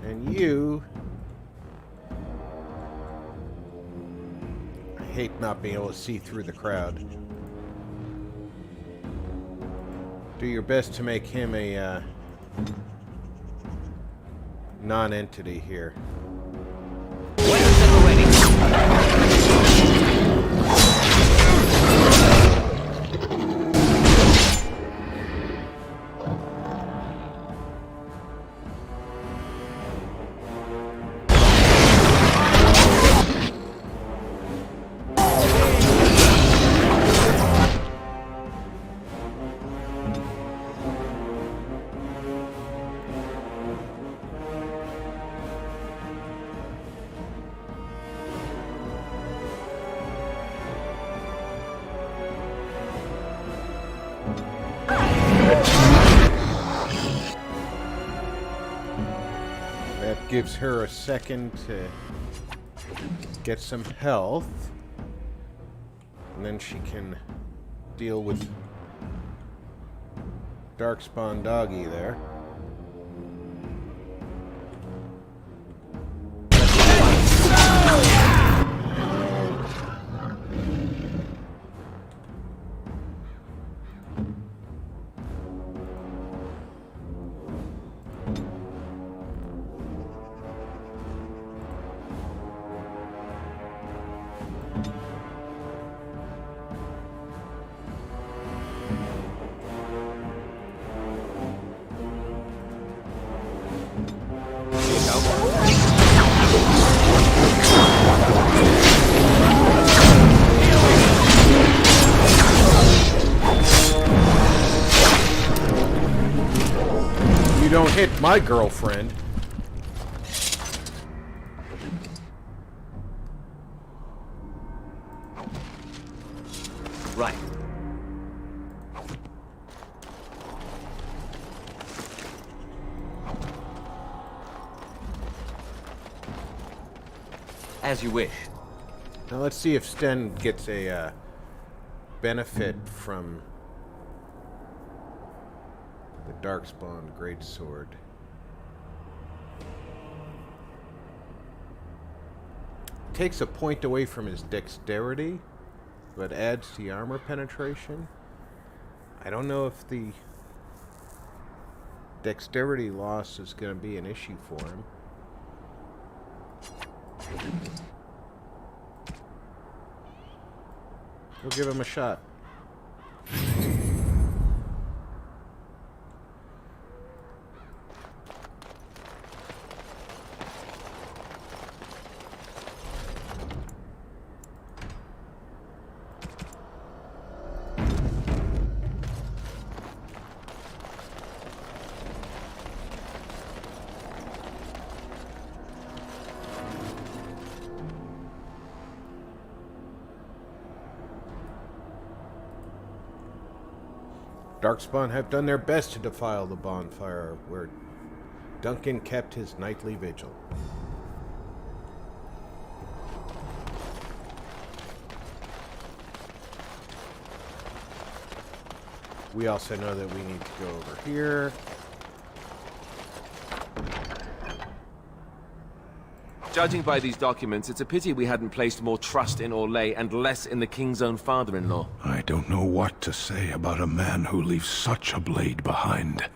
And you... I hate not being able to see through the crowd. Do your best to make him a non-entity here. That gives her a second to get some health. And then she can deal with Darkspawn Doggy there. You don't hit my girlfriend. Right. As you wish. Now let's see if Sten gets a benefit from the Darkspawn Greatsword. Takes a point away from his dexterity, but adds to the armor penetration. I don't know if the dexterity loss is going to be an issue for him. We'll give him a shot. Darkspawn have done their best to defile the bonfire where Duncan kept his nightly vigil. We also know that we need to go over here. Judging by these documents, it's a pity we hadn't placed more trust in Arle and less in the king's own father-in-law. I don't know what to say about a man who leaves such a blade behind.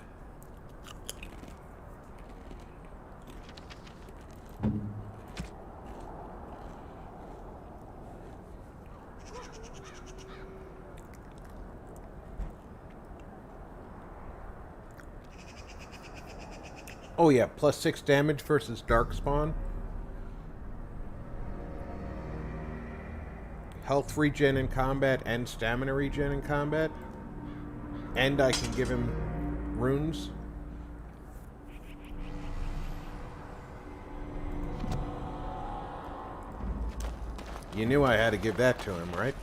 Oh yeah, +6 damage versus Darkspawn. Health regen in combat and stamina regen in combat. And I can give him runes. You knew I had to give that to him, right?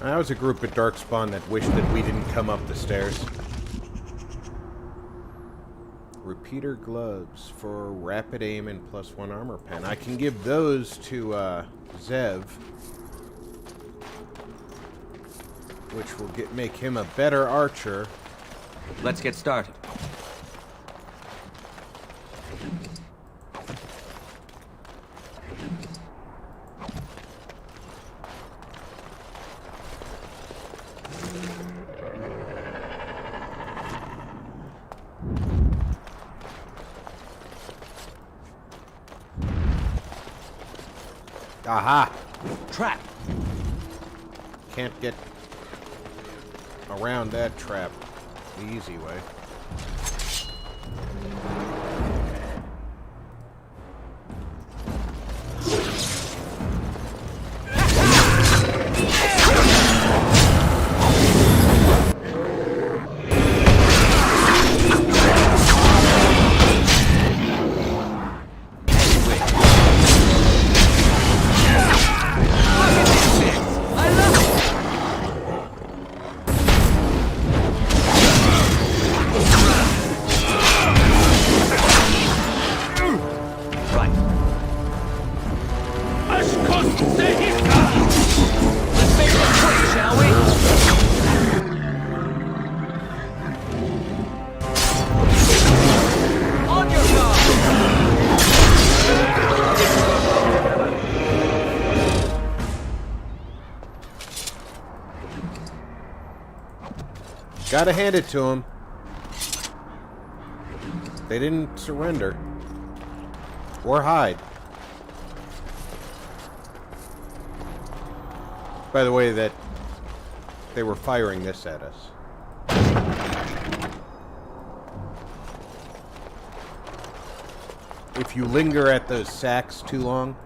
That was a group of Darkspawn that wished that we didn't come up the stairs. Repeater gloves for rapid aim and +1 armor pen. I can give those to Zev, which will make him a better archer. Let's get started. Aha! Trap! Can't get around that trap the easy way. Gotta hand it to them. They didn't surrender. Or hide. By the way, that they were firing this at us. If you linger at those sacks too long,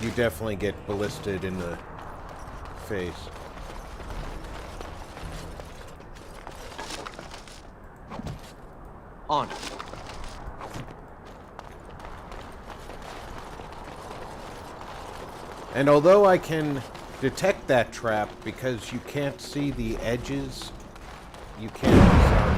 you definitely get ballisted in the face. On. And although I can detect that trap because you can't see the edges, you can't disarm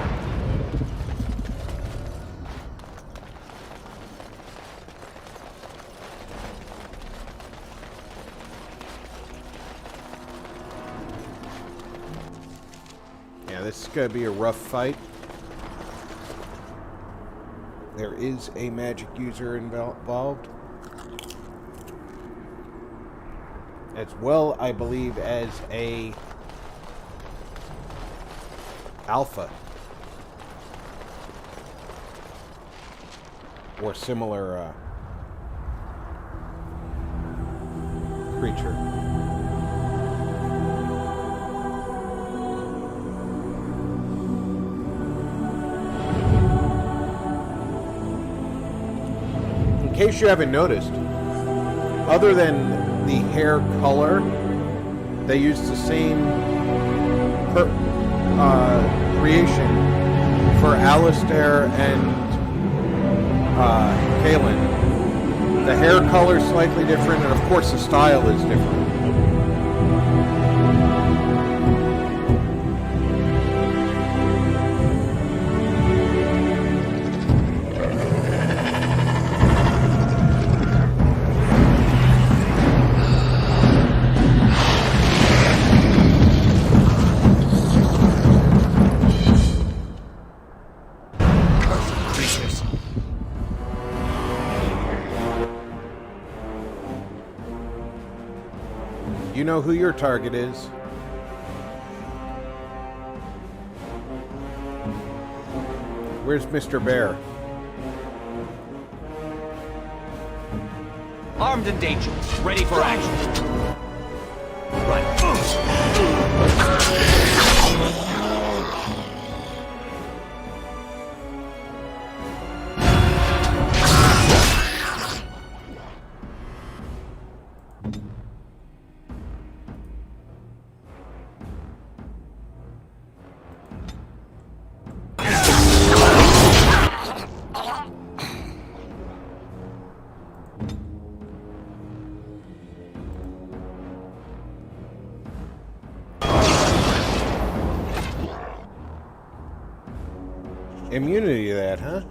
it. Yeah, this is going to be a rough fight. There is a magic user involved. As well, I believe, as a alpha. Or similar creature. In case you haven't noticed, other than the hair color, they use the same creation for Alistair and Kaelin. The hair color is slightly different, and of course the style is different. You know who your target is. Where's Mr. Bear? Armed and dangerous. Ready for action. Right. Immunity to that, huh?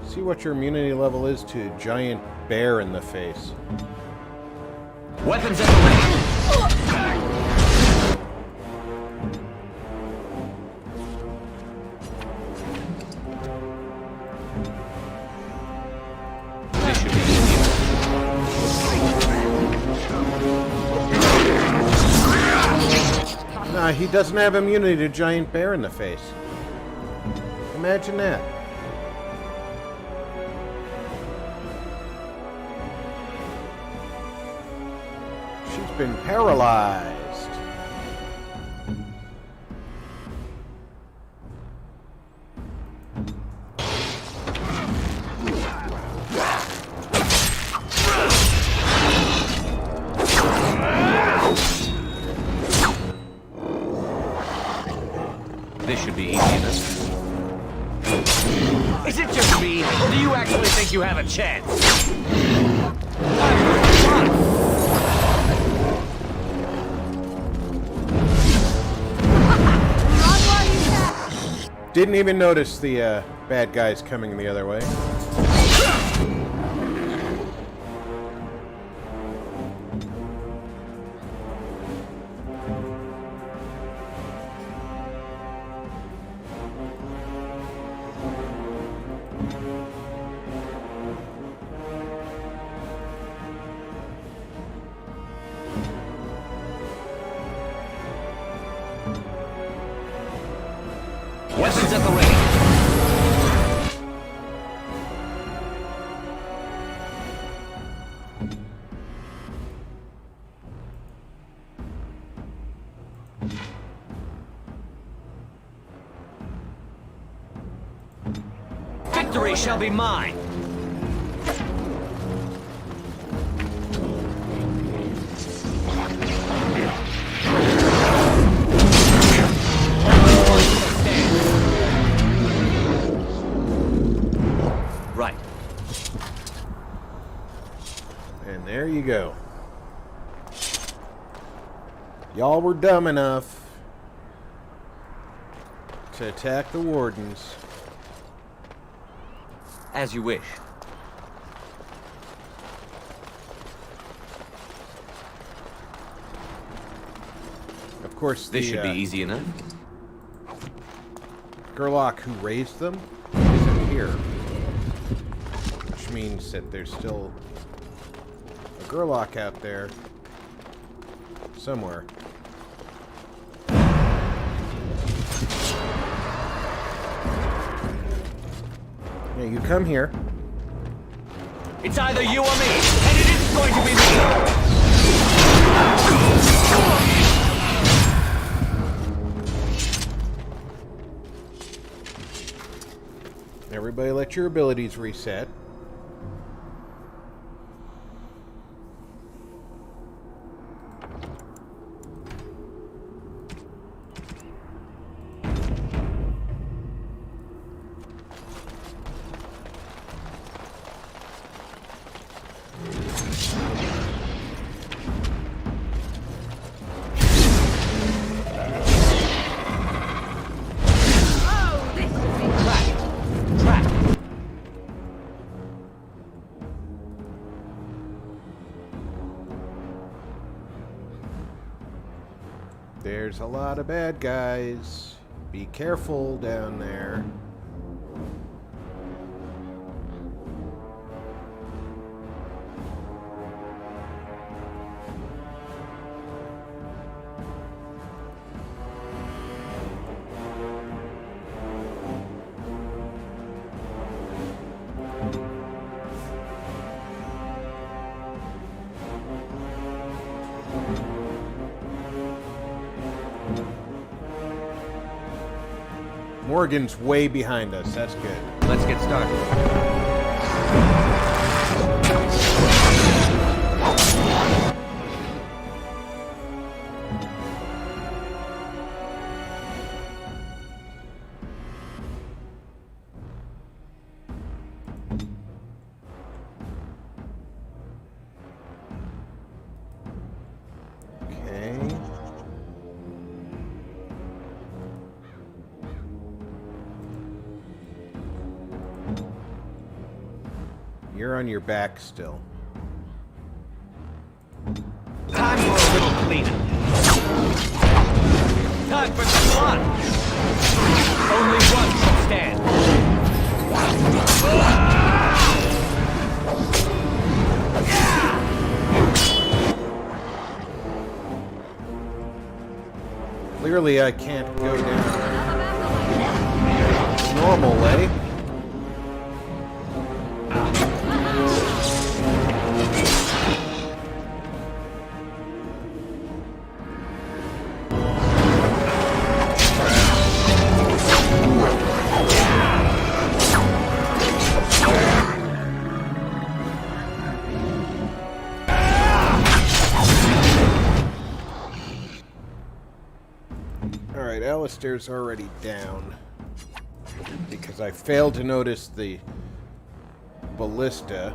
See what your immunity level is to a giant bear in the face. Weapons at the ready. This should be easy. Nah, he doesn't have immunity to giant bear in the face. Imagine that. She's been paralyzed. This should be easy enough. Is it just me, or do you actually think you have a chance? Didn't even notice the bad guys coming the other way. Weapons at the ready. Victory shall be mine. Right. And there you go. Y'all were dumb enough to attack the Wardens. As you wish. Of course, this should be easy enough. Gerlach, who raised them, isn't here. Which means that there's still a Gerlach out there somewhere. Yeah, you come here. It's either you or me, and it isn't going to be me! Everybody let your abilities reset. There's a lot of bad guys. Be careful down there. Morgan's way behind us. That's good. Let's get started. Okay. You're on your back still. Time for a little cleanup. Time for some fun. Only one can stand. Clearly, I can't go down normal way. Alright, Alistair's already down. Because I failed to notice the ballista.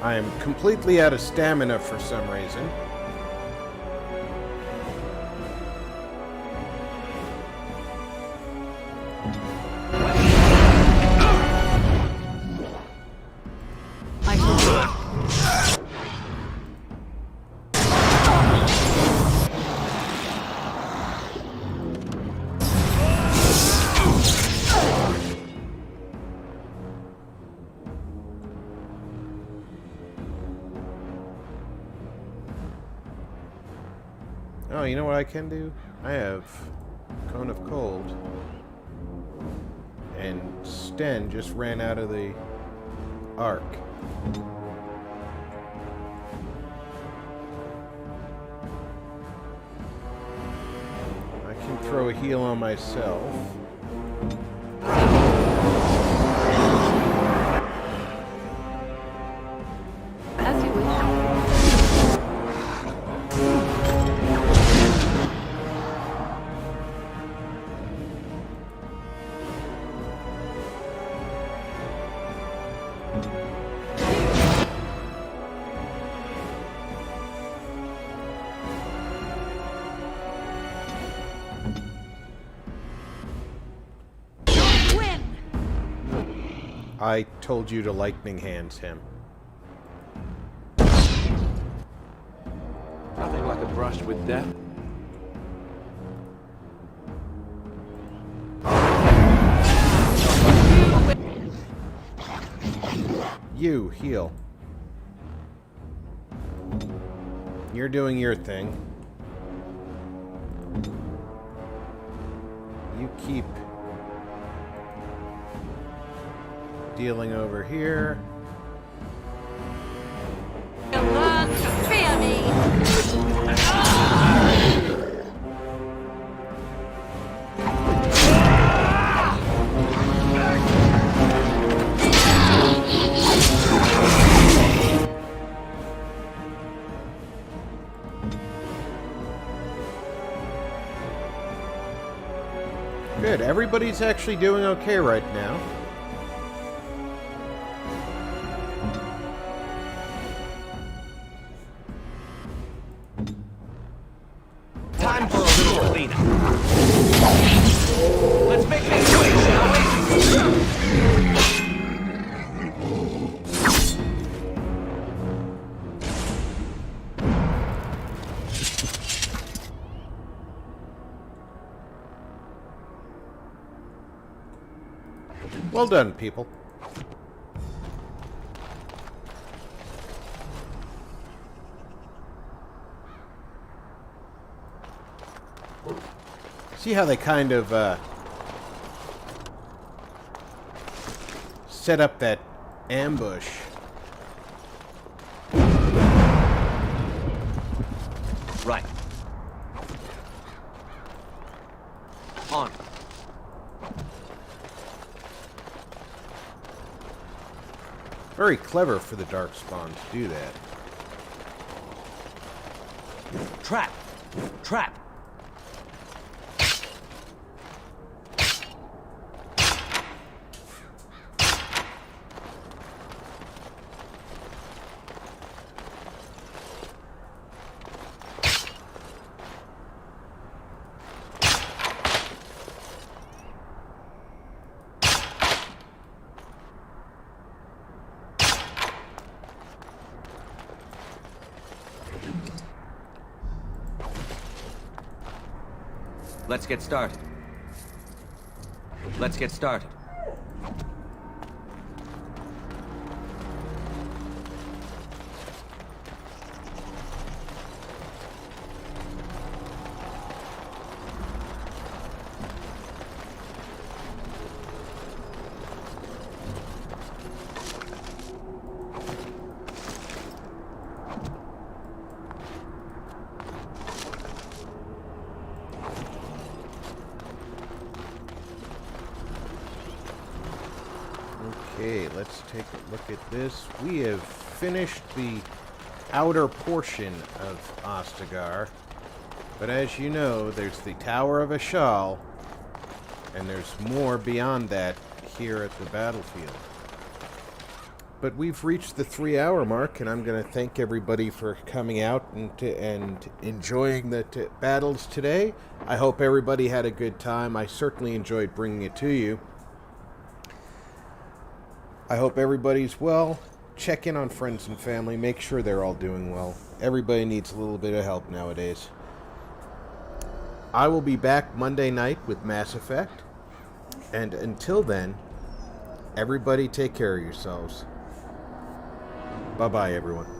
I am completely out of stamina for some reason. Oh, you know what I can do? I have Cone of Cold. And Sten just ran out of the arc. I can throw a heal on myself. As you wish. I told you to lightning hands him. Nothing like a brush with death. You, heal. You're doing your thing. You keep dealing over here. You learn to fear me. Good, everybody's actually doing okay right now. Time for a little cleanup. Let's make things quick, shall we? Well done, people. See how they kind of set up that ambush. Right. On. Very clever for the Darkspawn to do that. Trap. Trap. Let's get started. Let's get started. Okay, let's take a look at this. We have finished the outer portion of Ostagar. But as you know, there's the Tower of Ashal, and there's more beyond that here at the battlefield. But we've reached the 3-hour mark, and I'm going to thank everybody for coming out and enjoying the battles today. I hope everybody had a good time. I certainly enjoyed bringing it to you. I hope everybody's well. Check in on friends and family. Make sure they're all doing well. Everybody needs a little bit of help nowadays. I will be back Monday night with Mass Effect. And until then, everybody take care of yourselves. Bye-bye, everyone.